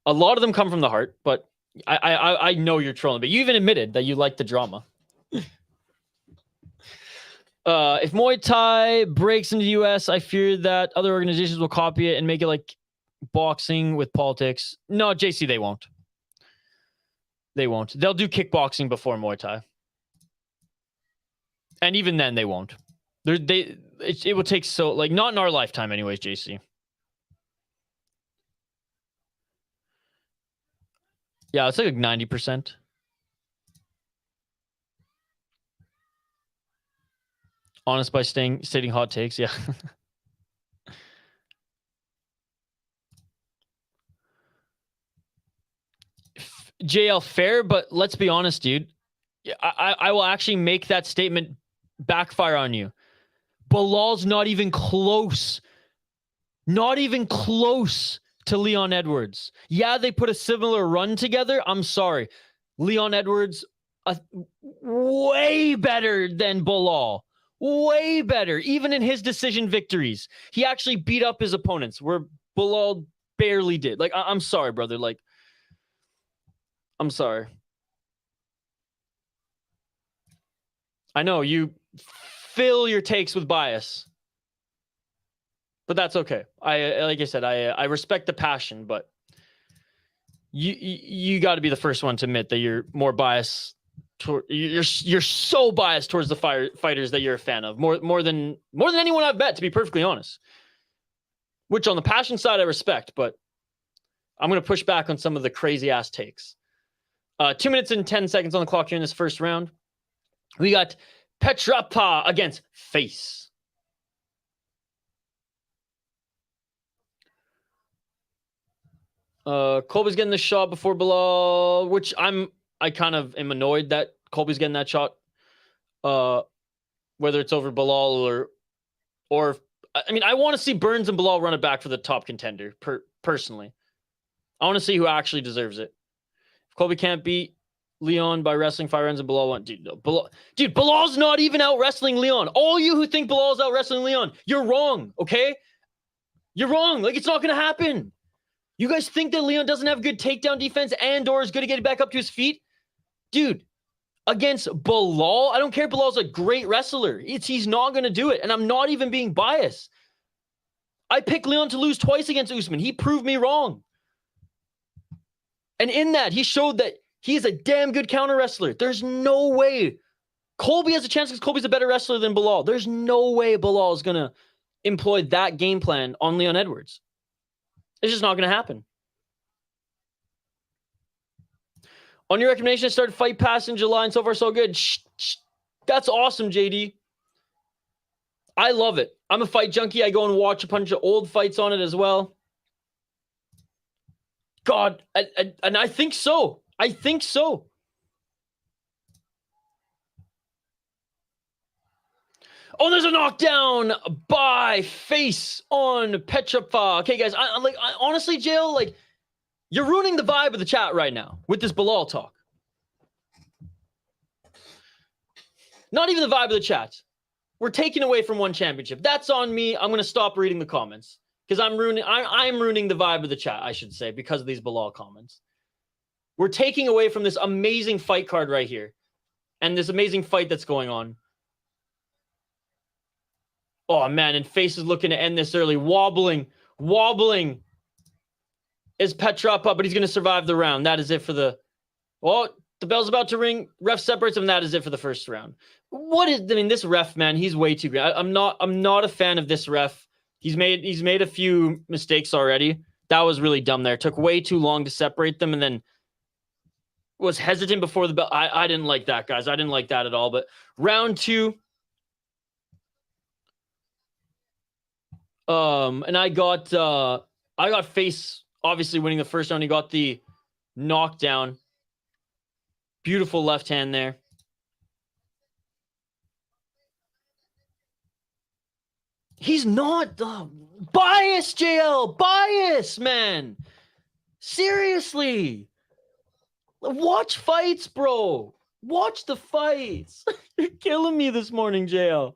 A lot of them come from the heart, but I know you're trolling, but you even admitted that you like the drama. If Muay Thai breaks into the US, I fear that other organizations will copy it and make it like boxing with politics. No, JC, they won't. They won't. They'll do kickboxing before Muay Thai. And even then, they won't. It will take so, like, not in our lifetime anyways, JC. Yeah, it's like 90%. Honest by stating hot takes, yeah. JL, fair, but let's be honest, dude. I will actually make that statement backfire on you. Bilal's not even close. Not even close to Leon Edwards. Yeah, they put a similar run together. I'm sorry. Leon Edwards, way better than Bilal. Way better. Even in his decision victories. He actually beat up his opponents where Bilal barely did. Like, I'm sorry, brother. Like, I'm sorry. I know you fill your takes with bias, but that's okay. Like I said, I respect the passion, but you got to be the first one to admit that you're more biased. You're so biased towards the fighters that you're a fan of more than anyone I've bet, to be perfectly honest. Which on the passion side I respect, but I'm going to push back on some of the crazy ass takes. 2 minutes and 10 seconds on the clock here in this first round. We got Petrapha against Face. Colby's getting the shot before Bilal, which I kind of am annoyed that Colby's getting that shot. Whether it's over Bilal or I mean, I want to see Burns and Bilal run it back for the top contender, personally. I want to see who actually deserves it. If Colby can't beat Leon by wrestling 5 rounds and Bilal won, dude, no. Bilal's not even out wrestling Leon. All you who think Bilal's out wrestling Leon, you're wrong, okay? You're wrong. Like, it's not going to happen. You guys think that Leon doesn't have good takedown defense and or is good at getting back up to his feet? Dude, against Bilal, I don't care if Bilal's a great wrestler. He's not going to do it. And I'm not even being biased. I picked Leon to lose twice against Usman. He proved me wrong. And in that, he showed that he is a damn good counter wrestler. There's no way Colby has a chance because Colby's a better wrestler than Bilal. There's no way Bilal is going to employ that game plan on Leon Edwards. It's just not going to happen. On your recommendation, I started Fight Pass in July, and so far so good. That's awesome, JD. I love it. I'm a fight junkie. I go and watch a bunch of old fights on it as well. God, and I think so. I think so. Oh, there's a knockdown by face on Petrapha. Okay, guys, honestly, Jail, like, you're ruining the vibe of the chat right now with this Bilal talk. Not even the vibe of the chat. We're taking away from one championship. That's on me. I'm going to stop reading the comments because I'm ruining the vibe of the chat, I should say, because of these Bilal comments. We're taking away from this amazing fight card right here and this amazing fight that's going on. Oh, man, and Face is looking to end this early. Wobbling is Petrapha, but he's going to survive the round. That is it for the... Well, the bell's about to ring. Ref separates him. That is it for the first round. This ref, man, he's way too great. I'm not a fan of this ref. He's made a few mistakes already. That was really dumb there. Took way too long to separate them and then was hesitant before the bell. I didn't like that, guys. I didn't like that at all. But round 2... and I got Face obviously winning the first round. He got the knockdown. Beautiful left hand there. He's not bias, JL. Bias, man. Seriously. Watch fights, bro. Watch the fights. You're killing me this morning, JL.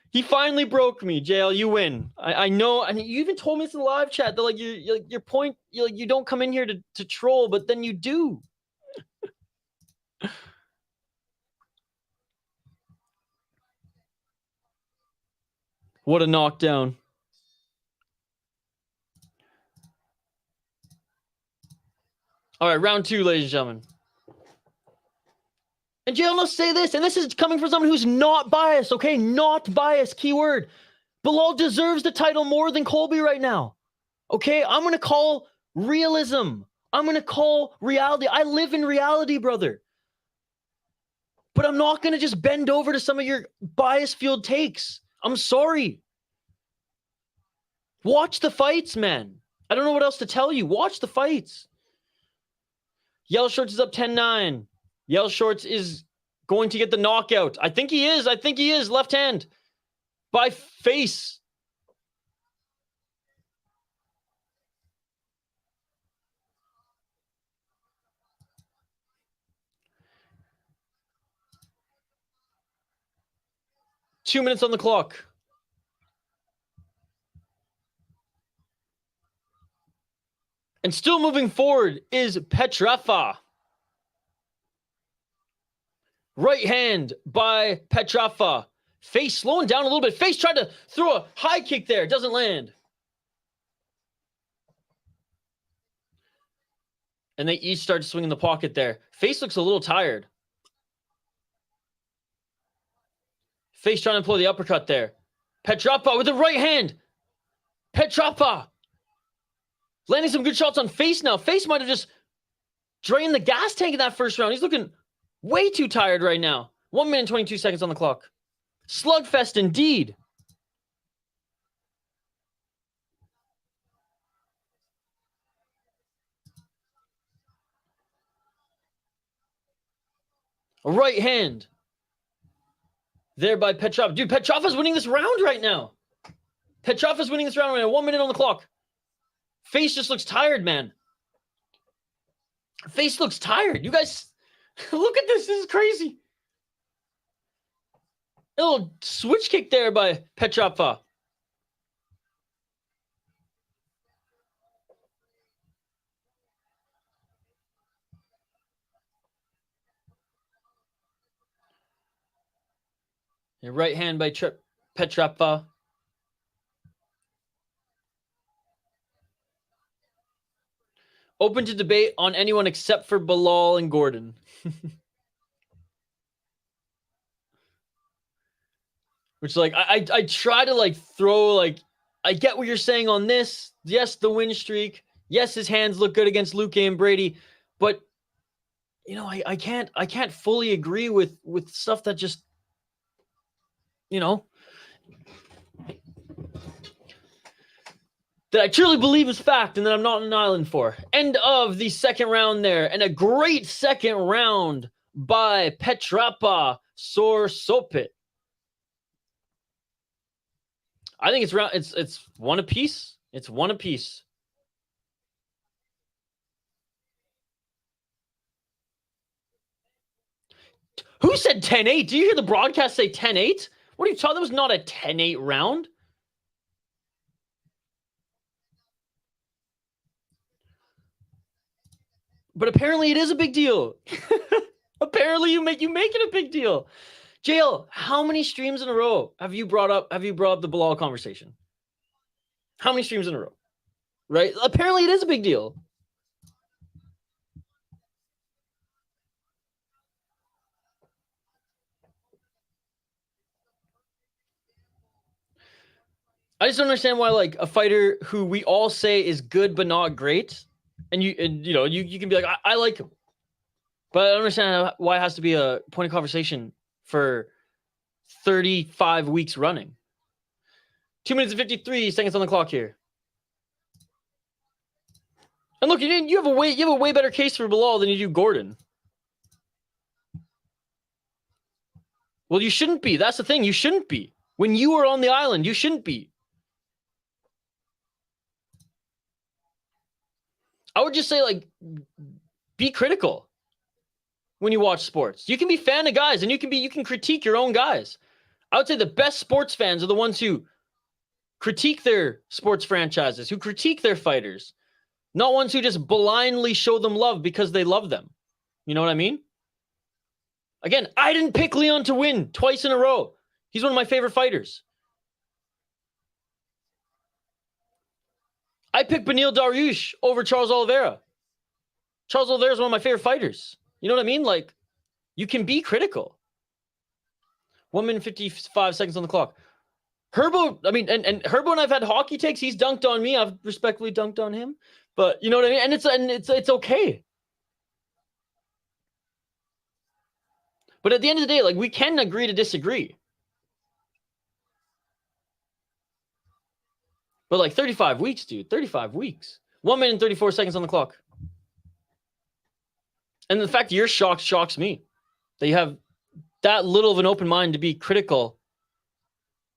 He finally broke me, JL. You win. I know, and you even told me this in the live chat that like your point, you don't come in here to troll, but then you do. What a knockdown! All right, round 2, ladies and gentlemen. And JL, let's say this, and this is coming from someone who's not biased, okay? Not biased, keyword. Bilal deserves the title more than Colby right now, okay? I'm going to call realism. I'm going to call reality. I live in reality, brother. But I'm not going to just bend over to some of your bias-fueled takes. I'm sorry. Watch the fights, man. I don't know what else to tell you. Watch the fights. Yell Shorts is up 10-9. Yell Shorts is going to get the knockout. I think he is. Left hand by Face. Two minutes on the clock. And still moving forward is Petrapha. Right hand by Petrapha. Face slowing down a little bit. Face tried to throw a high kick there. Doesn't land. And they each start to swing in the pocket there. Face looks a little tired. Face trying to employ the uppercut there. Petrapha with the right hand. Petrapha landing some good shots on Face now. Face might have just drained the gas tank in that first round. He's looking way too tired right now. 1 minute, 22 seconds on the clock. Slugfest indeed. A right hand. There by Petrapha. Dude, Petrapha's winning this round right now. Petrapha's winning this round right now. 1 minute on the clock. Face just looks tired, man. Face looks tired. You guys, look at this. This is crazy. A little switch kick there by Petrapha. A right hand by Petrapha. Open to debate on anyone except for Bilal and Gordon. Which, like, I try to, like, throw, like, I get what you're saying on this. Yes, the win streak. Yes, his hands look good against Luque and Brady. But, you know, I can't fully agree with stuff that just, you know, that I truly believe is fact and that I'm not on an island for. End of the second round there. And a great second round by Petrapha Sorsopit. I think it's one apiece. It's one apiece. Who said 10-8? Do you hear the broadcast say 10-8? What are you talking? That was not a 10-8 round. But apparently it is a big deal. Apparently you make it a big deal. JL, how many streams in a row have you brought up the Bilal conversation? How many streams in a row? Right? Apparently it is a big deal. I just don't understand why, like, a fighter who we all say is good but not great, and you can be like, I like him, but I don't understand why it has to be a point of conversation for 35 weeks running. 2 minutes and 53 seconds on the clock here. And look, you have a way better case for Bilal than you do Gordon. Well, you shouldn't be. That's the thing. You shouldn't be. When you are on the island, you shouldn't be. I would just say, like, be critical when you watch sports. You can be fan of guys, and you can critique your own guys. I would say the best sports fans are the ones who critique their sports franchises, who critique their fighters, not ones who just blindly show them love because they love them. You know what I mean? Again, I didn't pick Leon to win twice in a row. He's one of my favorite fighters. I picked Beneil Dariush over Charles Oliveira. Charles Oliveira is one of my favorite fighters. You know what I mean? Like, you can be critical. 1 minute 55 seconds on the clock. Herbo, I mean, and Herbo and I've had hockey takes. He's dunked on me. I've respectfully dunked on him. But you know what I mean? And it's okay. But at the end of the day, like, we can agree to disagree. But like 35 weeks, dude. 35 weeks. 1 minute and 34 seconds on the clock. And the fact that you're shocked shocks me. That you have that little of an open mind to be critical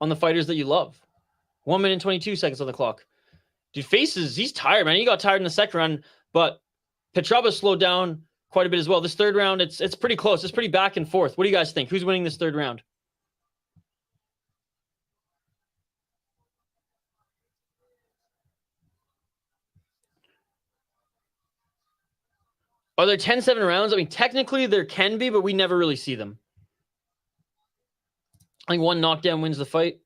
on the fighters that you love. 1 minute and 22 seconds on the clock. Dude, he's tired, man. He got tired in the second round, but Petrapha slowed down quite a bit as well. This third round, it's pretty close. It's pretty back and forth. What do you guys think? Who's winning this third round? Are there 10-7 rounds? I mean, technically there can be, but we never really see them. I think one knockdown wins the fight.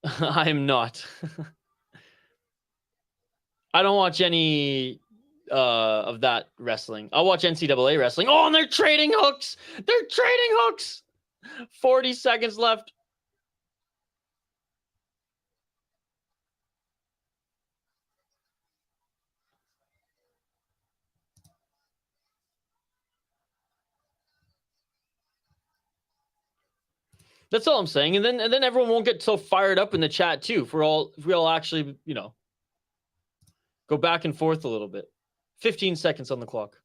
I am not. I don't watch any of that wrestling. I'll watch NCAA wrestling. Oh, and they're trading hooks. 40 seconds left. That's all I'm saying. And then everyone won't get so fired up in the chat too. If we all actually, you know, go back and forth a little bit. 15 seconds on the clock.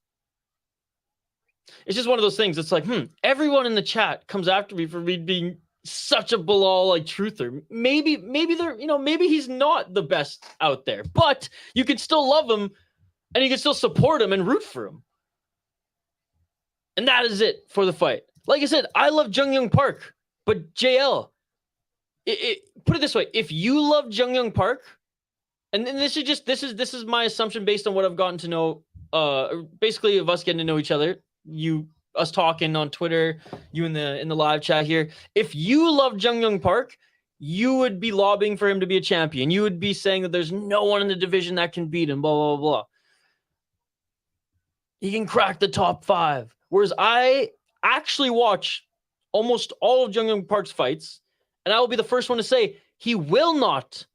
It's just one of those things. It's like, everyone in the chat comes after me for me being such a Bilal like truther. Maybe they're, maybe he's not the best out there, but you can still love him and you can still support him and root for him. And that is it for the fight. Like I said, I love Jung Young Park, but JL, put it this way: if you love Jung Young Park, and this is my assumption based on what I've gotten to know, basically of us getting to know each other, us talking on Twitter, you in the live chat here. If you love Jung Young Park, you would be lobbying for him to be a champion. You would be saying that there's no one in the division that can beat him. Blah blah blah. He can crack the top 5. Whereas I actually watch almost all of Jung Young Park's fights, and I will be the first one to say he will not.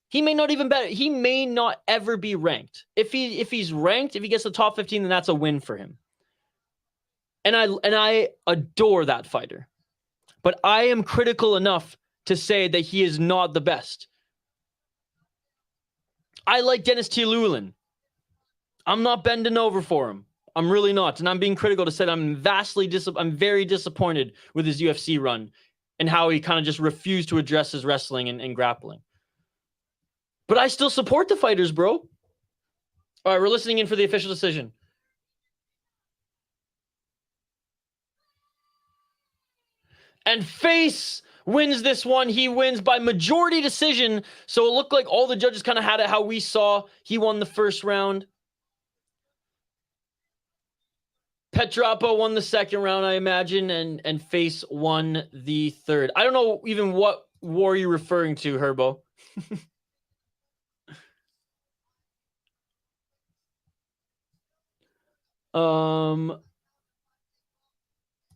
He may not even bet. He may not ever be ranked. If he's ranked, if he gets the top 15, then that's a win for him. And I adore that fighter. But I am critical enough to say that he is not the best. I like Dennis Tialulin. I'm not bending over for him. I'm really not. And I'm being critical to say that I'm very disappointed with his UFC run and how he kind of just refused to address his wrestling and grappling. But I still support the fighters, bro. All right, we're listening in for the official decision. And Face wins this one. He wins by majority decision. So it looked like all the judges kind of had it how we saw. He won the first round. Petrapha won the second round, I imagine, and Face won the third. I don't know even what war you're referring to, Herbo.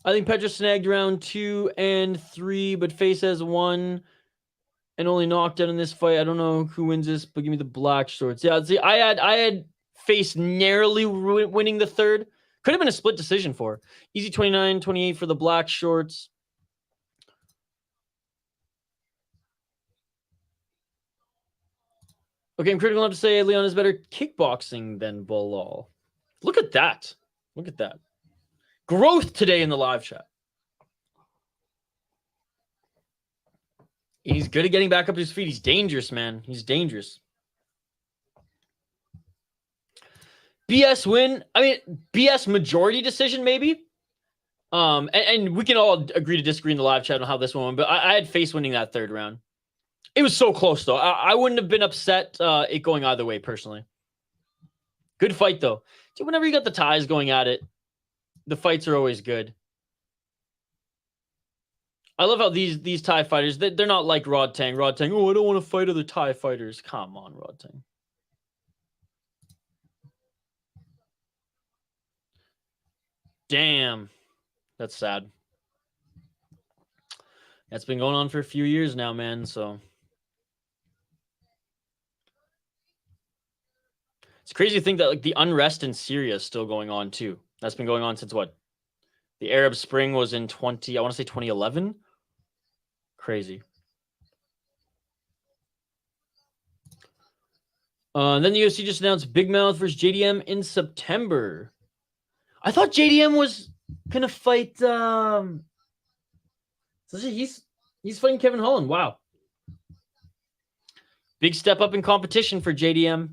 I think Petra snagged round 2 and 3, but Face has 1 and only knocked out in this fight. I don't know who wins this, but give me the black shorts. Yeah, see, I had Face narrowly winning the third. Could have been a split decision for. Easy 29-28 for the black shorts. Okay, I'm critical enough to say Leon is better kickboxing than Bilal. Look at that. Look at that. Growth today in the live chat. He's good at getting back up to his feet. He's dangerous, man. He's dangerous. BS win. I mean, BS majority decision, maybe. And we can all agree to disagree in the live chat on how this one went, but I had Face winning that third round. It was so close, though. I wouldn't have been upset it going either way, personally. Good fight, though. Dude, whenever you got the ties going at it, the fights are always good. I love how these Thai fighters, they're not like Rod Tang. Rod Tang, oh, I don't want to fight other Thai fighters. Come on, Rod Tang. Damn. That's sad. That's been going on for a few years now, man, so. It's crazy to think that like the unrest in Syria is still going on, too. That's been going on since what? The Arab Spring was in 2011? Crazy. And then the UFC just announced Big Mouth versus JDM in September. I thought JDM was gonna fight. So he's fighting Kevin Holland. Wow, big step up in competition for JDM.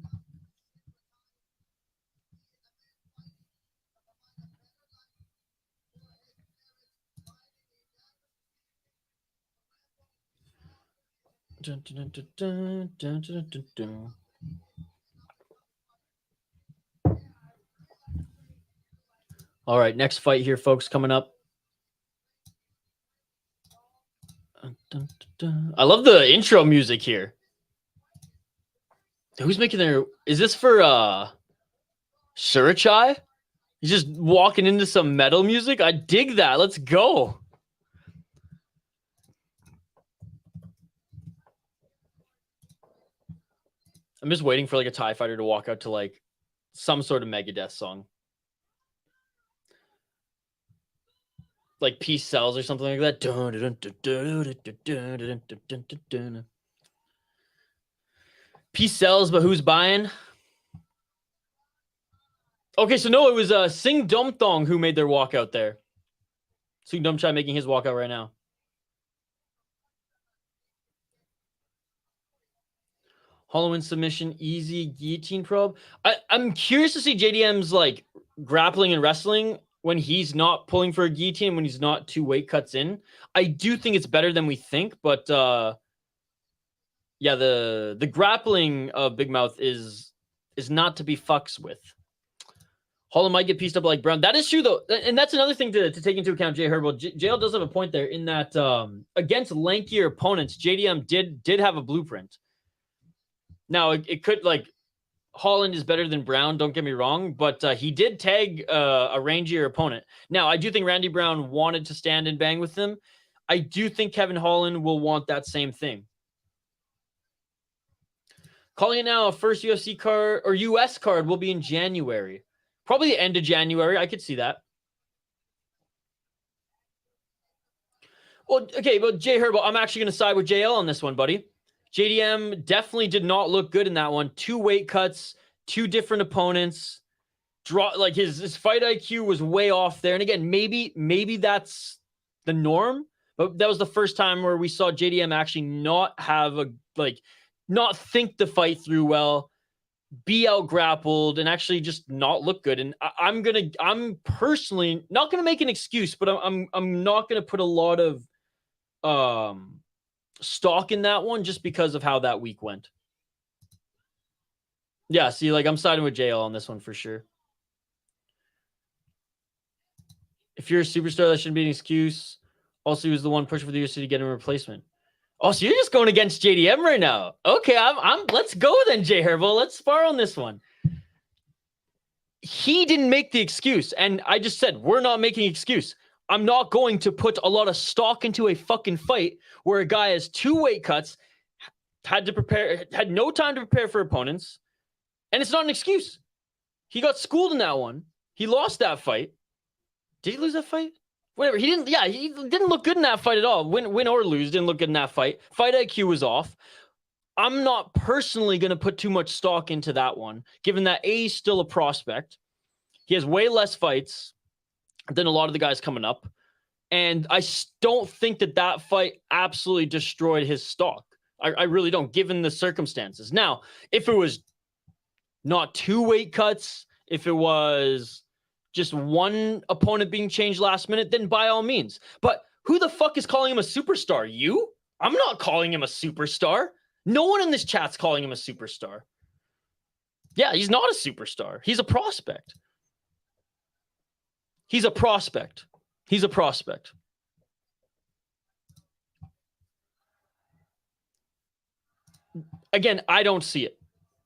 Dun, dun, dun, dun, dun, dun, dun, dun. All right, next fight here, folks, coming up. Dun, dun, dun. I love the intro music here. Who's making their... Is this for Surachai? He's just walking into some metal music? I dig that. Let's go. I'm just waiting for like a Thai fighter to walk out to like some sort of Megadeth song. Like Peace Sells or something like that. Peace sells, but who's buying? Okay, so no, it was Singdomthong who made their walkout there. Singdomthong making his walkout right now. Hollow submission, easy guillotine probe. I'm curious to see JDM's like grappling and wrestling when he's not pulling for a guillotine, when he's not 2 weight cuts in. I do think it's better than we think, but yeah, the grappling of Big Mouth is not to be fucks with. Holland might get pieced up like Brown. That is true, though. And that's another thing to take into account, Jay Herbal. JL does have a point there in that against lankier opponents, JDM did have a blueprint. Now, it could, like, Holland is better than Brown, don't get me wrong, but he did tag a rangier opponent. Now, I do think Randy Brown wanted to stand and bang with him. I do think Kevin Holland will want that same thing. Calling it now, a first UFC card or US card will be in January. Probably the end of January. I could see that. Well, okay, but Jay Herbal, I'm actually going to side with JL on this one, buddy. JDM definitely did not look good in that one. 2 weight cuts, 2 different opponents. Like his fight IQ was way off there. And again, maybe that's the norm, but that was the first time where we saw JDM actually not have not think the fight through well, be out grappled, and actually just not look good. And I'm personally not gonna make an excuse, but I'm not gonna put a lot of stock in that one just because of how that week went. Yeah, see, like I'm siding with JL on this one for sure. If you're a superstar, that shouldn't be an excuse. Also, he was the one pushing for the UFC to get him a replacement. Oh, so you're just going against JDM right now. Okay, let's go then, Jay Herbal. Let's spar on this one. He didn't make the excuse, and I just said, we're not making an excuse. I'm not going to put a lot of stock into a fucking fight where a guy has 2 weight cuts, had no time to prepare for opponents, and it's not an excuse. He got schooled in that one. He lost that fight. Did he lose that fight? Whatever. He didn't look good in that fight at all. Win or lose, didn't look good in that fight. Fight IQ was off. I'm not personally going to put too much stock into that one, given that A, he's still a prospect. He has way less fights than a lot of the guys coming up. And I don't think that fight absolutely destroyed his stock. I really don't, given the circumstances. Now, if it was not 2 weight cuts, if it was just 1 opponent being changed last minute, then by all means. But who the fuck is calling him a superstar? You? I'm not calling him a superstar. No one in this chat's calling him a superstar. Yeah, he's not a superstar. He's a prospect. He's a prospect. He's a prospect. Again, I don't see it.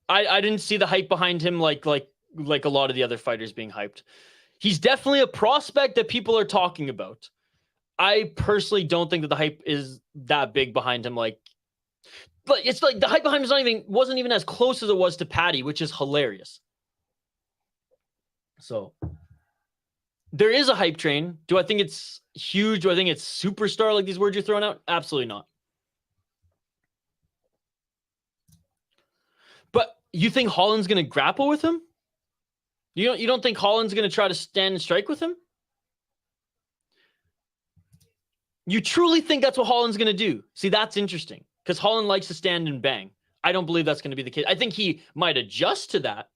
I didn't see the hype behind him like a lot of the other fighters being hyped. He's definitely a prospect that people are talking about. I personally don't think that the hype is that big behind him. But it's like the hype behind him wasn't even as close as it was to Patty, which is hilarious. So there is a hype train. Do I think it's huge? Do I think it's superstar like these words you're throwing out? Absolutely not. But you think Holland's going to grapple with him? You don't think Holland's going to try to stand and strike with him? You truly think that's what Holland's going to do? See, that's interesting because Holland likes to stand and bang. I don't believe that's going to be the case. I think he might adjust to that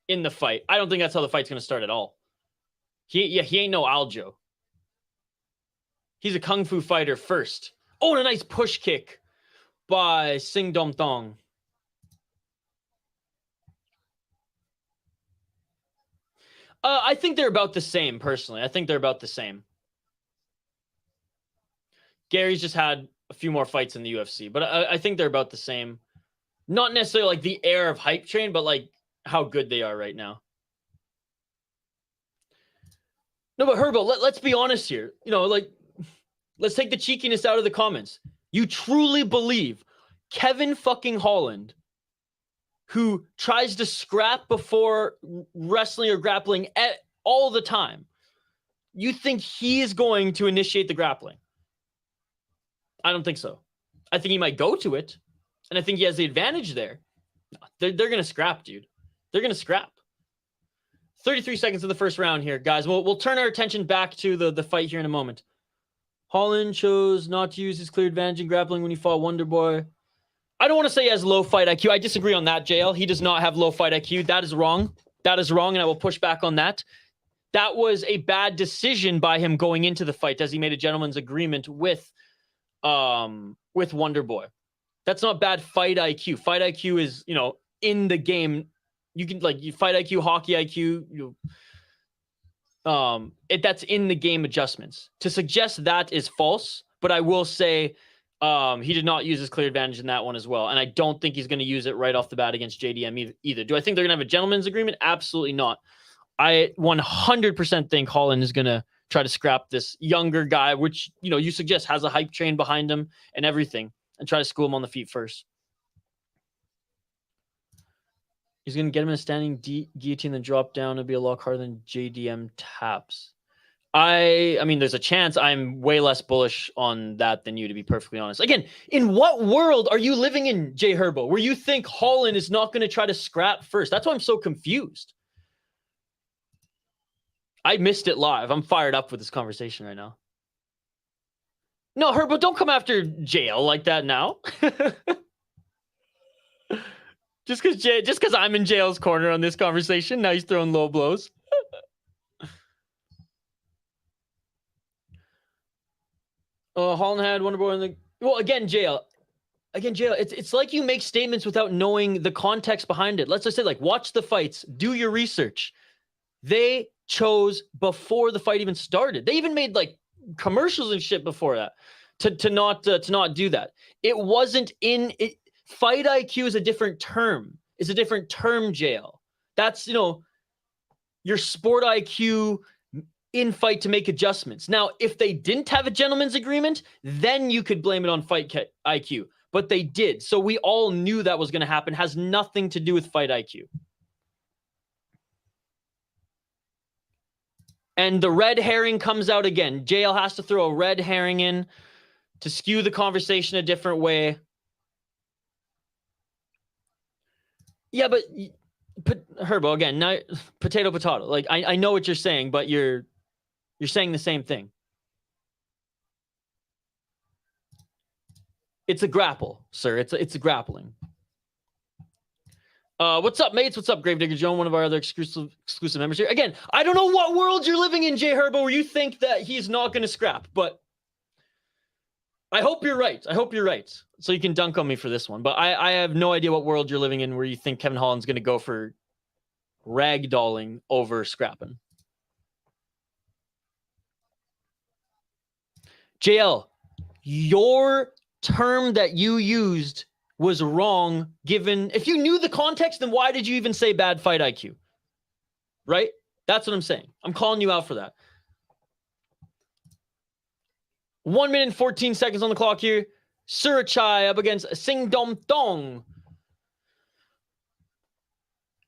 in the fight. I don't think that's how the fight's going to start at all. He ain't no Aljo. He's a kung fu fighter first. Oh, and a nice push kick by Singdomthong. I think they're about the same, personally. I think they're about the same. Gary's just had a few more fights in the UFC, but I think they're about the same. Not necessarily like the air of hype train, but like how good they are right now. No, but Herbo, let's be honest here. Let's take the cheekiness out of the comments. You truly believe Kevin fucking Holland, who tries to scrap before wrestling or grappling all the time, you think he is going to initiate the grappling? I don't think so. I think he might go to it, and I think he has the advantage there. They're going to scrap, dude. They're going to scrap. 33 seconds of the first round here, guys. We'll turn our attention back to the fight here in a moment. Holland chose not to use his clear advantage in grappling when he fought Wonder Boy. I don't want to say he has low fight IQ. I disagree on that, JL. He does not have low fight IQ. That is wrong. That is wrong, and I will push back on that. That was a bad decision by him going into the fight, as he made a gentleman's agreement with Wonder Boy. That's not bad fight IQ. Fight IQ is, in the game. You can fight IQ, hockey IQ, that's in the game adjustments. To suggest that is false, but I will say he did not use his clear advantage in that one as well. And I don't think he's going to use it right off the bat against JDM either. Do I think they're going to have a gentleman's agreement? Absolutely not. I 100% think Holland is going to try to scrap this younger guy, which, you suggest has a hype train behind him and everything, and try to school him on the feet first. He's going to get him in a standing guillotine, then drop down. It'll be a lot harder than JDM taps. I mean, there's a chance. I'm way less bullish on that than you, to be perfectly honest. Again, in what world are you living in, Jay Herbo, where you think Holland is not going to try to scrap first? That's why I'm so confused. I missed it live. I'm fired up with this conversation right now. No, Herbo, don't come after JL like that now. Just because I'm in JL's corner on this conversation, now he's throwing low blows. Holland had Wonder Boy in the... Well, again, JL, it's like you make statements without knowing the context behind it. Let's just say, watch the fights, do your research. They chose before the fight even started. They even made commercials and shit before that to not do that. It wasn't in it. Fight IQ is a different term. It's a different term, JL. That's, your sport IQ in fight to make adjustments. Now, if they didn't have a gentleman's agreement, then you could blame it on fight IQ. But they did. So we all knew that was going to happen. Has nothing to do with fight IQ. And the red herring comes out again. JL has to throw a red herring in to skew the conversation a different way. Yeah, but Herbo, again, now potato. I know what you're saying, but you're saying the same thing. It's a grapple, sir. It's a grappling. What's up, mates? What's up, Gravedigger Joan, one of our other exclusive members here. Again, I don't know what world you're living in, Jay Herbo, where you think that he's not going to scrap, but I hope you're right. So you can dunk on me for this one. But I have no idea what world you're living in where you think Kevin Holland's going to go for ragdolling over scrapping. JL, your term that you used was wrong, given... If you knew the context, then why did you even say bad fight IQ? Right? That's what I'm saying. I'm calling you out for that. 1 minute and 14 seconds on the clock here. Surachai up against Singdomthong.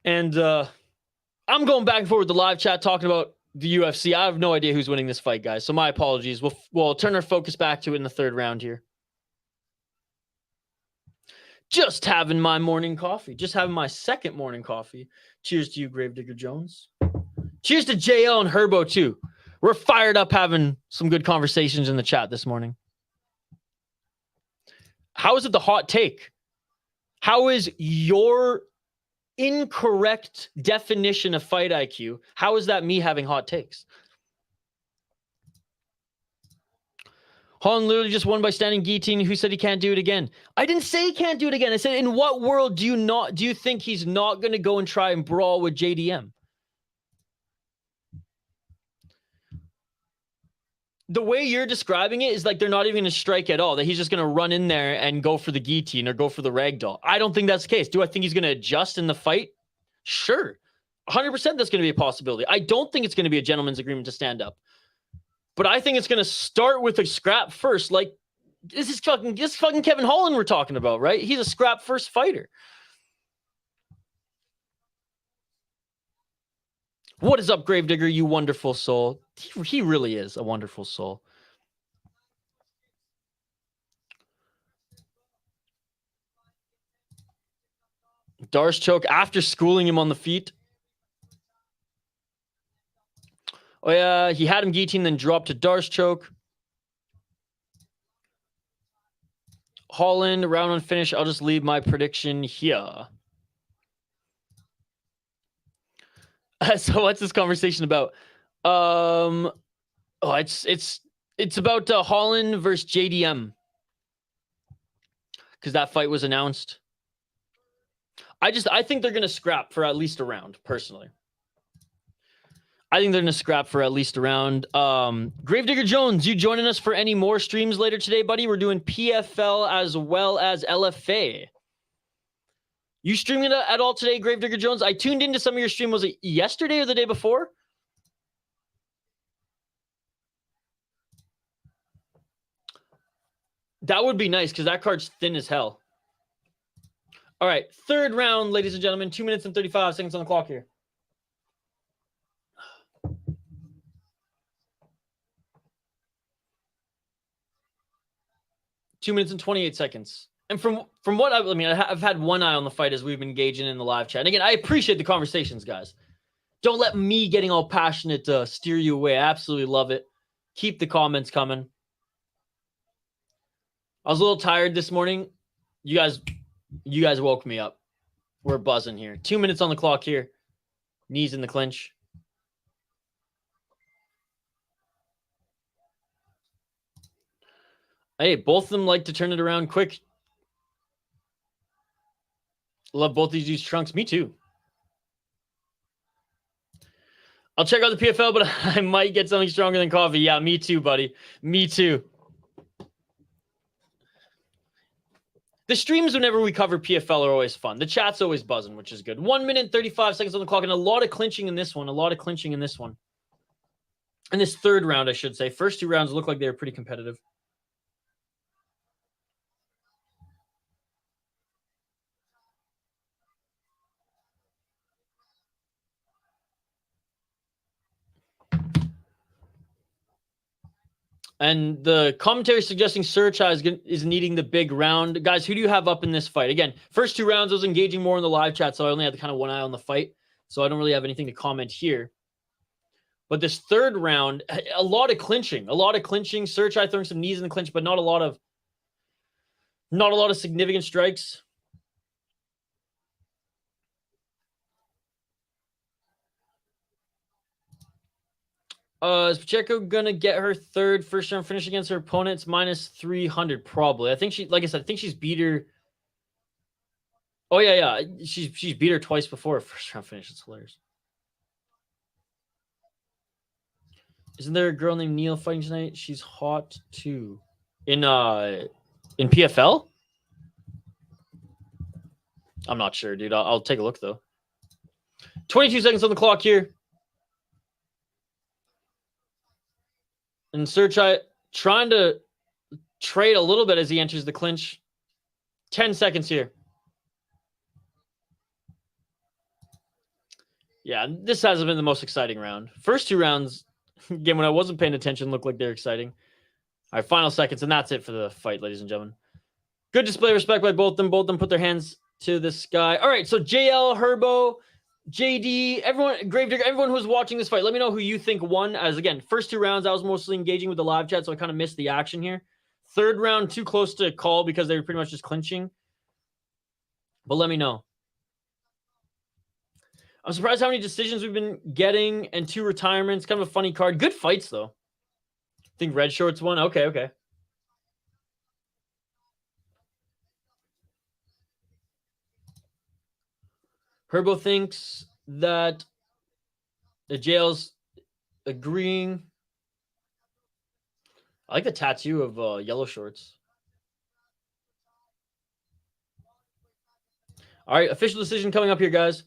And I'm going back and forth with the live chat talking about the UFC. I have no idea who's winning this fight, guys. So my apologies. We'll turn our focus back to it in the third round here. Just having my morning coffee. Just having my second morning coffee. Cheers to you, Gravedigger Jones. Cheers to JL and Herbo, too. We're fired up having some good conversations in the chat this morning. How is it the hot take? How is your incorrect definition of fight IQ? How is that me having hot takes? Holland literally just won by standing guillotine. Who said he can't do it again? I didn't say he can't do it again. I said, in what world do you think he's not going to go and try and brawl with JDM? The way you're describing it is like they're not even going to strike at all, that he's just going to run in there and go for the guillotine or go for the ragdoll. I don't think that's the case. Do I think he's going to adjust in the fight? Sure. 100% that's going to be a possibility. I don't think it's going to be a gentleman's agreement to stand up. But I think it's going to start with a scrap first. Like, this is fucking Kevin Holland we're talking about, right? He's a scrap first fighter. What is up, Gravedigger, you wonderful soul? He really is a wonderful soul. Darce choke after schooling him on the feet. Oh, yeah. He had him guillotine, then dropped to Darce choke. Holland, round 1 finish. I'll just leave my prediction here. So what's this conversation about? It's about Holland versus JDM. Because that fight was announced. I think they're going to scrap for at least a round, personally. I think they're going to scrap for at least a round. Gravedigger Jones, you joining us for any more streams later today, buddy? We're doing PFL as well as LFA. You streaming it at all today, Gravedigger Jones? I tuned into some of your stream. Was it yesterday or the day before? That would be nice because that card's thin as hell. All right, third round, ladies and gentlemen. 2 minutes and 35 seconds on the clock here. Two minutes and 28 seconds. And from what I've had one eye on the fight as we've been engaging in the live chat. And again, I appreciate the conversations, guys. Don't let me getting all passionate steer you away. I absolutely love it. Keep the comments coming. I was a little tired this morning. You guys woke me up. We're buzzing here. 2 minutes on the clock here. Knees in the clinch. Hey, both of them like to turn it around quick. Love both these dudes' trunks. Me too. I'll check out the PFL, but I might get something stronger than coffee. Yeah, me too, buddy. Me too. The streams whenever we cover PFL are always fun. The chat's always buzzing, which is good. 1 minute and 35 seconds on the clock, and a lot of clinching in this one. In this third round, I should say. First two rounds look like they were pretty competitive. And the commentary suggesting Surachai is needing the big round. Guys, who do you have up in this fight? Again, first two rounds, I was engaging more in the live chat, so I only had kind of one eye on the fight. So I don't really have anything to comment here. But this third round, a lot of clinching. Surachai throwing some knees in the clinch, but not a lot of significant strikes. Is Pacheco gonna get her third first round finish against her opponents? Minus 300, probably. I think like I said, I think she's beat her. Oh yeah. She's beat her twice before a first round finish. It's hilarious. Isn't there a girl named Neil fighting tonight? She's hot too. In PFL? I'm not sure, dude. I'll take a look though. 22 seconds on the clock here. And Surachai trying to trade a little bit as he enters the clinch. 10 seconds here. Yeah, this hasn't been the most exciting round. First two rounds, again, when I wasn't paying attention, looked like they're exciting. All right, final seconds, and that's it for the fight, ladies and gentlemen. Good display of respect by both of them. Both of them put their hands to this guy. All right, so JL, Herbo, JD, everyone, Gravedigger, everyone who's watching this fight, let me know who you think won. As again, first two rounds, I was mostly engaging with the live chat, so I kind of missed the action here. Third round, too close to call because they were pretty much just clinching. But let me know. I'm surprised how many decisions we've been getting and 2 retirements. Kind of a funny card. Good fights, though. I think Red Shorts won. Okay. Herbo thinks that the jail's agreeing. I like the tattoo of yellow shorts. All right, official decision coming up here, guys.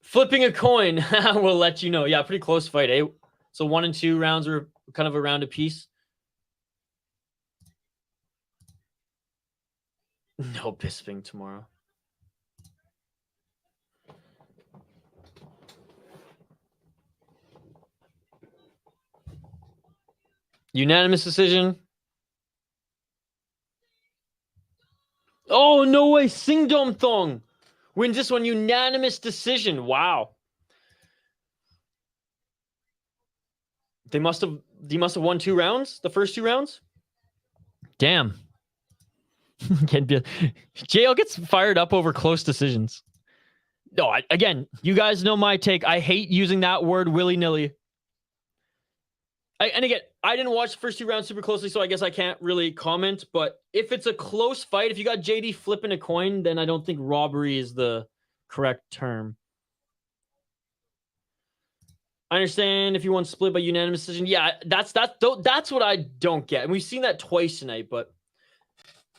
Flipping a coin. We'll let you know. Yeah, pretty close fight, eh? So 1 and 2 rounds are kind of a round apiece. No Bisping tomorrow. Unanimous decision. Oh, no way. Singdomthong wins this one. Unanimous decision. Wow. He must have won 2 rounds, the first 2 rounds. Damn. JL gets fired up over close decisions. No, again, you guys know my take. I hate using that word willy-nilly. And again, I didn't watch the first 2 rounds super closely, so I guess I can't really comment. But if it's a close fight, if you got JD flipping a coin, then I don't think robbery is the correct term. I understand if you want split by unanimous decision. Yeah, that's what I don't get. And we've seen that twice tonight, but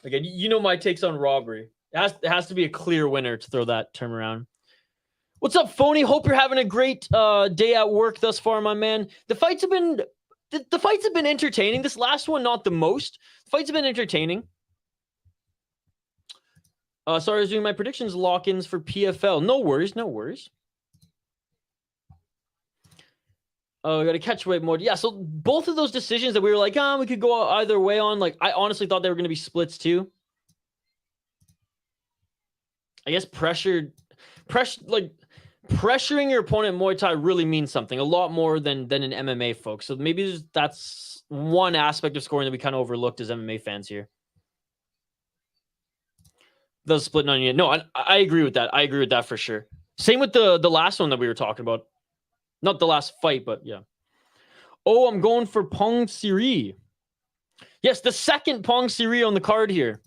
again, you know my takes on robbery. It has to be a clear winner to throw that term around. What's up, Phony? Hope you're having a great day at work thus far, my man. The fights have been entertaining. This last one, not the most. The fights have been entertaining. Sorry, I was doing my predictions lock-ins for PFL. No worries, no worries. Oh, we got to Catchweight more. Yeah, so both of those decisions that we were like, we could go either way on. Like, I honestly thought they were going to be splits too. I guess pressuring your opponent in Muay Thai really means something. A lot more than in MMA, folks. So maybe that's one aspect of scoring that we kind of overlooked as MMA fans here. Those splitting on you. No, I agree with that. I agree with that for sure. Same with the last one that we were talking about. Not the last fight, but yeah. Oh, I'm going for Pongsiri. Yes, the second Pongsiri on the card here.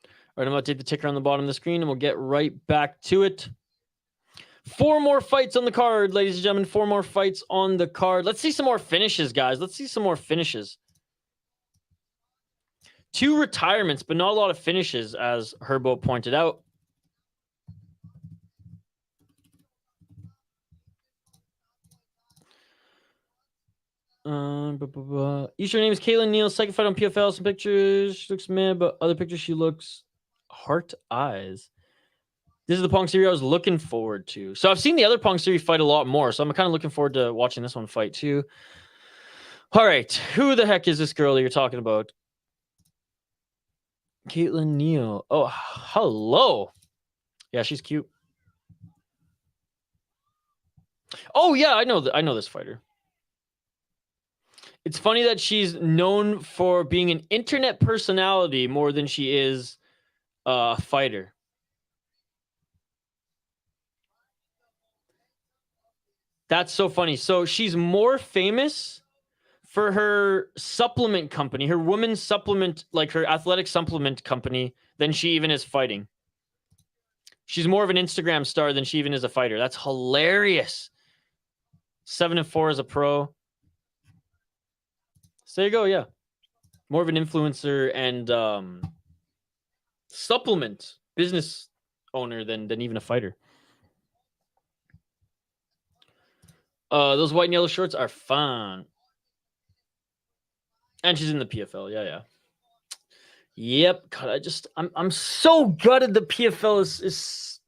All right, I'm going to take the ticker on the bottom of the screen, and we'll get right back to it. 4 more fights on the card, ladies and gentlemen. 4 more fights on the card. Let's see some more finishes, guys. Let's see some more finishes. 2 retirements, but not a lot of finishes, as Herbo pointed out. Eastern name is Caitlin Neal. Second fight on PFL. Some pictures. She looks mad, but other pictures she looks heart eyes. This is the Pongsiri I was looking forward to. So I've seen the other Pongsiri fight a lot more, so I'm kind of looking forward to watching this one fight too. All right, who the heck is this girl that you're talking about? Caitlin Neal. Oh, hello. Yeah, she's cute. Oh yeah, I know this fighter. It's funny that she's known for being an internet personality more than she is a fighter. That's so funny. So she's more famous for her supplement company, her women's supplement, like her athletic supplement company, than she even is fighting. She's more of an Instagram star than she even is a fighter. That's hilarious. 7-4 as a pro. So there you go, yeah. More of an influencer and supplement business owner than even a fighter. Those white and yellow shorts are fun. And she's in the PFL, yeah. Yep. God, I'm so gutted the PFL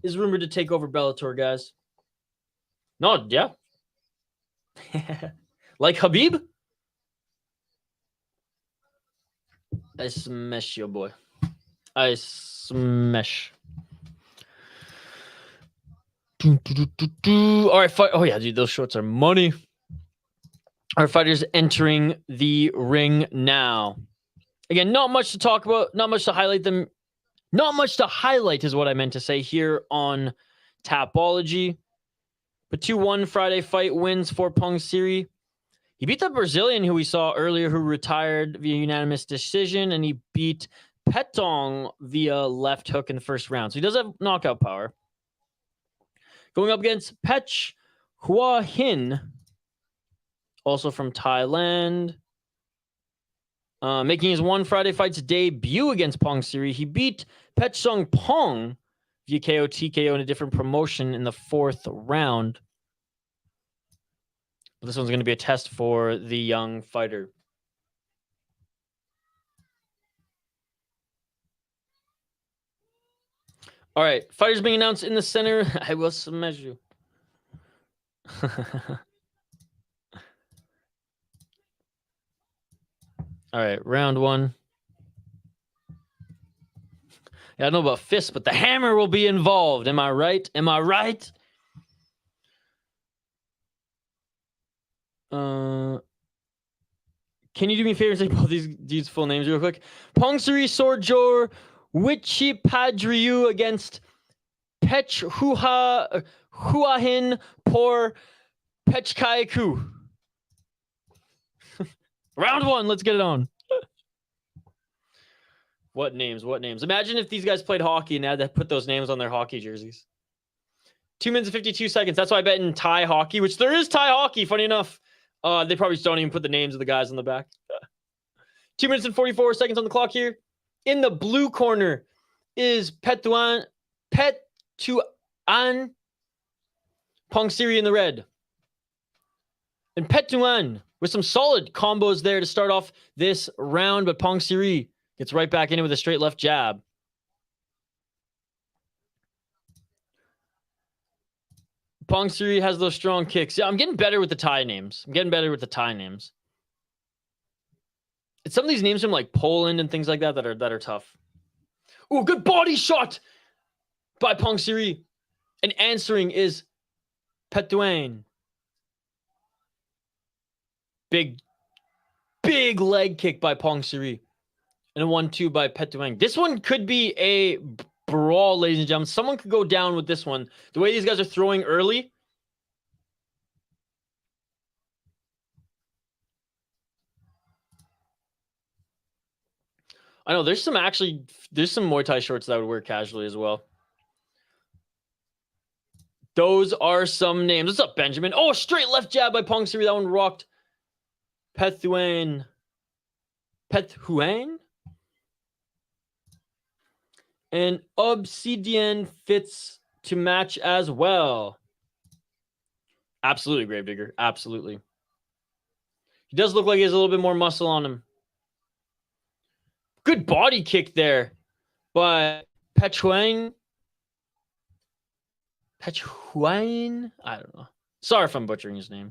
is rumored to take over Bellator, guys. No, yeah. Like Habib? I smash you, boy. I smash. All right, fight. Oh yeah, dude, those shorts are money. Our fighters entering the ring now. Again, not much to talk about, not much to highlight them. Not much to highlight is what I meant to say here on Tapology. But 2-1 Friday fight wins for Pongsiri. He beat the Brazilian who we saw earlier, who retired via unanimous decision, and he beat Pethuahin via left hook in the first round. So he does have knockout power. Going up against Pethuahin, also from Thailand. Making his 1 Friday Fights debut against Pongsiri. He beat Pethuahin via KO TKO in a different promotion in the 4th round. But this one's going to be a test for the young fighter. All right, fighters being announced in the center. I will smash you. All right, round 1. Yeah, I don't know about fists, but the hammer will be involved. Am I right? Am I right? Can you do me a favor and say both these dudes' full names real quick? Pongsiri Sorjor Wichipadriu against Pethuahin por Pechkayaku. Round one, let's get it on. What names? Imagine if these guys played hockey and had to put those names on their hockey jerseys. 2 minutes and 52 seconds. That's why I bet in Thai hockey, which there is Thai hockey, funny enough. They probably just don't even put the names of the guys on the back. 2 minutes and 44 seconds on the clock here. In the blue corner is Pethuahin. Pongsiri in the red. And Pethuahin with some solid combos there to start off this round, but Pongsiri gets right back in it with a straight left jab. Pongsiri has those strong kicks. Yeah, I'm getting better with the Thai names. It's some of these names from like Poland and things like that that are tough. Ooh, good body shot by Pongsiri. And answering is Pethuahin. Big leg kick by Pongsiri. And a 1-2 by Pethuahin. This one could be a brawl, ladies and gentlemen. Someone could go down with this one. The way these guys are throwing early. I know there's some Muay Thai shorts that would wear casually as well. Those are some names. What's up, Benjamin? Oh, a straight left jab by Pongsiri. That one rocked Pethuahin. And Obsidian fits to match as well. Absolutely, Gravedigger. Absolutely. He does look like he has a little bit more muscle on him. Good body kick there by Pethuahin. I don't know. Sorry if I'm butchering his name.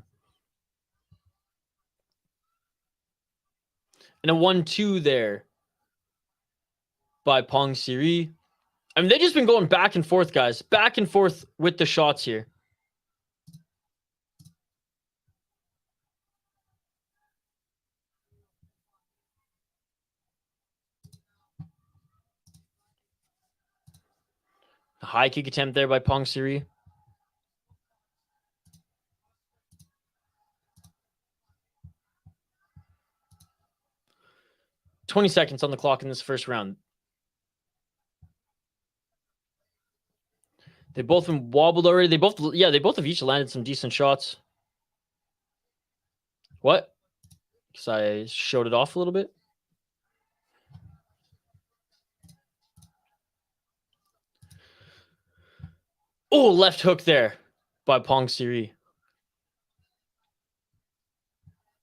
And a 1-2 there by Pongsiri. I mean, they've just been going back and forth, guys. Back and forth with the shots here. A high kick attempt there by Pongsiri. $20 seconds on the clock in this first round. They both been wobbled already. They both have each landed some decent shots. What? Because I showed it off a little bit. Oh, left hook there by Pongsiri.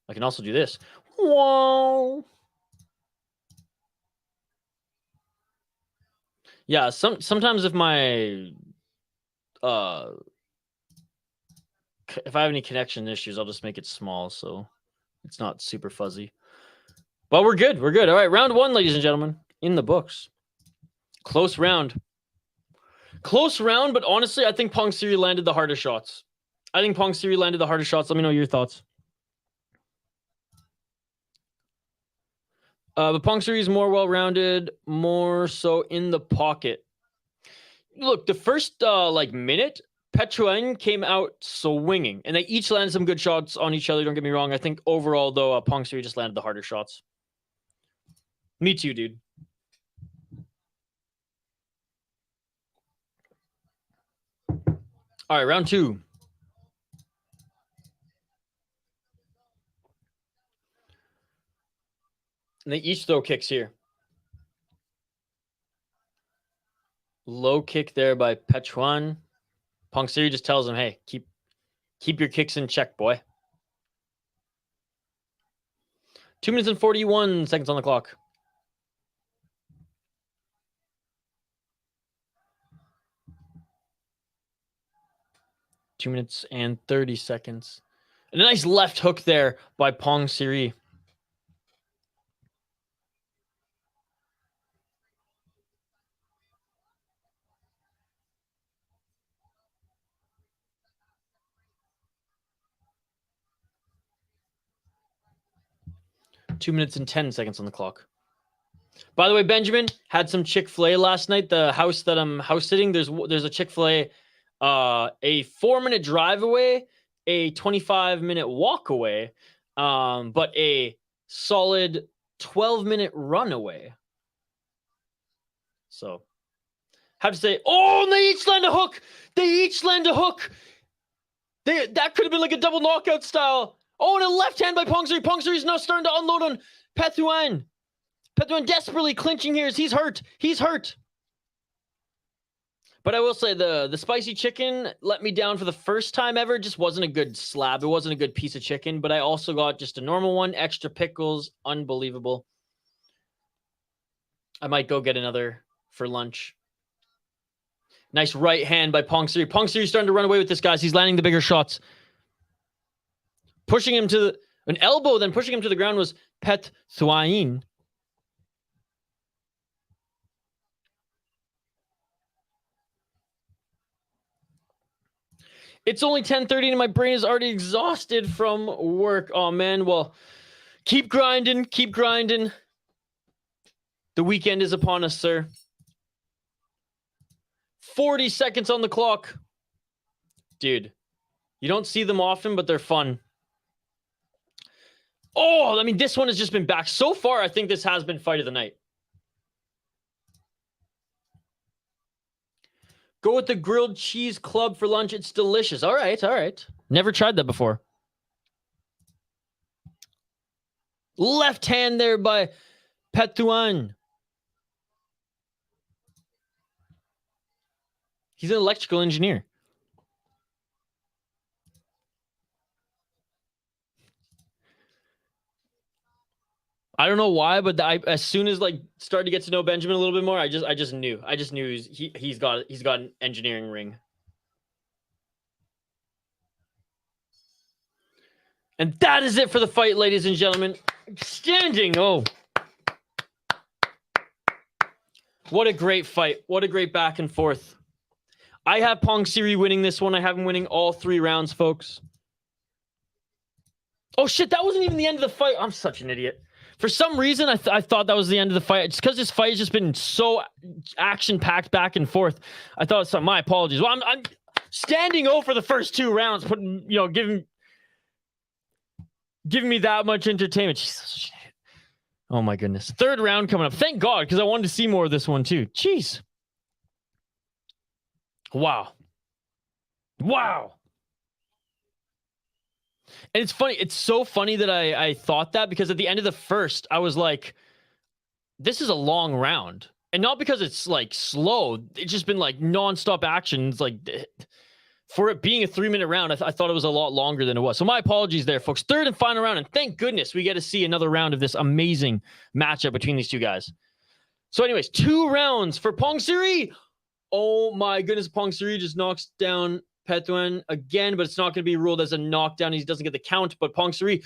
I can also do this. Whoa. Yeah, sometimes if my if I have any connection issues, I'll just make it small so it's not super fuzzy. But we're good. All right, round one, ladies and gentlemen, in the books. Close round, but honestly, I think Pongsiri landed the harder shots. Let me know your thoughts. But Pongsiri is more well-rounded, more so in the pocket. Look, the first minute, Pethuahin came out swinging, and they each landed some good shots on each other. Don't get me wrong. I think overall, though, Pongsiri just landed the harder shots. Me too, dude. All right, round two. And they each throw kicks here. Low kick there by Pethuahin. Pongsiri just tells him, hey, keep your kicks in check, boy. 2 minutes and 41 seconds on the clock. Two minutes and 30 seconds. And a nice left hook there by Pongsiri. 2 minutes and 10 seconds on the clock. By the way, Benjamin had some Chick-fil-A last night. The house that I'm house sitting, there's a Chick-fil-A, a 4-minute drive away, a 25-minute walk away, but a solid 12-minute run away. So, have to say, oh, and they each land a hook. That could have been like a double knockout style. Oh, and a left hand by Pongsiri. Pongsiri is now starting to unload on Pethuahin. Pethuahin desperately clinching here as he's hurt. But I will say the spicy chicken let me down for the first time ever. It just wasn't a good slab. It wasn't a good piece of chicken, but I also got just a normal one, extra pickles, unbelievable. I might go get another for lunch. Nice right hand by Pongsiri. Pongsiri's starting to run away with this, guys. He's landing the bigger shots. Pushing him to an elbow, then pushing him to the ground was Pethuahin. It's only 10:30 and my brain is already exhausted from work. Oh, man. Well, keep grinding. The weekend is upon us, sir. 40 seconds on the clock. Dude, you don't see them often, but they're fun. Oh, I mean, this one has just been back. So far, I think this has been fight of the night. Go with the grilled cheese club for lunch. It's delicious. All right. Never tried that before. Left hand there by Pethuahin. He's an electrical engineer. I don't know why, but as soon as started to get to know Benjamin a little bit more, I just knew he's got an engineering ring. And that is it for the fight, ladies and gentlemen. Standing. Oh. What a great fight. What a great back and forth. I have Pongsiri winning this one. I have him winning all 3 rounds, folks. Oh, shit. That wasn't even the end of the fight. I'm such an idiot. For some reason, I thought that was the end of the fight. It's because this fight has just been so action-packed back and forth. I thought it was my apologies. Well, I'm standing over the first 2 rounds, putting, giving me that much entertainment. Jesus, oh, my goodness. 3rd round coming up. Thank God, because I wanted to see more of this one, too. Jeez. Wow. And it's funny. It's so funny that I thought that, because at the end of the first, I was like, this is a long round. And not because it's slow. It's just been nonstop action. It's for it being a 3-minute round, I thought it was a lot longer than it was. So my apologies there, folks. 3rd and final round. And thank goodness we get to see another round of this amazing matchup between these two guys. So anyways, 2 rounds for Pongsiri. Oh my goodness. Pongsiri just knocks down Pethuahin again, but it's not going to be ruled as a knockdown. He doesn't get the count, but Pongsiri.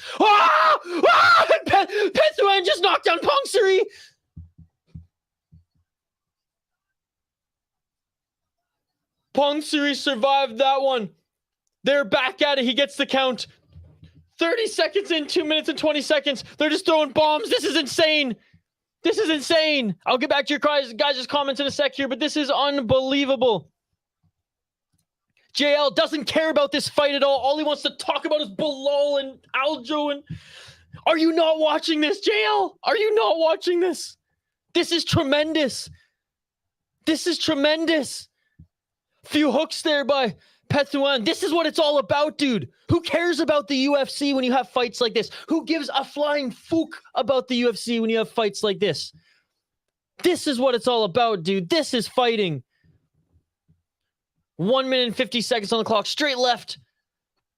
Pethuahin just knocked down Pongsiri. Pongsiri survived that one. They're back at it. He gets the count. 30 seconds in, 2 minutes and 20 seconds. They're just throwing bombs. This is insane. I'll get back to your guys' comments in a sec here, but this is unbelievable. JL doesn't care about this fight at all. All he wants to talk about is Bilal and Aljo. And are you not watching this, JL? Are you not watching this? This is tremendous. Few hooks there by Pethuahin. This is what it's all about, dude. Who cares about the UFC when you have fights like this? Who gives a flying fook about the UFC when you have fights like this? This is what it's all about, dude. This is fighting. 1 minute and 50 seconds on the clock. Straight left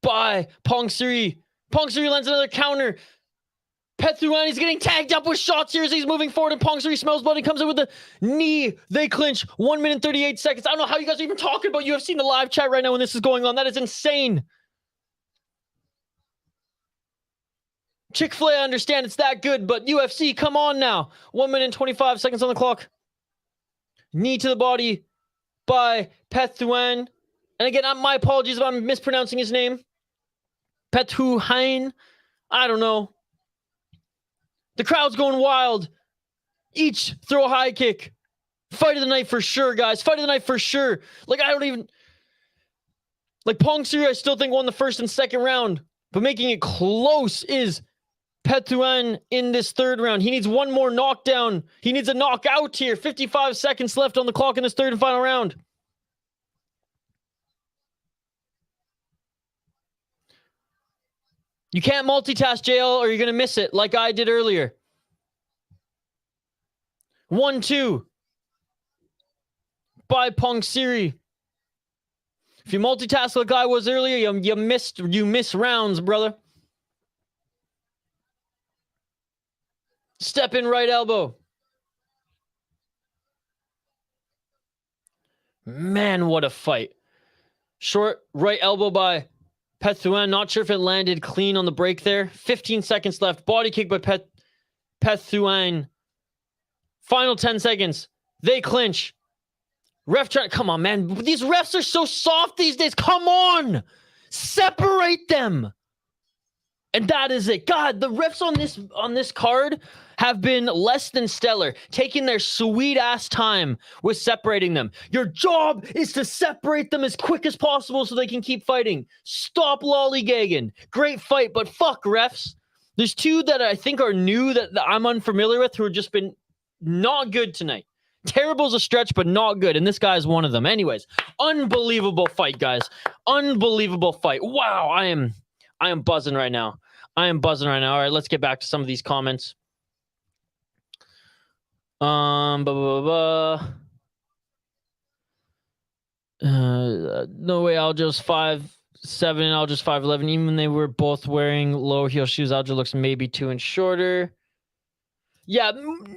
by Pongsiri. Pongsiri lands another counter. Pethuahin is getting tagged up with shots here as he's moving forward, and Pongsiri smells blood and comes in with the knee. They clinch. 1 minute and 38 seconds. I don't know how you guys are even talking about UFC in the live chat right now when this is going on. That is insane. Chick-fil-A, I understand it's that good, but UFC, come on now. 1 minute and 25 seconds on the clock. Knee to the body by Pethuahin. And again, my apologies if I'm mispronouncing his name. Pethuahin. I don't know. The crowd's going wild. Each throw a high kick. Fight of the night for sure, guys. Fight of the night for sure. Like, I don't even... Like, Pongsiri, I still think won the first and second round. But making it close is Pethuahin in this third round. He needs one more knockdown. He needs a knockout here. 55 seconds left on the clock in this third and final round. You can't multitask, JL, or you're going to miss it like I did earlier. 1-2 by Pongsiri. If you multitask like I was earlier, you miss rounds, brother. Step in right elbow. Man, what a fight. Short right elbow by Pethuahin. Not sure if it landed clean on the break there. 15 seconds left. Body kick by Pethuahin. Final 10 seconds. They clinch. Ref trying. Come on, man. These refs are so soft these days. Come on. Separate them. And that is it. God, the refs on this card have been less than stellar, taking their sweet ass time with separating them. Your job is to separate them as quick as possible so they can keep fighting. Stop lollygagging. Great fight, but fuck refs. There's two that I think are new that I'm unfamiliar with who have just been not good tonight. Terrible's a stretch, but not good. And this guy is one of them. Anyways, unbelievable fight, guys. Unbelievable fight. Wow, I am buzzing right now. I am buzzing right now. All right, let's get back to some of these comments. No way, Aljo's 5'7", Aljo's 5'11". Even when they were both wearing low heel shoes, Aljo looks maybe 2 inches shorter. Yeah,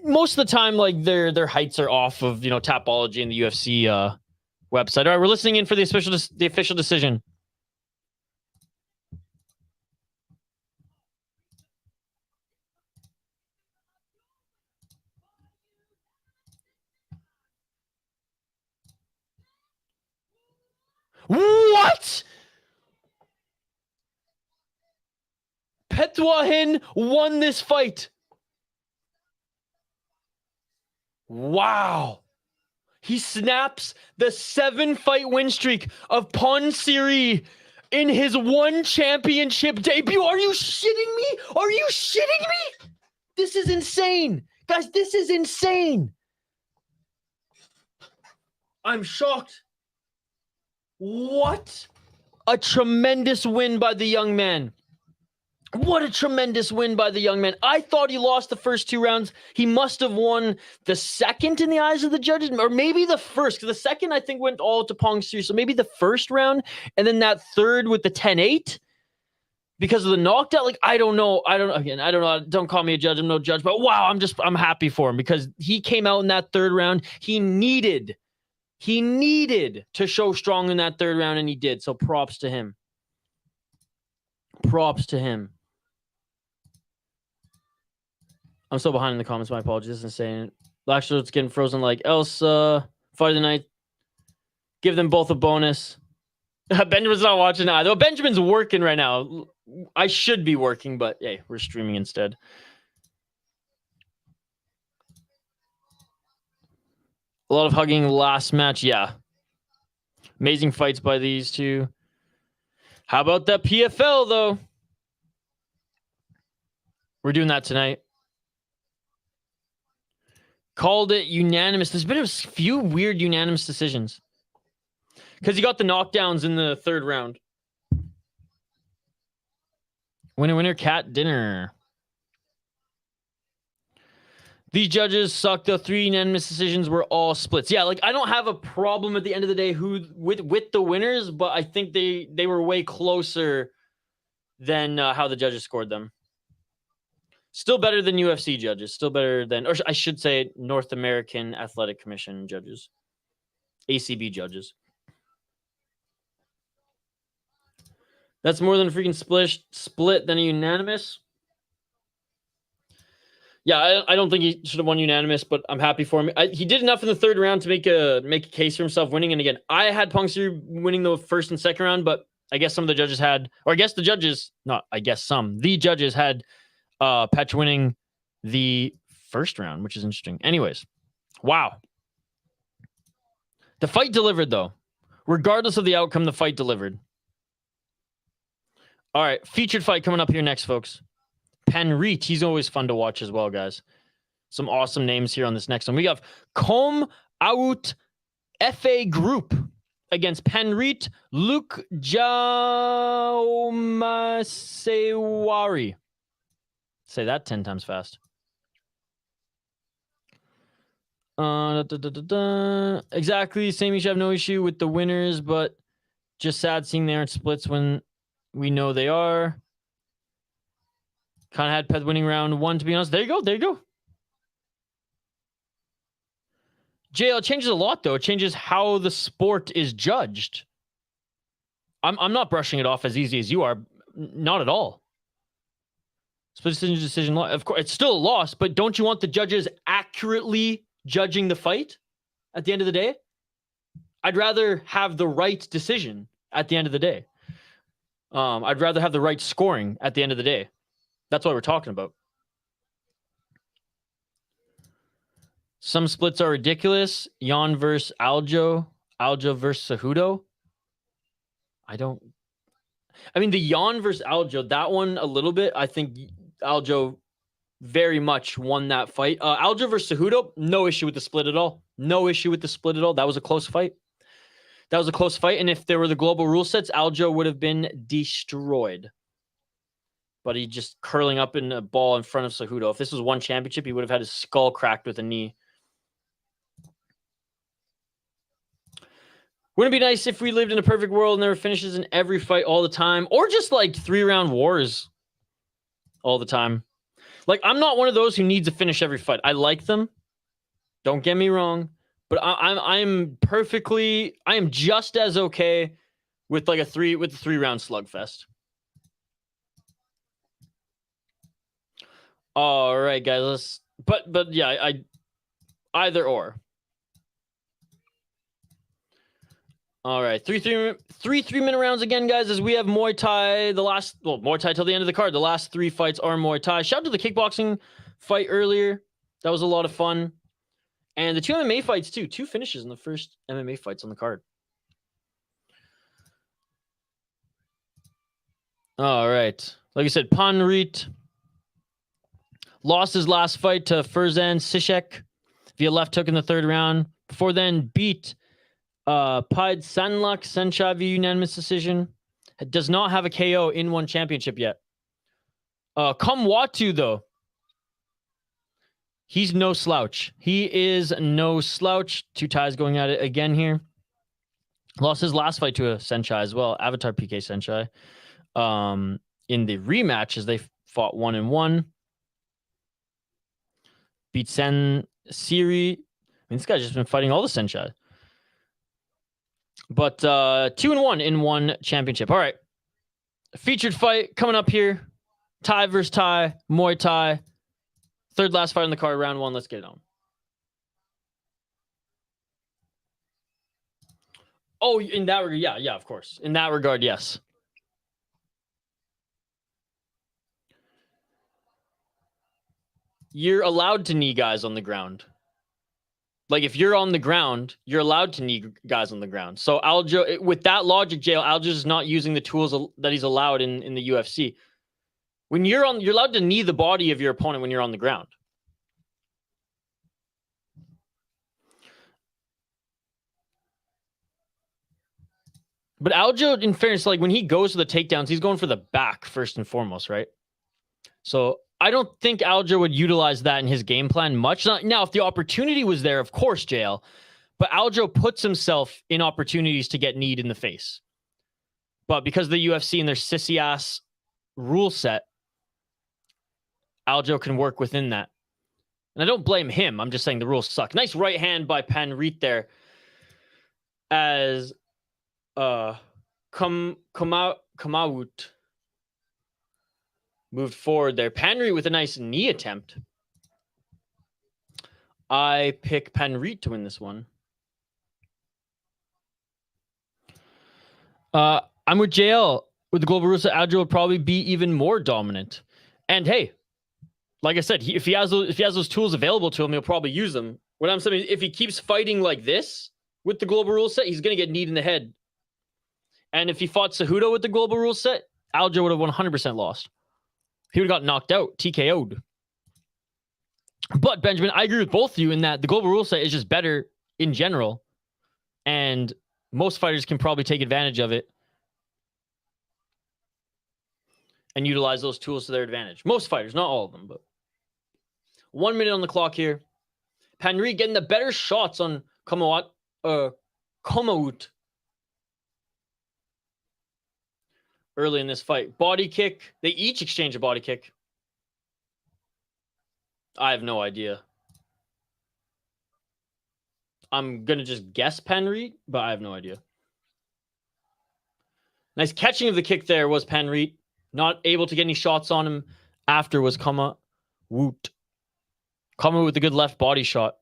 most of the time, like their heights are off of Tapology and the UFC website. All right, we're listening in for the official decision. What? Pethuahin won this fight. Wow. He snaps the 7-fight win streak of Pongsiri in his one championship debut. Are you shitting me? Are you shitting me? This is insane. Guys, this is insane. I'm shocked. What a tremendous win by the young man. What a tremendous win by the young man. I thought he lost the first 2 rounds. He must have won the second in the eyes of the judges, or maybe the first, because the second, I think, went all to Pongsiri. So maybe the first round, and then that third with the 10-8 because of the knockdown. Like, I don't know. I don't know. Don't call me a judge. I'm no judge. But wow, I'm happy for him because he came out in that third round. He needed to show strong in that third round, and he did. So props to him. Props to him. I'm so behind in the comments. My apologies. This is insane. Actually, it's getting frozen like Elsa. Fight of the night. Give them both a bonus. Benjamin's not watching either. Benjamin's working right now. I should be working, but hey, we're streaming instead. A lot of hugging last match. Yeah. Amazing fights by these two. How about that PFL, though? We're doing that tonight. Called it unanimous. There's been a few weird unanimous decisions. Because you got the knockdowns in the third round. Winner, cat dinner. These judges suck, though. 3 unanimous decisions were all splits. Yeah, like, I don't have a problem at the end of the day with the winners, but I think they were way closer than how the judges scored them. Still better than UFC judges. Still better than, or I should say, North American Athletic Commission judges. ACB judges. That's more than a freaking split than a unanimous. Yeah, I don't think he should have won unanimous, but I'm happy for him. He did enough in the third round to make a case for himself winning. And again, I had Pongsiri winning the first and second round, but I guess some of the judges had, or I guess the judges, not I guess some, the judges had Petch winning the first round, which is interesting. Anyways, wow. The fight delivered, though. Regardless of the outcome, the fight delivered. All right, featured fight coming up here next, folks. Panrit, he's always fun to watch as well, guys. Some awesome names here on this next one. We have Komawut FA Group against Panrit Luke Jaumasewari. Say that 10 times fast. Exactly. Same issue. I have no issue with the winners, but just sad seeing they aren't splits when we know they are. Kind of had Peth winning round 1, to be honest. There you go. There you go. JL, it changes a lot, though. It changes how the sport is judged. I'm not brushing it off as easy as you are. Not at all. Split decision. Of course, it's still a loss, but don't you want the judges accurately judging the fight at the end of the day? I'd rather have the right decision at the end of the day. I'd rather have the right scoring at the end of the day. That's what we're talking about. Some splits are ridiculous. Jan versus Aljo. Aljo versus Cejudo. I mean, the Jan versus Aljo, that one a little bit. I think Aljo very much won that fight. Aljo versus Cejudo, no issue with the split at all. No issue with the split at all. That was a close fight. That was a close fight. And if there were the global rule sets, Aljo would have been destroyed. But he just curling up in a ball in front of Cejudo. If this was one championship, he would have had his skull cracked with a knee. Wouldn't it be nice if we lived in a perfect world and there were finishes in every fight all the time? Or just like 3-round wars all the time. Like, I'm not one of those who needs to finish every fight. I like them. Don't get me wrong. But I am just as okay with like a 3-round slugfest. All right, guys. But yeah, either or. All right, three 3-minute rounds again, guys, as we have Muay Thai, Muay Thai till the end of the card. The last 3 fights are Muay Thai. Shout out to the kickboxing fight earlier. That was a lot of fun. And the 2 MMA fights, too. 2 finishes in the first MMA fights on the card. All right. Like I said, Panrit lost his last fight to Ferzan Sishek via left hook in the 3rd round. Before then, beat Pied Sanlak Senchai via unanimous decision. It does not have a KO in one championship yet. Komawut, though. He's no slouch. He is no slouch. 2 ties going at it again here. Lost his last fight to a Senchai as well. Avatar PK Senchai. In the rematch as they fought 1-1. Beat Sen Siri. I mean, this guy's just been fighting all the Senchai. But 2-1 in one championship. All right. Featured fight coming up here. Thai versus Thai. Muay Thai. 3rd last fight on the card, round 1. Let's get it on. Oh, in that regard, yeah, of course. In that regard, yes. You're allowed to knee guys on the ground. Like, if you're on the ground, you're allowed to knee guys on the ground. So Aljo, with that logic, Aljo is not using the tools that he's allowed in the UFC. When you're allowed to knee the body of your opponent when you're on the ground. But Aljo, in fairness, like when he goes to the takedowns, he's going for the back first and foremost, right? So I don't think Aljo would utilize that in his game plan much. Now, if the opportunity was there, of course, JL. But Aljo puts himself in opportunities to get kneed in the face. But because of the UFC and their sissy-ass rule set, Aljo can work within that. And I don't blame him. I'm just saying the rules suck. Nice right hand by Panrit there. As Komawut moved forward there. Panrit with a nice knee attempt. I pick Panrit to win this one. I'm with JL. With the global rules, Aljo will probably be even more dominant. And hey, Like I said, if he has those tools available to him, he'll probably use them. What I'm saying is, if he keeps fighting like this with the global rule set, he's going to get kneed in the head. And if he fought Cejudo with the global rule set, Aljo would have 100% lost. He would have got knocked out, TKO'd. But, Benjamin, I agree with both of you in that the global rule set is just better in general. And most fighters can probably take advantage of it and utilize those tools to their advantage. Most fighters, not all of them, but 1 minute on the clock here. Panrit getting the better shots on Komawut. Early in this fight. Body kick. They each exchange a body kick. I have no idea. I'm going to just guess Panrit, but I have no idea. Nice catching of the kick there was Panrit. Not able to get any shots on him after was Komawut. Komawut with a good left body shot.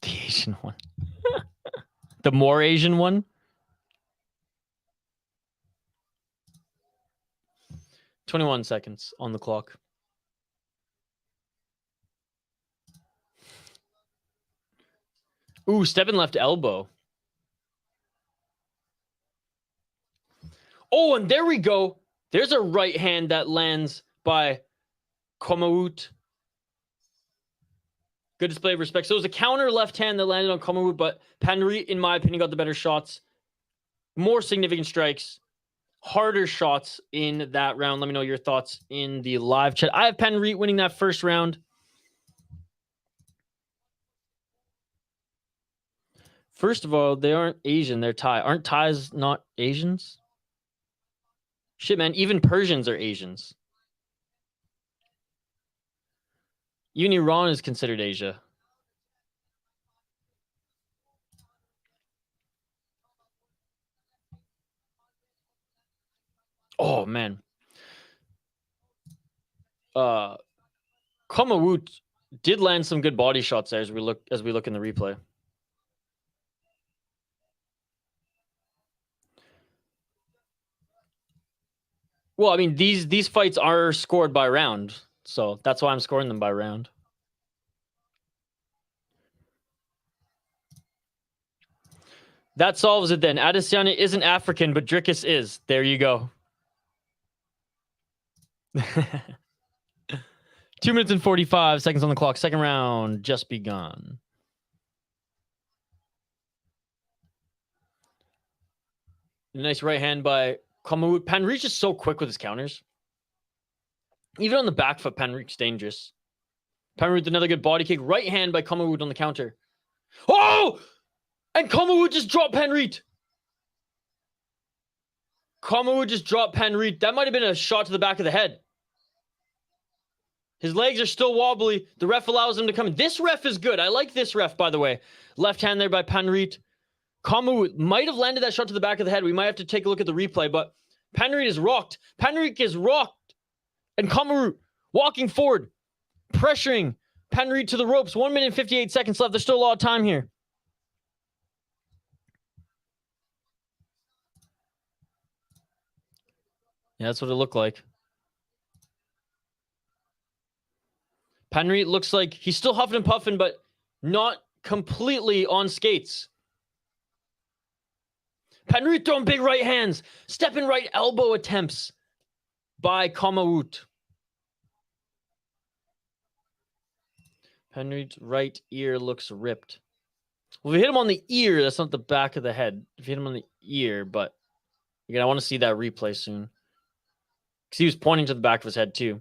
The Asian one. The more Asian one. 21 seconds on the clock. Ooh, step in left elbow. Oh, and there we go. There's a right hand that lands by Komawut. Good display of respect. So it was a counter left hand that landed on Komawut, but Panrit, in my opinion, got the better shots. More significant strikes. Harder shots in that round. Let me know your thoughts in the live chat. I have Panrit winning that first round. First of all, they aren't Asian. They're Thai. Aren't Thais not Asians? Shit, man. Even Persians are Asians. Even Iran is considered Asia. Oh, man. Komawut did land some good body shots there as we look in the replay. Well, I mean, these fights are scored by round, so that's why I'm scoring them by round. That solves it then. Adesanya isn't African, but Drickus is. There you go. 2 minutes and 45 seconds on the clock. Second round just begun. Nice right hand by Komawut. Panrit's just so quick with his counters. Even on the back foot, Panrit's dangerous. Panrit with another good body kick. Right hand by Komawut on the counter. Oh! And Komawut just dropped Panrit. Komawut just dropped Panrit. That might have been a shot to the back of the head. His legs are still wobbly. The ref allows him to come in. This ref is good. I like this ref, by the way. Left hand there by Panrit. Komawut might have landed that shot to the back of the head. We might have to take a look at the replay, but Panrit is rocked. Panrit is rocked. And Komawut walking forward, pressuring Panrit to the ropes. 1 minute and 58 seconds left. There's still a lot of time here. Yeah, that's what it looked like. Panrit looks like he's still huffing and puffing, but not completely on skates. Panrit throwing big right hands. Stepping right elbow attempts by Komawut. Panrit's right ear looks ripped. Well, if you hit him on the ear, that's not the back of the head. If you hit him on the ear, but again, I want to see that replay soon. Because he was pointing to the back of his head too.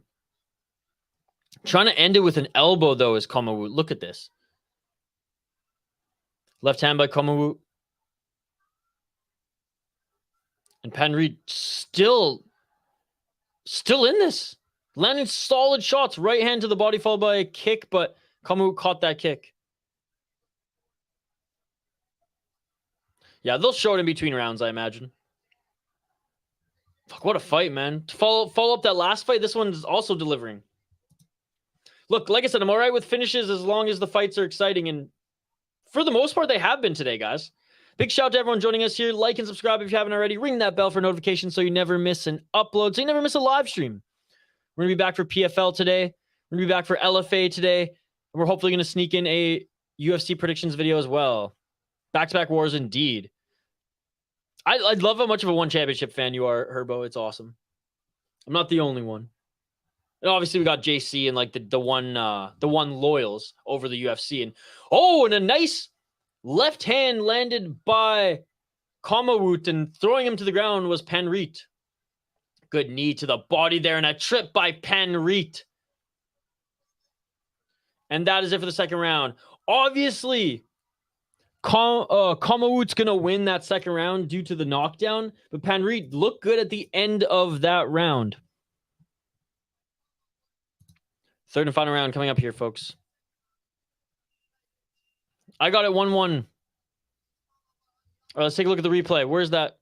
Trying to end it with an elbow, though, is Komawut. Look at this. Left hand by Komawut. And Panrit still in this. Landing solid shots. Right hand to the body followed by a kick, but Komawut caught that kick. Yeah, they'll show it in between rounds, I imagine. Fuck, what a fight, man. To follow up that last fight, this one's also delivering. Look, like I said, I'm all right with finishes as long as the fights are exciting. And for the most part, they have been today, guys. Big shout out to everyone joining us here. Like and subscribe if you haven't already. Ring that bell for notifications so you never miss an upload, so you never miss a live stream. We're going to be back for PFL today. We're going to be back for LFA today. And we're hopefully going to sneak in a UFC predictions video as well. Back-to-back wars indeed. I love how much of a one championship fan you are, Herbo. It's awesome. I'm not the only one. And obviously we got JC and like the one loyals over the UFC. And a nice left hand landed by Komawut, and throwing him to the ground was Panrit. Good knee to the body there, and a trip by Panrit. And that is it for the second round. Obviously, Komawut's going to win that second round due to the knockdown, but Panrit looked good at the end of that round. Third and final round coming up here, folks. I got it 1-1. All right, let's take a look at the replay. Where's that?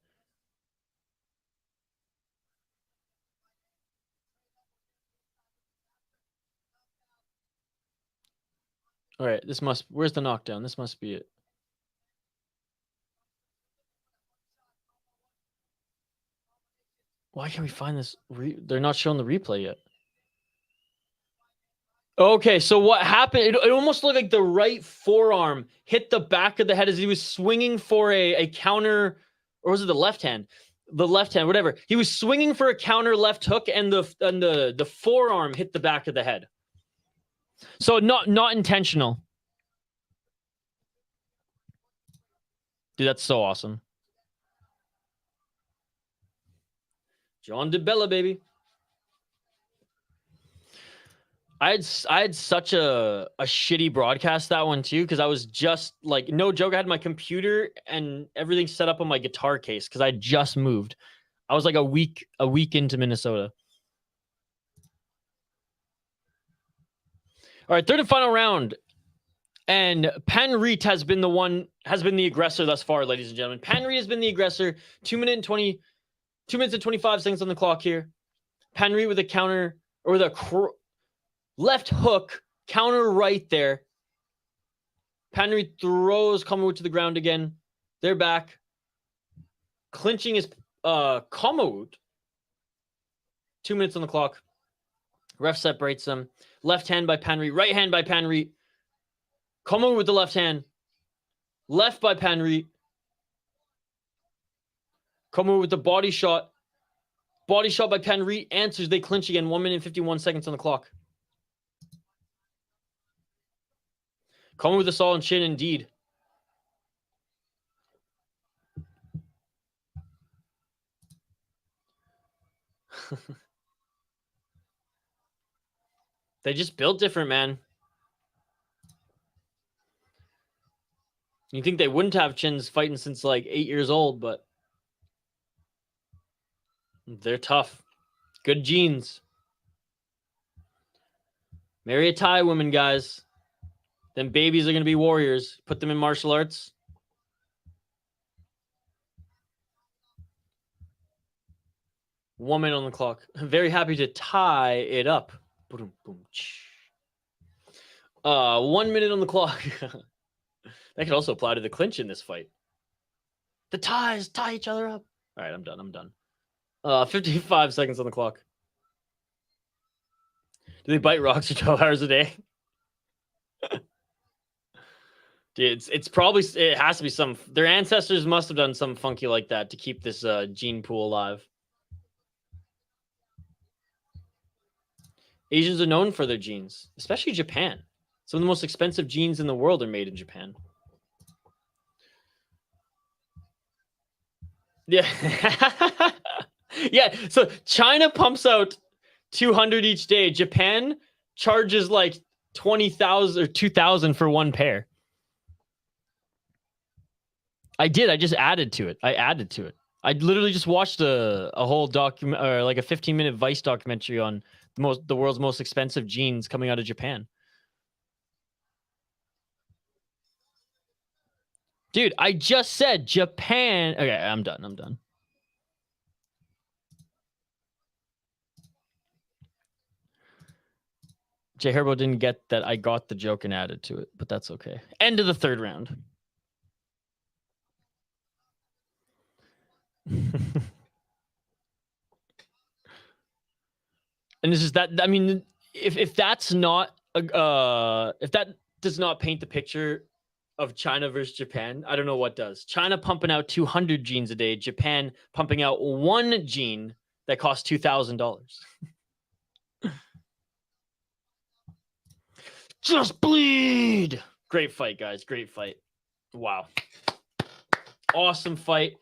All right, where's the knockdown? This must be it. Why can't we find this? They're not showing the replay yet. Okay, so what happened? It almost looked like the right forearm hit the back of the head as he was swinging for a counter, or was it the left hand? The left hand, whatever. He was swinging for a counter left hook, and the forearm hit the back of the head. So not intentional. Dude, that's so awesome. John DeBella, baby. I had such a shitty broadcast that one too, because I was just like, no joke, I had my computer and everything set up on my guitar case because I just moved. I was like a week into Minnesota. All right, third and final round. And Panrit has been the aggressor thus far, ladies and gentlemen. Panrit has been the aggressor. 2 minutes and 25 seconds on the clock here. Panrit with a counter, or with a left hook, counter right there. Panrit throws Komawut to the ground again. They're back. Clinching is Komawut. 2 minutes on the clock. Ref separates them. Left hand by Panrit. Right hand by Panrit. Komawut with the left hand. Left by Panrit. Komawut with the body shot. Body shot by Panrit. Answers. They clinch again. 1 minute and 51 seconds on the clock. Komawut with a solid chin indeed. They just built different, man. You think they wouldn't have chins fighting since like 8 years old, but they're tough. Good genes. Marry a Thai woman, guys. Then babies are going to be warriors. Put them in martial arts. One minute on the clock. I'm very happy to tie it up. 1 minute on the clock. That could also apply to the clinch in this fight. The ties tie each other up. All right, I'm done. 55 seconds on the clock. Do they bite rocks for 12 hours a day? Dude, it's probably, it has to be some, their ancestors must have done something funky like that to keep this gene pool alive. Asians are known for their genes, especially Japan. Some of the most expensive jeans in the world are made in Japan. Yeah. Yeah, so China pumps out 200 each day. Japan charges like 20,000 or 2,000 for one pair. I just added to it. I literally just watched a whole document, or like a 15-minute Vice documentary on the world's most expensive jeans coming out of Japan. Dude, I just said Japan. Okay, I'm done. Jay Herbo didn't get that I got the joke and added to it, but that's okay. End of the third round. And this is that. I mean, if that's not if that does not paint the picture of China versus Japan, I don't know what does. China pumping out 200 genes a day, Japan pumping out one gene that costs $2,000. Just bleed. Great fight, guys. Great fight. Wow. Awesome fight.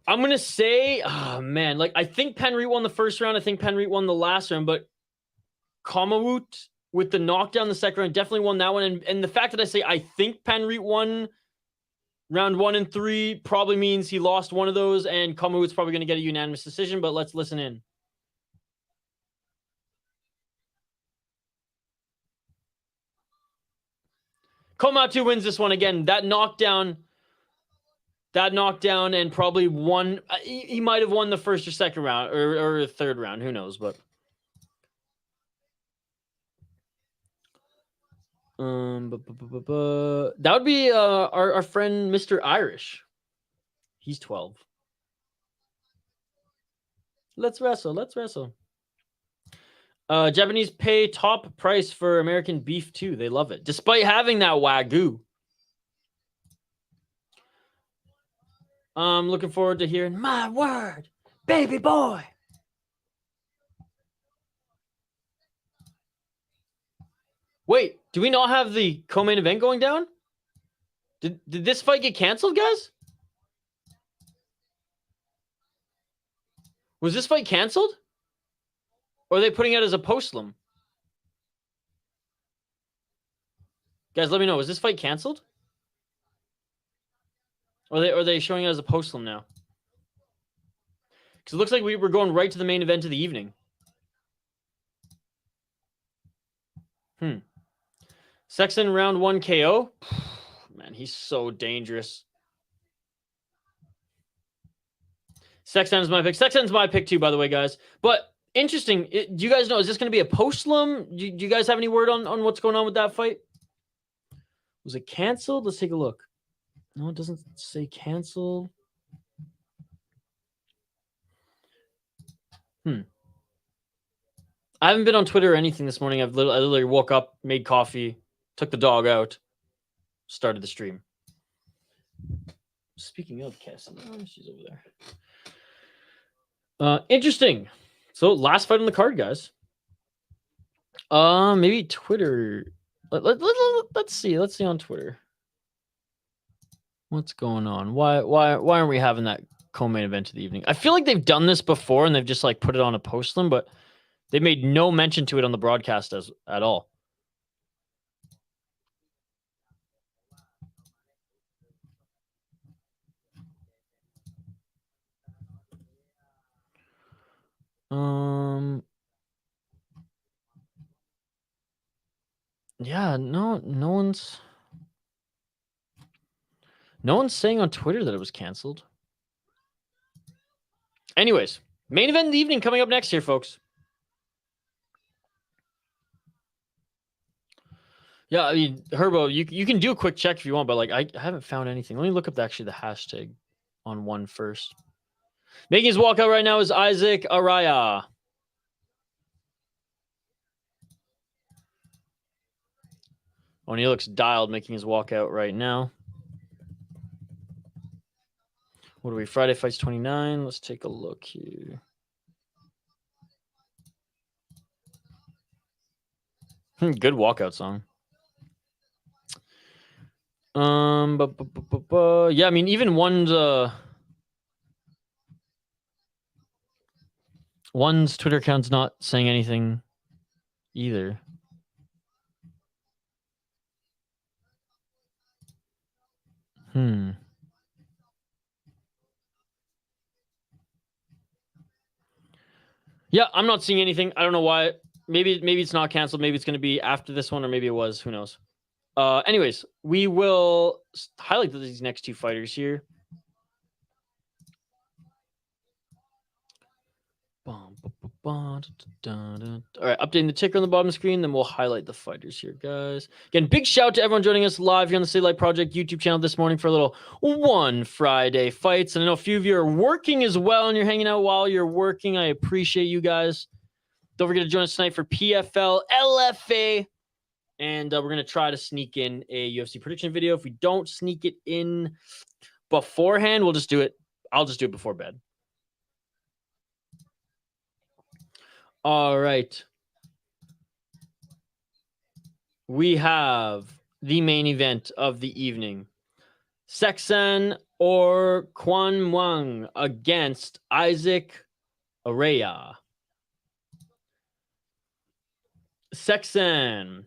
I'm going to say, oh man, like I think Panrit won the first round. I think Panrit won the last round, but Komawut with the knockdown in the second round definitely won that one. And the fact that I say I think Panrit won round 1 and 3 probably means he lost one of those, and Komawut's probably going to get a unanimous decision, but let's listen in. Komawut wins this one again. That knockdown, and probably won. He might have won the first or second round or third round. Who knows? But that would be our friend Mr. Irish. He's 12. Let's wrestle. Let's wrestle. Japanese pay top price for American beef too. They love it, despite having that Wagyu. I'm looking forward to hearing my word, baby boy. Wait, do we not have the co-main event going down? Did this fight get canceled, guys? Was this fight canceled? Or are they putting it as a postlim? Guys, let me know. Was this fight canceled? Or are they showing it as a postlim now? Because it looks like we were going right to the main event of the evening. Seksan round 1 KO. Man, he's so dangerous. Seksan is my pick. Seksan's my pick too, by the way, guys. But interesting. Do you guys know, is this going to be a postlim? Do you guys have any word on what's going on with that fight? Was it canceled? Let's take a look. No, it doesn't say canceled. I haven't been on Twitter or anything this morning. I literally woke up, made coffee, took the dog out, started the stream. Speaking of Cassie, she's over there. Interesting. So last fight on the card, guys. Maybe Twitter. Let's see. Let's see on Twitter. What's going on? Why aren't we having that co-main event of the evening? I feel like they've done this before and they've just like put it on a postlim, but they made no mention to it on the broadcast at all. Yeah, no one's saying on Twitter that it was canceled. Anyways, main event of the evening coming up next here, folks. Yeah, I mean, Herbo, you can do a quick check if you want, but like I haven't found anything. Let me look up the hashtag on one first. Making his walkout right now is Isaac Araya. Oh, and he looks dialed, making his walkout right now. What are we? Friday Fights 29. Let's take a look here. Good walkout song. Yeah, I mean, even one's Twitter account's not saying anything either. Yeah, I'm not seeing anything. I don't know why. Maybe it's not canceled. Maybe it's going to be after this one, or maybe it was. Who knows? Anyways, we will highlight these next two fighters here. All right, updating the ticker on the bottom screen, then we'll highlight the fighters here, guys. Again, big shout out to everyone joining us live here on the City Light Project YouTube channel this morning for a little One Friday Fights. And I know a few of you are working as well, and you're hanging out while you're working. I appreciate you guys. Don't forget to join us tonight for PFL, LFA, and we're going to try to sneak in a UFC prediction video. If we don't sneak it in beforehand, we'll just do it. I'll just do it before bed. All right. We have the main event of the evening. Seksan or Kwanmuang against Isaac Araya. Seksan,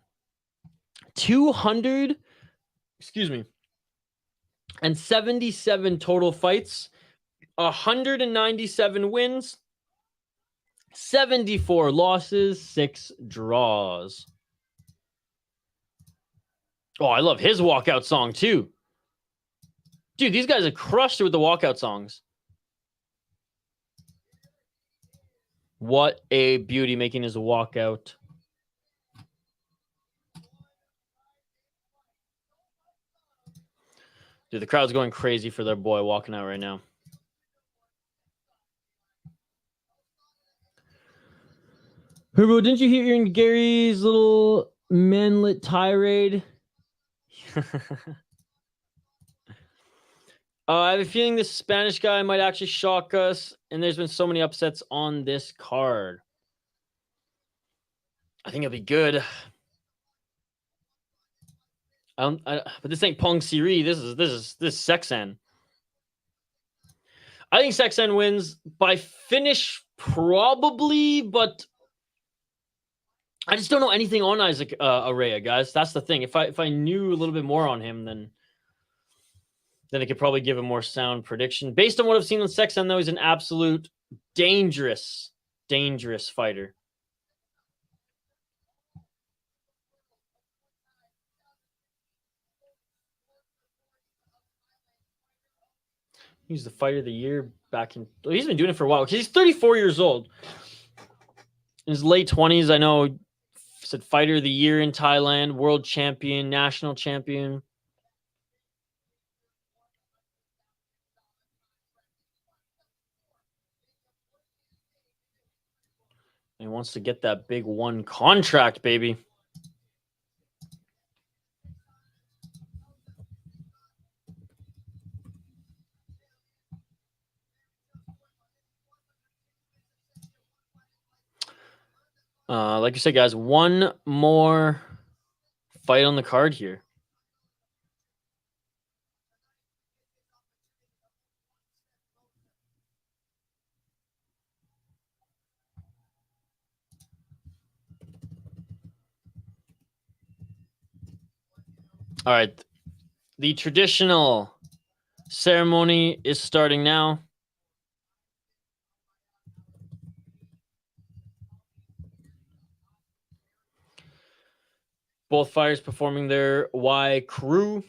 277 total fights, 197 wins, 74 losses, 6 draws. Oh, I love his walkout song too. Dude, these guys are crushed with the walkout songs. What a beauty making his walkout. Dude, the crowd's going crazy for their boy walking out right now. Herbo, didn't you hear Gary's little manlet tirade? I have a feeling this Spanish guy might actually shock us, and there's been so many upsets on this card. I think it'll be good. But this ain't Pongsiri. This is Seksan. I think Seksan wins by finish probably, but I just don't know anything on Isaac Araya, guys. That's the thing. If I knew a little bit more on him, then I could probably give a more sound prediction. Based on what I've seen with Seksan, though, he's an absolute dangerous fighter. He's the fighter of the year back in... He's been doing it for a while because he's 34 years old. In his late 20s, I know, said fighter of the year in Thailand, world champion, national champion. He wants to get that big one contract, baby. Like I said, guys, one more fight on the card here. All right. The traditional ceremony is starting now. Both fighters performing their Y crew.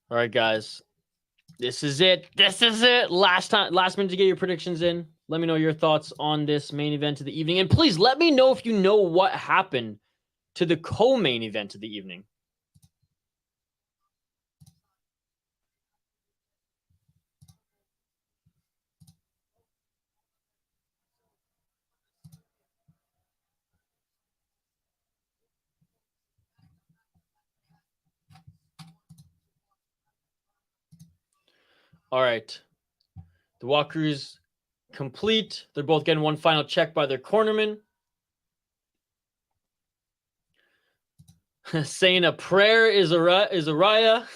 All right, guys. This is it. Last minute to get your predictions in. Let me know your thoughts on this main event of the evening. And please let me know if you know what happened to the co-main event of the evening. All right. The walkthrough's complete. They're both getting one final check by their cornerman. Saying a prayer is Araya.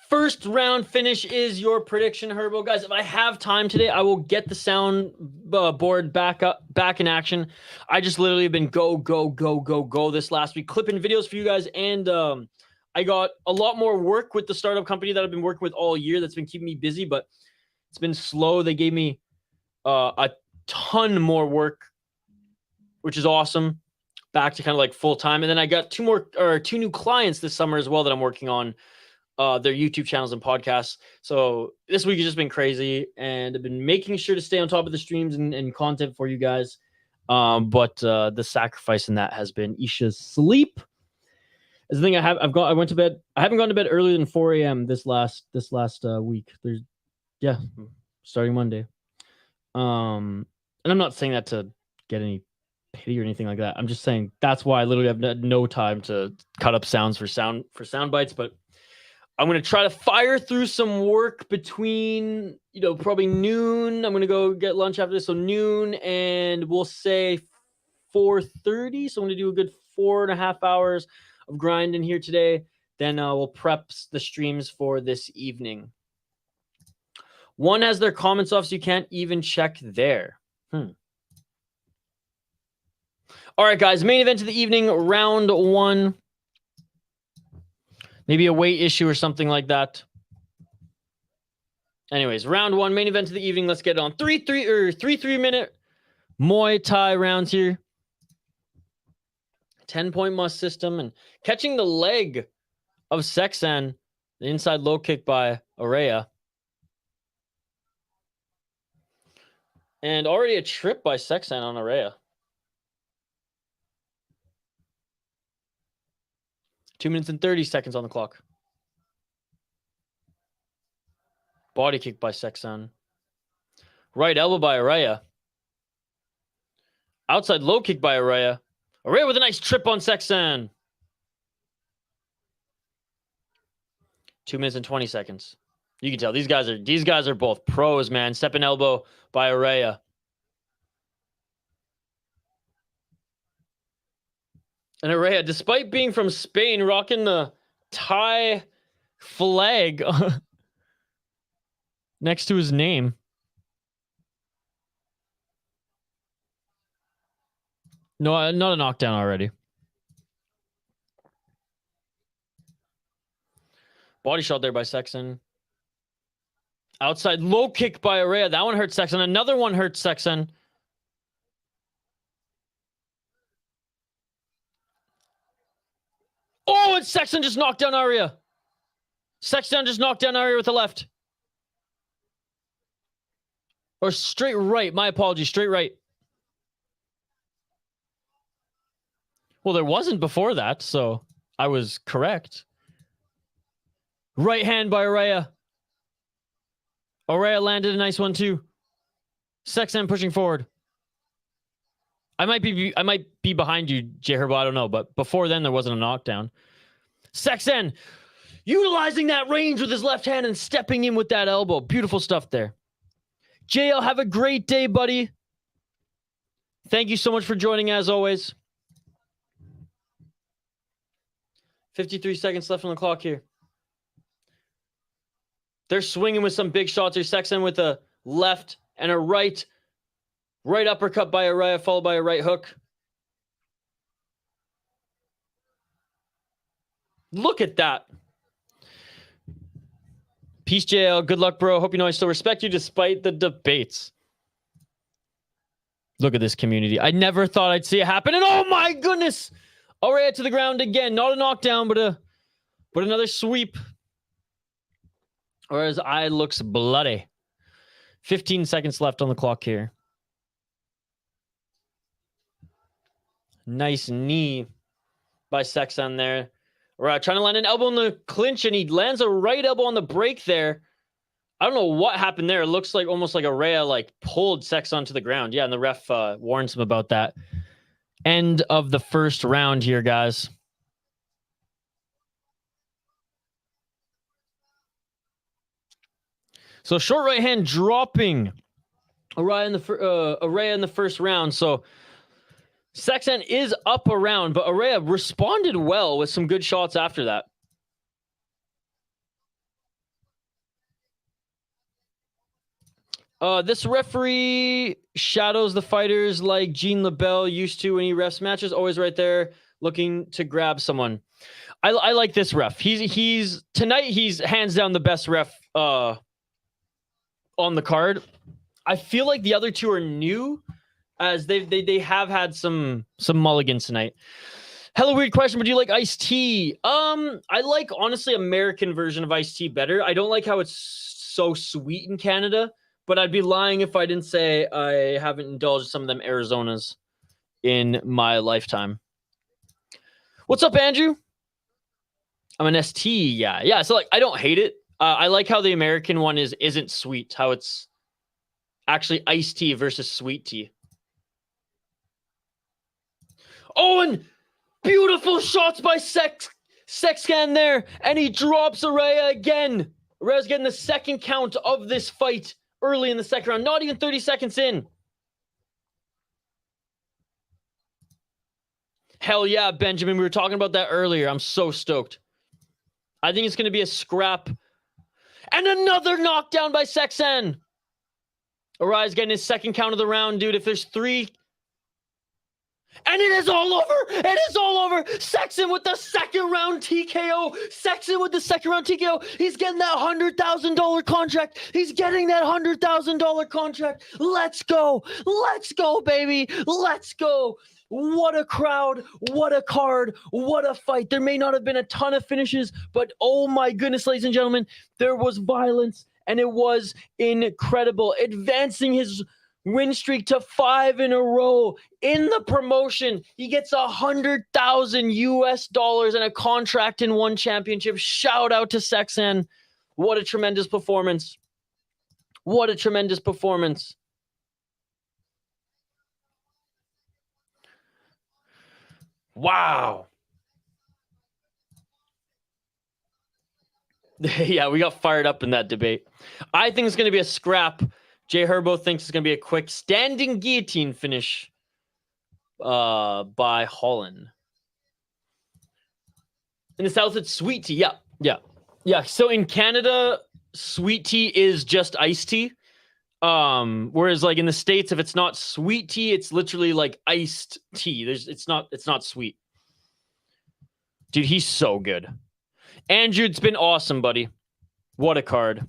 First round finish is your prediction, Herbo. Guys, if I have time today, I will get the sound board back in action. I just literally have been go this last week, clipping videos for you guys. And I got a lot more work with the startup company that I've been working with all year. That's been keeping me busy, but it's been slow. They gave me a ton more work, which is awesome. back to kind of like full time. And then I got two new clients this summer as well that I'm working on their YouTube channels and podcasts. So this week has just been crazy, and I've been making sure to stay on top of the streams and content for you guys. But the sacrifice in that has been Isha's sleep. Is the thing I went to bed. I haven't gone to bed earlier than 4 a.m. this last week. Starting Monday. And I'm not saying that to get any pity or anything like that. I'm just saying that's why I literally have no time to cut up sounds for sound bites. But I'm going to try to fire through some work between, probably noon. I'm going to go get lunch after this. So noon and we'll say 4:30. So I'm going to do a good 4.5 hours of grinding here today. Then we'll prep the streams for this evening. One has their comments off, so you can't even check there. All right, guys. Main event of the evening, round 1. Maybe a weight issue or something like that. Anyways, round 1, main event of the evening. Let's get it on. 3-3-minute Muay Thai rounds here. 10-point must system. And catching the leg of Seksan. The inside low kick by Araya. And already a trip by Seksan on Araya. 2 minutes and 30 seconds on the clock. Body kick by Seksan. Right elbow by Araya. Outside low kick by Araya. Araya with a nice trip on Seksan. 2 minutes and 20 seconds. You can tell these guys are both pros, man. Stepping elbow by Araya. And Araya, despite being from Spain, rocking the Thai flag next to his name. No, not a knockdown already. Body shot there by Seksan. Outside low kick by Araya. That one hurt Seksan. Another one hurt Seksan. Oh, and Seksan just knocked down Araya. Seksan just knocked down Araya with the left. Or straight right. My apologies. Straight right. Well, there wasn't before that, so I was correct. Right hand by Araya. Araya landed a nice one too. Seksan pushing forward. I might be behind you, J-Herbo, I don't know, but before then there wasn't a knockdown. Seksan utilizing that range with his left hand and stepping in with that elbow. Beautiful stuff there. JL, have a great day, buddy. Thank you so much for joining as always. 53 seconds left on the clock here. They're swinging with some big shots here. Seksan with a left and a right. Right uppercut by Araya, followed by a right hook. Look at that. Peace, JL. Good luck, bro. Hope you know I still respect you despite the debates. Look at this community. I never thought I'd see it happen. And oh my goodness. Araya to the ground again. Not a knockdown, but another sweep. Or his eye looks bloody. 15 seconds left on the clock here. Nice knee by Seksan there. Right, trying to land an elbow in the clinch, and he lands a right elbow on the break there. I don't know what happened there. It looks like almost like Araya pulled Seksan to the ground. Yeah, and the ref warns him about that. End of the first round here, guys. So short right hand dropping Araya in the first round. So Seksan is up around, but Araya responded well with some good shots after that. This referee shadows the fighters like Jean LaBelle used to when he refs matches. Always right there looking to grab someone. I like this ref. He's tonight he's hands down the best ref on the card. I feel like the other two are new as they have had some mulligans tonight. Hello, weird question, but do you like iced tea? I like, honestly, American version of iced tea better. I don't like how it's so sweet in Canada, but I'd be lying if I didn't say I haven't indulged some of them Arizonas in my lifetime. What's up, Andrew? I'm an ST, yeah. So like, I don't hate it. I like how the American one isn't sweet. How it's actually iced tea versus sweet tea. Oh, and beautiful shots by Seksan there, and he drops Araya again. Araya's getting the second count of this fight early in the second round. Not even 30 seconds in. Hell yeah, Benjamin. We were talking about that earlier. I'm so stoked. I think it's going to be a scrap. And another knockdown by Seksan. Araya's getting his second count of the round, dude. If there's 3... And it is all over. It is all over. Seksan with the second round TKO. Seksan with the second round TKO. He's getting that $100,000 contract. He's getting that $100,000 contract. Let's go. Let's go, baby. Let's go. What a crowd. What a card. What a fight. There may not have been a ton of finishes, but oh my goodness, ladies and gentlemen, there was violence and it was incredible. Advancing his win streak to 5 in a row in the promotion. He gets $100,000 and a contract in one championship. Shout out to Seksan. What a tremendous performance. What a tremendous performance. Wow. Yeah, we got fired up in that debate. I think it's going to be a scrap. Jay Herbo thinks it's going to be a quick standing guillotine finish by Holland. In the South, it's sweet tea. Yeah. So in Canada, sweet tea is just iced tea. Whereas like in the States, if it's not sweet tea, it's literally like iced tea. It's not sweet. Dude, he's so good. Andrew, it's been awesome, buddy. What a card.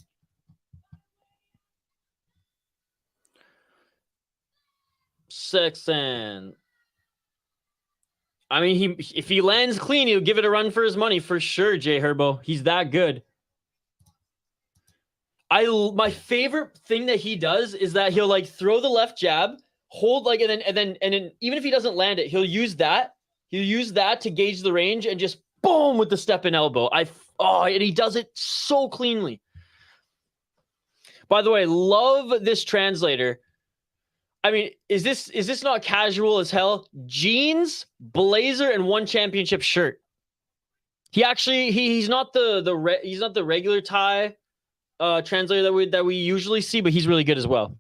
Seksan. I mean, if he lands clean, he'll give it a run for his money for sure, Jay Herbo. He's that good. My favorite thing that he does is that he'll like throw the left jab, hold like, and then even if he doesn't land it, he'll use that to gauge the range and just boom with the step and elbow. And he does it so cleanly. By the way, love this translator. I mean, is this not casual as hell? Jeans, blazer, and one championship shirt. He actually he's not the regular Thai translator that we usually see, but he's really good as well.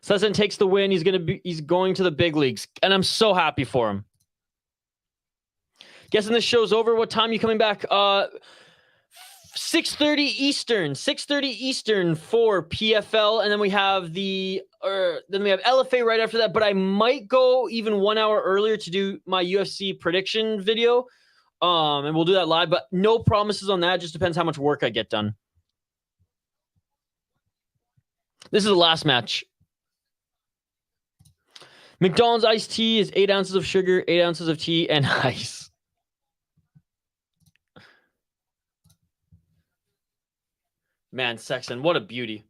Celest takes the win. He's going to the big leagues, and I'm so happy for him. Guessing this show's over. What time are you coming back? 6:30 Eastern. 6:30 Eastern for PFL, and then we have LFA right after that. But I might go even 1 hour earlier to do my UFC prediction video, and we'll do that live. But no promises on that. Just depends how much work I get done. This is the last match. McDonald's iced tea is 8 ounces of sugar, 8 ounces of tea, and ice. Man, Seksan, what a beauty.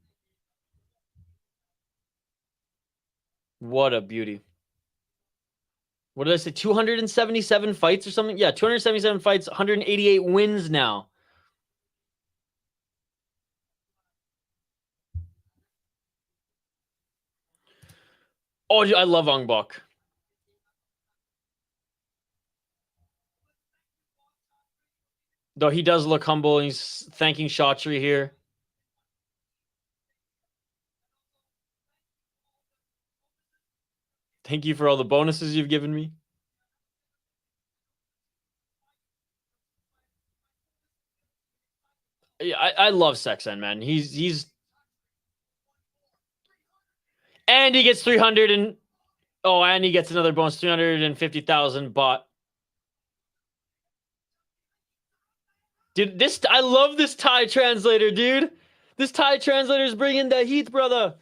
What a beauty. What did I say? 277 fights or something? Yeah, 277 fights, 188 wins now. Oh, I love Ong Bak. Though he does look humble. He's thanking Chaudhry here. Thank you for all the bonuses you've given me. Yeah, I love Seksan, man. He's and he gets 300 and he gets another bonus, 350,000 bot. Dude, I love this Thai translator, dude. This Thai translator is bringing the heat, brother.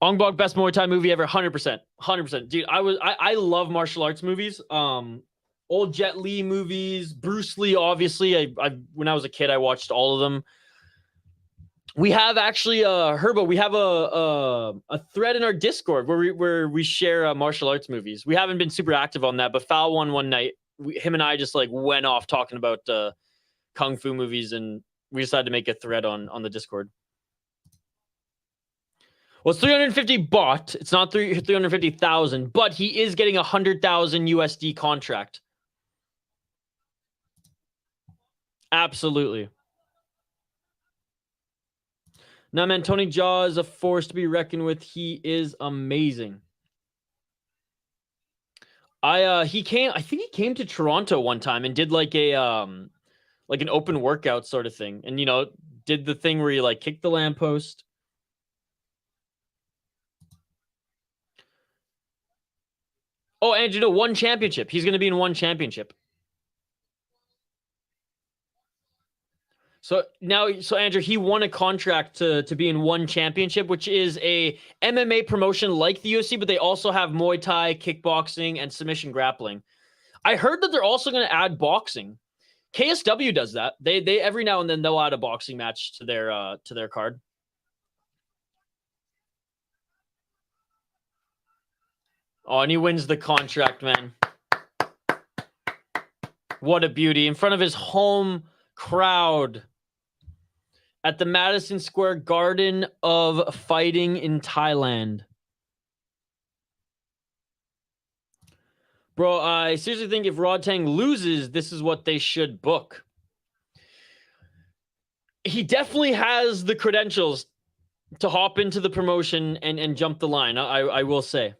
Ong Bak, best Muay Thai movie ever, 100%. 100%. Dude, I love martial arts movies. Old Jet Li movies, Bruce Lee, obviously. When I was a kid, I watched all of them. We have actually, Herbo, we have a thread in our Discord where we share martial arts movies. We haven't been super active on that, but Foul one night, him and I just like went off talking about kung fu movies, and we decided to make a thread on the Discord. Well, it's 350 baht. It's not 350,000, but he is getting 100,000 USD contract. Absolutely. Now, man, Tony Jaa is a force to be reckoned with. He is amazing. I think he came to Toronto one time and did like an open workout sort of thing, and did the thing where he like kicked the lamppost. Oh, and one championship. He's going to be in one championship. So Andrew, he won a contract to be in one championship, which is a MMA promotion like the UFC, but they also have Muay Thai, kickboxing, and submission grappling. I heard that they're also going to add boxing. KSW does that. They every now and then they'll add a boxing match to their card. Oh, and he wins the contract, man. What a beauty. In front of his home crowd at the Madison Square Garden of Fighting in Thailand. Bro, I seriously think if Rodtang loses, this is what they should book. He definitely has the credentials to hop into the promotion and jump the line, I will say.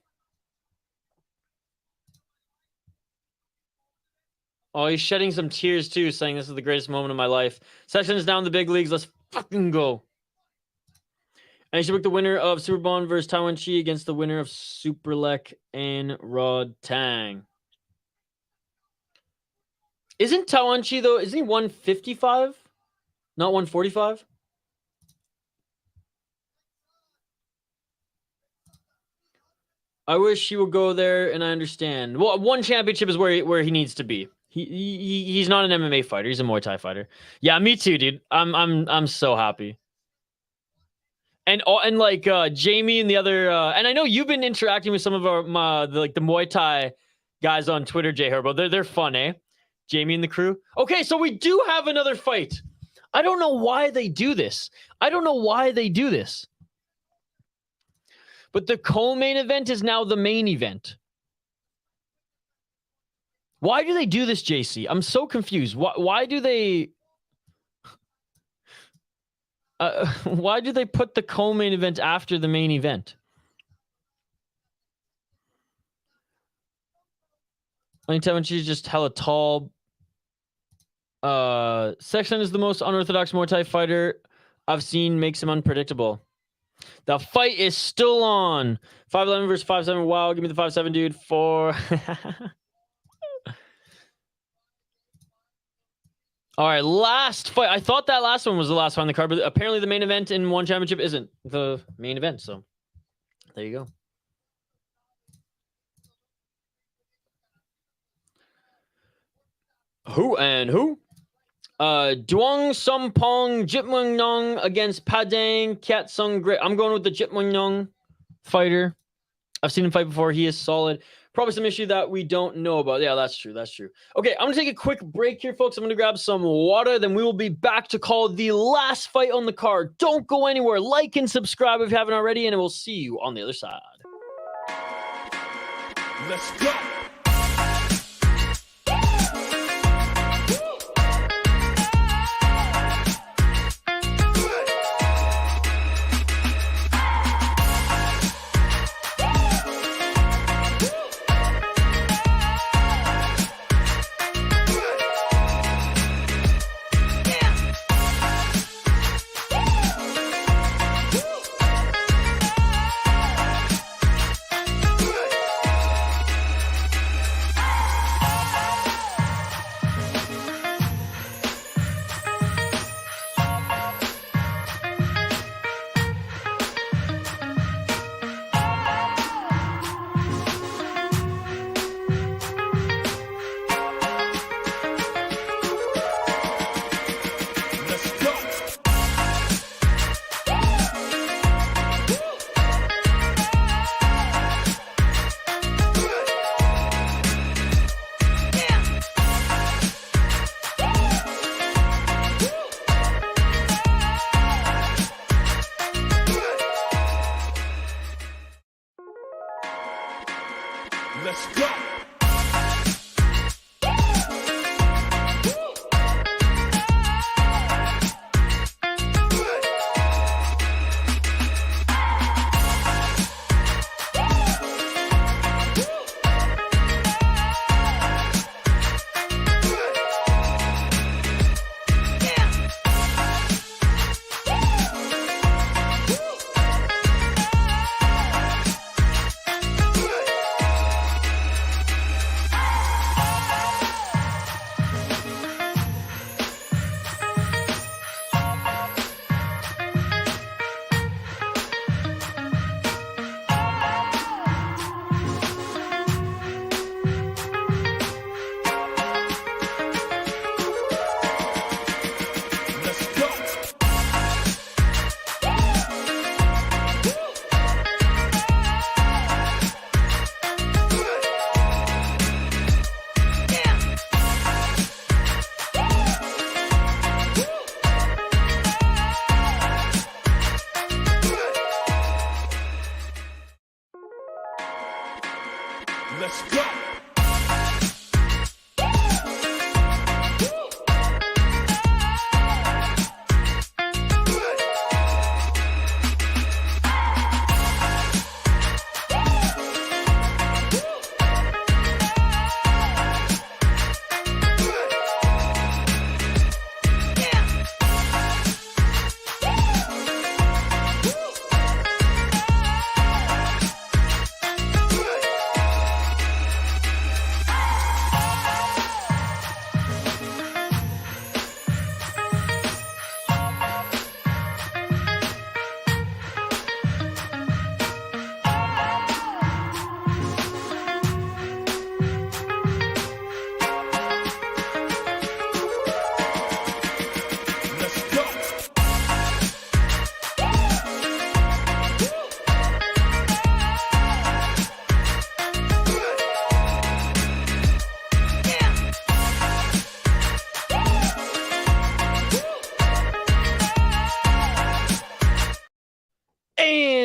Oh, he's shedding some tears too, saying this is the greatest moment of my life. Seksan is now in the big leagues. Let's fucking go. And he should book the winner of Superbond versus Taiwan Chi against the winner of Superlek and Rodtang. Isn't Taiwan Chi, though, isn't he 155? Not 145? I wish he would go there, and I understand. Well, one championship is where he needs to be. He's not an MMA fighter. He's a Muay Thai fighter. Yeah, me too, dude. I'm so happy. And like Jamie and the other, and I know you've been interacting with some of the Muay Thai guys on Twitter, J Herbo. They're fun, eh? Jamie and the crew. Okay, so we do have another fight. I don't know why they do this. But the co-main event is now the main event. Why do they do this, JC? I'm so confused. Why do they... why do they put the co-main event after the main event? Anytime she's just hella tall. Seksan is the most unorthodox Muay Thai fighter I've seen, makes him unpredictable. The fight is still on. 5'11 versus 5'7. Wow, give me the 5'7, dude. All right, last fight. I thought that last one was the last fight on the card, but apparently the main event in one championship isn't the main event. So there you go. Who and who? Duangsompong Jitmungnong against Paidang Katsung Great. I'm going with the Jitmungnong fighter. I've seen him fight before. He is solid. Probably some issue that we don't know about. Yeah, that's true. Okay, I'm going to take a quick break here, folks. I'm going to grab some water. Then we will be back to call the last fight on the card. Don't go anywhere. Like and subscribe if you haven't already, and we'll see you on the other side. Let's go.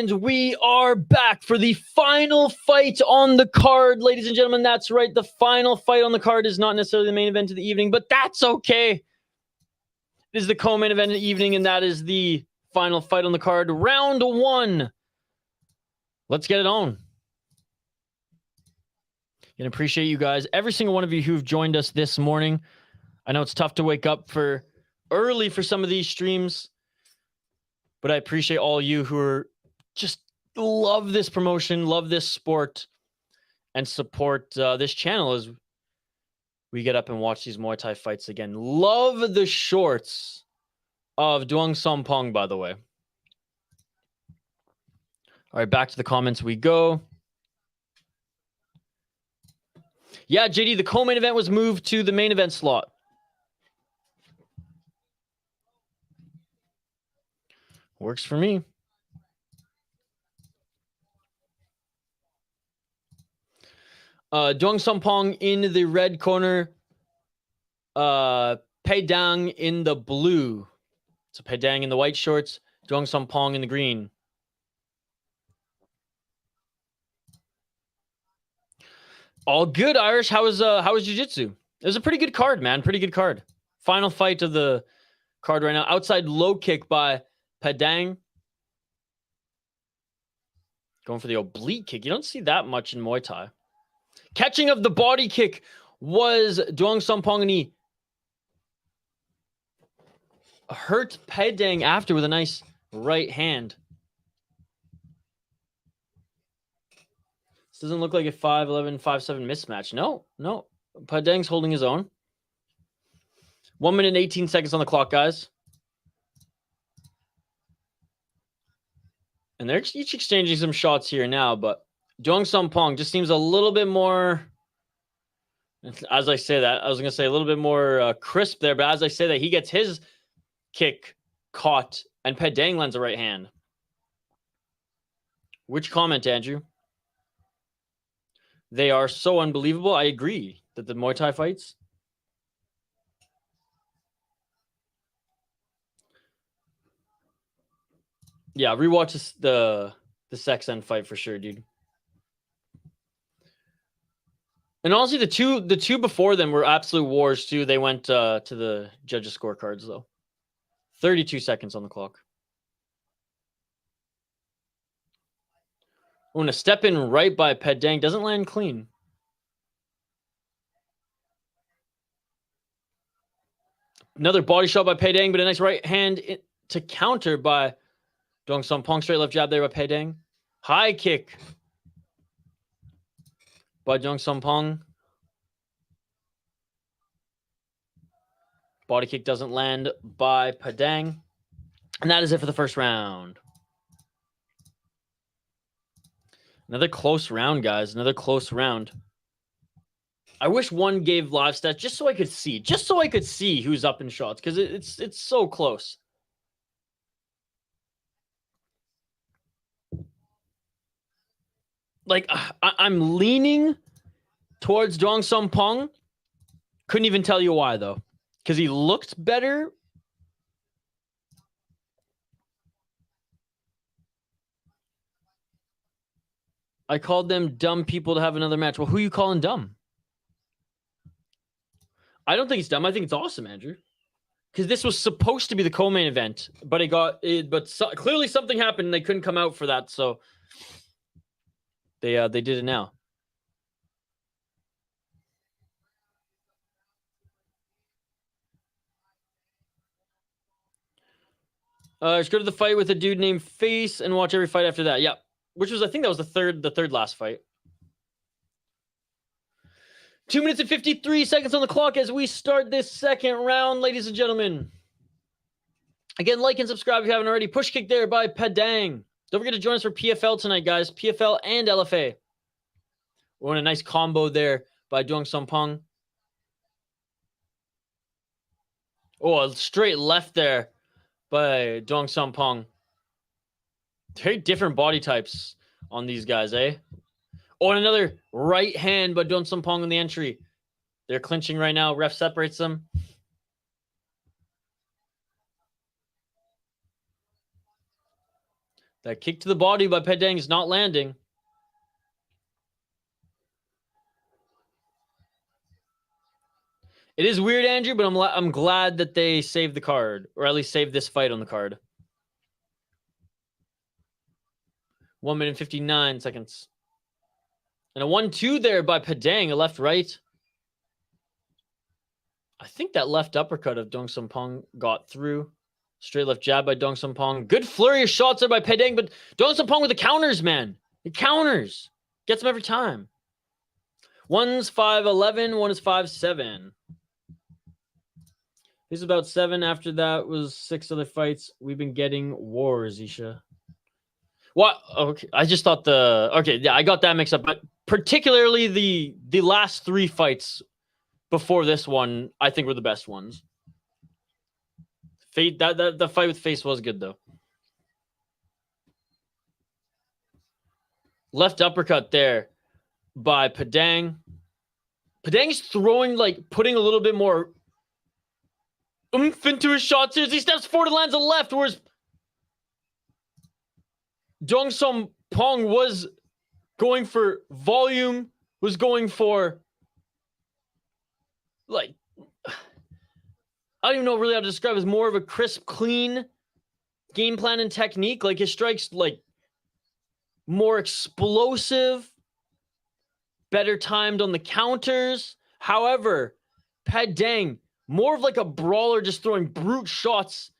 And we are back for the final fight on the card, ladies and gentlemen. That's right. The final fight on the card is not necessarily the main event of the evening, but that's okay. It is the co-main event of the evening, and that is the final fight on the card. Round one. Let's get it on. And appreciate you guys, every single one of you who've joined us this morning. I know it's tough to wake up for early for some of these streams, but I appreciate all you who are just love this promotion, love this sport, and support this channel as we get up and watch these Muay Thai fights again. Love the shorts of Duangsompong, by the way. All right, back to the comments we go. Yeah, JD, the co-main event was moved to the main event slot. Works for me. Duangsompong in the red corner. Paidang in the blue. So Paidang in the white shorts. Duangsompong in the green. All good, Irish. How was jiu-jitsu? It was a pretty good card, man. Pretty good card. Final fight of the card right now. Outside low kick by Paidang. Going for the oblique kick. You don't see that much in Muay Thai. Catching of the body kick was Duangsompong, and he hurt Paidang after with a nice right hand. This doesn't look like a 5'11", 5'7" mismatch. No. Paidang's holding his own. 1 minute and 18 seconds on the clock, guys. And they're each exchanging some shots here now, but Duangsompong just seems a little bit more, as I say that, I was going to say a little bit more crisp there, but as I say that, he gets his kick caught, and Paidang lands a right hand. Which comment, Andrew? They are so unbelievable. I agree that the Muay Thai fights. Yeah, rewatch the Seksan fight for sure, dude. And honestly, the two before them were absolute wars too. They went to the judges' scorecards though. 32 seconds on the clock. When a step in right by Paidang doesn't land clean. Another body shot by Paidang, but a nice right hand to counter by Duangsompong. Straight left jab there by Paidang. High kick by Duangsompong. Body kick doesn't land by Paidang. And that is it for the first round. Another close round, guys. Another close round. I wish one gave live stats just so I could see. Just so I could see who's up in shots. Because it's so close. Like, I'm leaning towards Duangsompong. Couldn't even tell you why, though. Because he looked better. I called them dumb people to have another match. Well, who are you calling dumb? I don't think it's dumb. I think it's awesome, Andrew. Because this was supposed to be the co-main event, but clearly something happened and they couldn't come out for that, so they did it now. Just go to the fight with a dude named Face and watch every fight after that. Yeah, which was, I think that was the third last fight. 2 minutes and 53 seconds on the clock as we start this second round, ladies and gentlemen. Again, like and subscribe if you haven't already. Push kick there by Paidang. Don't forget to join us for PFL tonight, guys. PFL and LFA. We're in a nice combo there by Duangsompong. Oh, a straight left there by Duangsompong. Very different body types on these guys, eh? Oh, and another right hand by Duangsompong in the entry. They're clinching right now. Ref separates them. That kick to the body by Paidang is not landing. It is weird, Andrew, but I'm glad that they saved the card, or at least saved this fight on the card. 1 minute 59 seconds. And a 1-2 there by Paidang, a left-right. I think that left uppercut of Duangsompong got through. Straight left jab by Duangsompong. Good flurry of shots there by Paidang, but Duangsompong with the counters, man. The counters. Gets them every time. One's 5'11", one is 5'7". This is about 7. After that was 6 other fights. We've been getting wars, Isha. What? Okay, I just thought yeah, I got that mixed up. But particularly the last 3 fights before this one, I think were the best ones. The fight with Face was good though. Left uppercut there by Paidang. Padang's throwing, like, putting a little bit more oomph into his shots here as he steps forward and lands a left, whereas Duangsompong was going for volume, was going for, like, I don't even know really how to describe it. As more of a crisp, clean game plan and technique. Like, his strikes, like, more explosive, better timed on the counters. However, Paidang, more of like a brawler, just throwing brute shots.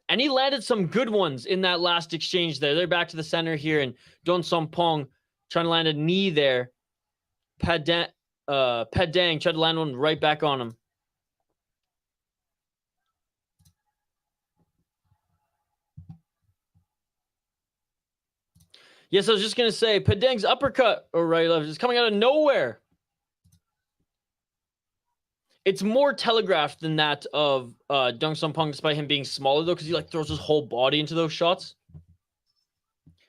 And he landed some good ones in that last exchange there. They're back to the center here, and Duangsompong trying to land a knee there. Paidang tried to land one right back on him. Yes, I was just going to say, Paidang's uppercut, or right left, is coming out of nowhere. It's more telegraphed than that of Duangsompong, despite him being smaller, though, because he, like, throws his whole body into those shots.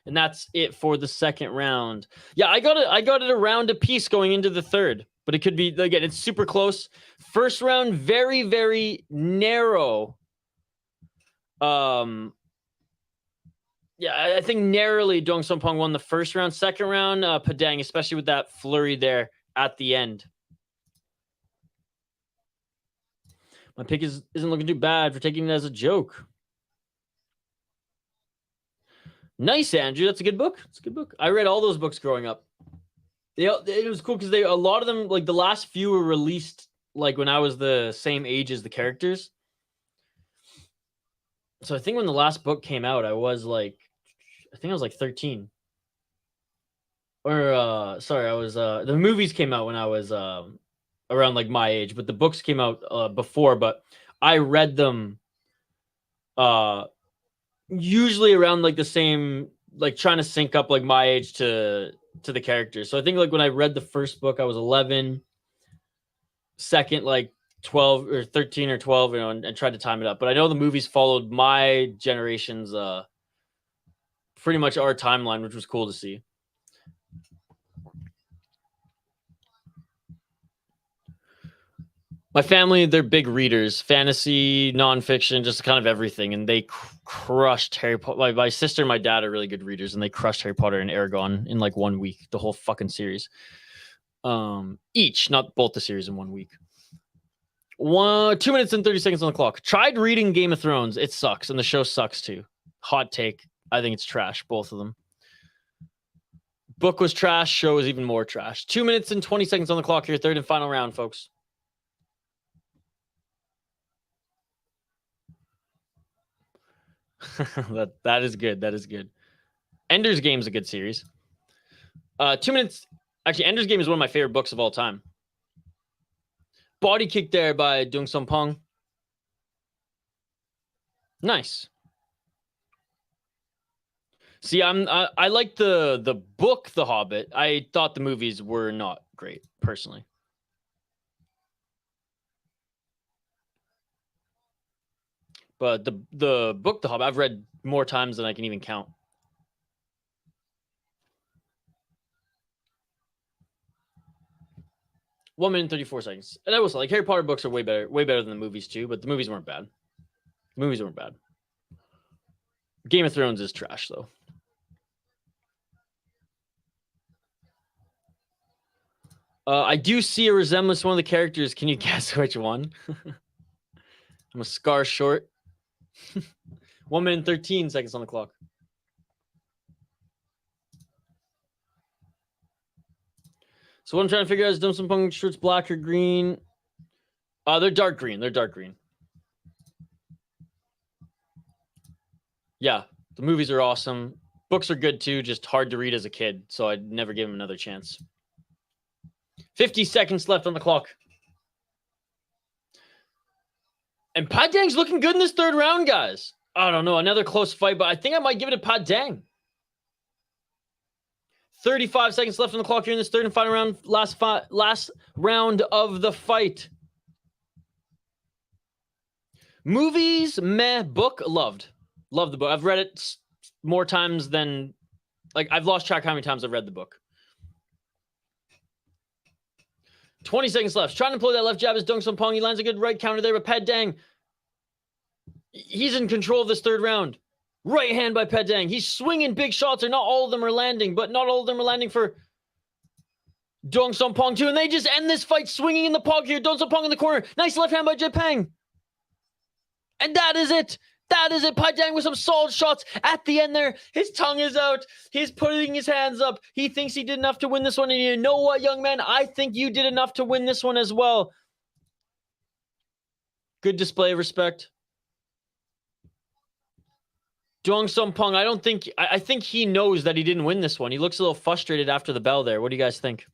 And that's it for the second round. Yeah, I got it around a piece going into the third. But it could be, again, it's super close. First round, very, very narrow. Yeah, I think narrowly Duangsompong won the first round. Second round, Paidang, especially with that flurry there at the end. My pick isn't looking too bad for taking it as a joke. Nice, Andrew. That's a good book. It's a good book. I read all those books growing up. It was cool because a lot of them, like the last few, were released like when I was the same age as the characters. So I think when the last book came out, I was like 13. Or sorry, I was the movies came out when I was around like my age, but the books came out before, but I read them usually around like the same, like trying to sync up like my age to the characters. So I think like when I read the first book, I was 11, second like 12 or 13 or 12, you know, and tried to time it up. But I know the movies followed my generation's pretty much our timeline, which was cool to see. My family, they're big readers, fantasy, nonfiction, just kind of everything. And they crushed Harry Potter. My sister and my dad are really good readers, and they crushed Harry Potter and Aragon in like 1 week, the whole fucking series. Each, not both the series in 1 week. 2 minutes and 30 seconds on the clock. Tried reading Game of Thrones. It sucks, and the show sucks too. Hot take. I think it's trash, both of them. Book was trash, show was even more trash. 2 minutes and 20 seconds on the clock here, third and final round, folks. that is good. That is good. Ender's Game is a good series. 2 minutes. Actually, Ender's Game is one of my favorite books of all time. Body kick there by Duangsompong. Nice. See, I like the book, The Hobbit. I thought the movies were not great, personally. But the book, The Hobbit, I've read more times than I can even count. One minute and 34 seconds. And I will say, like, Harry Potter books are way better than the movies too, but the movies weren't bad. The movies weren't bad. Game of Thrones is trash, though. I do see a resemblance to one of the characters. Can you guess which one? I'm a scar short. 1 minute and 13 seconds on the clock. So what I'm trying to figure out is Duangsompong shirts black or green. They're dark green. They're dark green. Yeah, the movies are awesome. Books are good too, just hard to read as a kid, so I'd never give him another chance. 50 seconds left on the clock. And Paidang's looking good in this third round, guys. I don't know, another close fight, but I think I might give it to Paidang. 35 seconds left on the clock here in this third and final round. Last round of the fight. Movies, meh. Book, loved. Love the book. I've read it more times than... Like, I've lost track how many times I've read the book. 20 seconds left. Trying to employ that left jab is Duangsompong. He lands a good right counter there, but Paidang, he's in control of this third round. Right hand by Paidang. He's swinging big shots, or not all of them are landing, but not all of them are landing for Duangsompong too, and they just end this fight swinging in the pog here. Duangsompong in the corner. Nice left hand by Jaipang. And that is it. That is it. Paidang with some solid shots at the end there. His tongue is out. He's putting his hands up. He thinks he did enough to win this one. And you know what, young man? I think you did enough to win this one as well. Good display of respect. Duangsompong, I think he knows that he didn't win this one. He looks a little frustrated after the bell there. What do you guys think?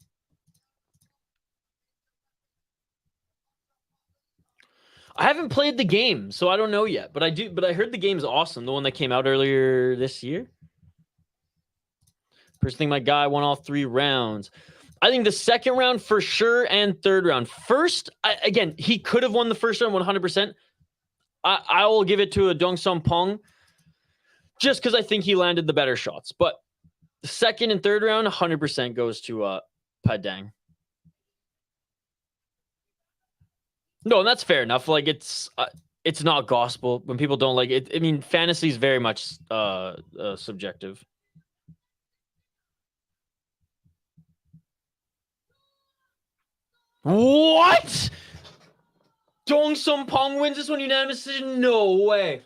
I haven't played the game, so I don't know yet. But I heard the game's awesome. The one that came out earlier this year. First thing, my guy won all 3 rounds. I think the second round for sure and third round. First, again, he could have won the first round 100%. I will give it to a Duangsompong just because I think he landed the better shots. But the second and third round, 100% goes to Paidang. No, and that's fair enough. Like, it's not gospel when people don't like it. I mean, fantasy is very much subjective. What? Duangsompong wins this one unanimous decision? No way.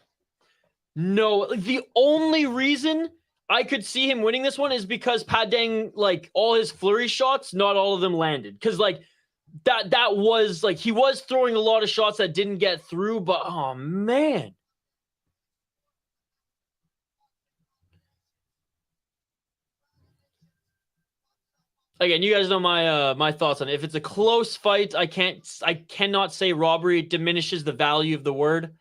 No. Like, the only reason I could see him winning this one is because Paidang, like, all his flurry shots, not all of them landed. Because, like, that was, like, he was throwing a lot of shots that didn't get through, but, oh, man. Again, you guys know my thoughts on it. If it's a close fight, I cannot say robbery. It diminishes the value of the word.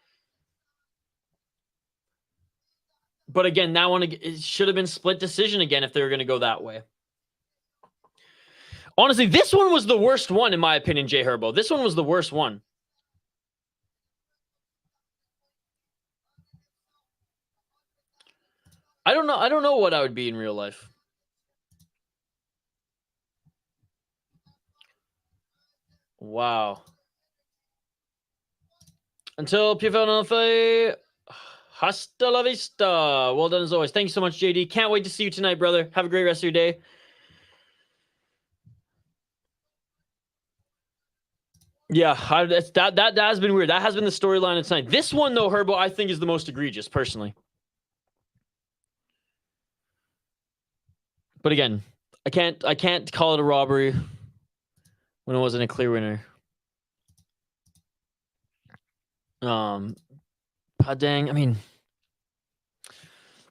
But again, that one, it should have been split decision again if they were going to go that way. Honestly, this one was the worst one, in my opinion, Jay Herbo. This one was the worst one. I don't know what I would be in real life. Wow. Until PFL, hasta la vista. Well done as always. Thank you so much, JD. Can't wait to see you tonight, brother. Have a great rest of your day. Yeah, that has been weird. That has been the storyline of tonight. This one, though, Herbo, I think is the most egregious, personally. But again, I can't call it a robbery when it wasn't a clear winner. Paidang, I mean,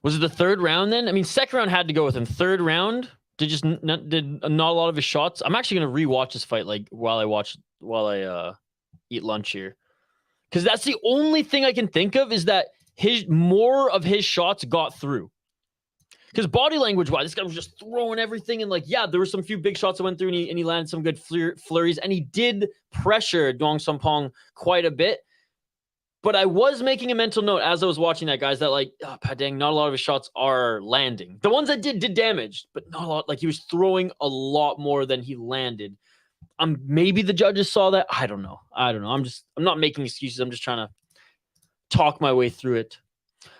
was it the third round then? I mean, second round had to go with him. Third round did not a lot of his shots. I'm actually gonna rewatch this fight like while I eat lunch here, because that's the only thing I can think of is that more of his shots got through. Because body language wise, this guy was just throwing everything, and like, yeah, there were some few big shots that went through, and he landed some good flurries, and he did pressure Duangsompong quite a bit. But I was making a mental note as I was watching that, guys, that like, Paidang, not a lot of his shots are landing. The ones that did damage, but not a lot. Like, he was throwing a lot more than he landed. Maybe the judges saw that. I don't know. I'm not making excuses. I'm just trying to talk my way through it.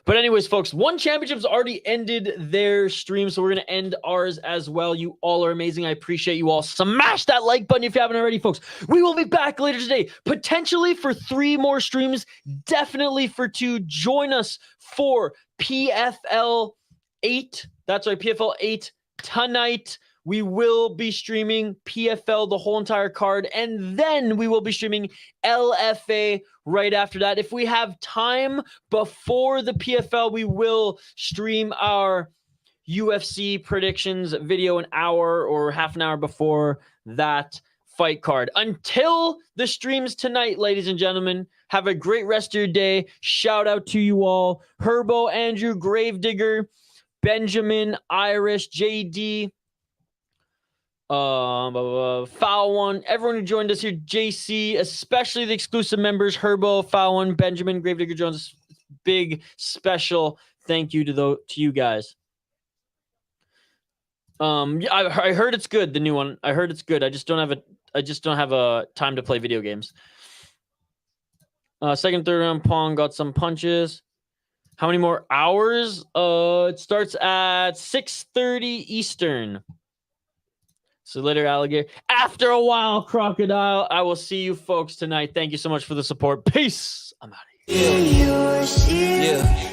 But anyways, folks, One Championship's already ended their stream, so we're going to end ours as well. You all are amazing. I appreciate you all. Smash that like button if you haven't already, folks. We will be back later today, potentially for 3 more streams, definitely for 2. Join us for PFL 8. That's right, PFL 8 tonight. We will be streaming PFL, the whole entire card, and then we will be streaming LFA right after that. If we have time before the PFL, we will stream our UFC predictions video an hour or half an hour before that fight card. Until the streams tonight, ladies and gentlemen, have a great rest of your day. Shout out to you all. Herbo, Andrew, Gravedigger, Benjamin, Irish, JD, Foul One, everyone who joined us here, JC, especially the exclusive members, Herbo, Foul One, Benjamin, Gravedigger Jones. Big special thank you to you guys. I heard it's good, the new one. I heard it's good. I just don't have a time to play video games. Second, third round, Pong got some punches. How many more hours? It starts at 6:30 Eastern. So later, alligator. After a while, crocodile. I will see you folks tonight. Thank you so much for the support. Peace. I'm out of here. Yeah.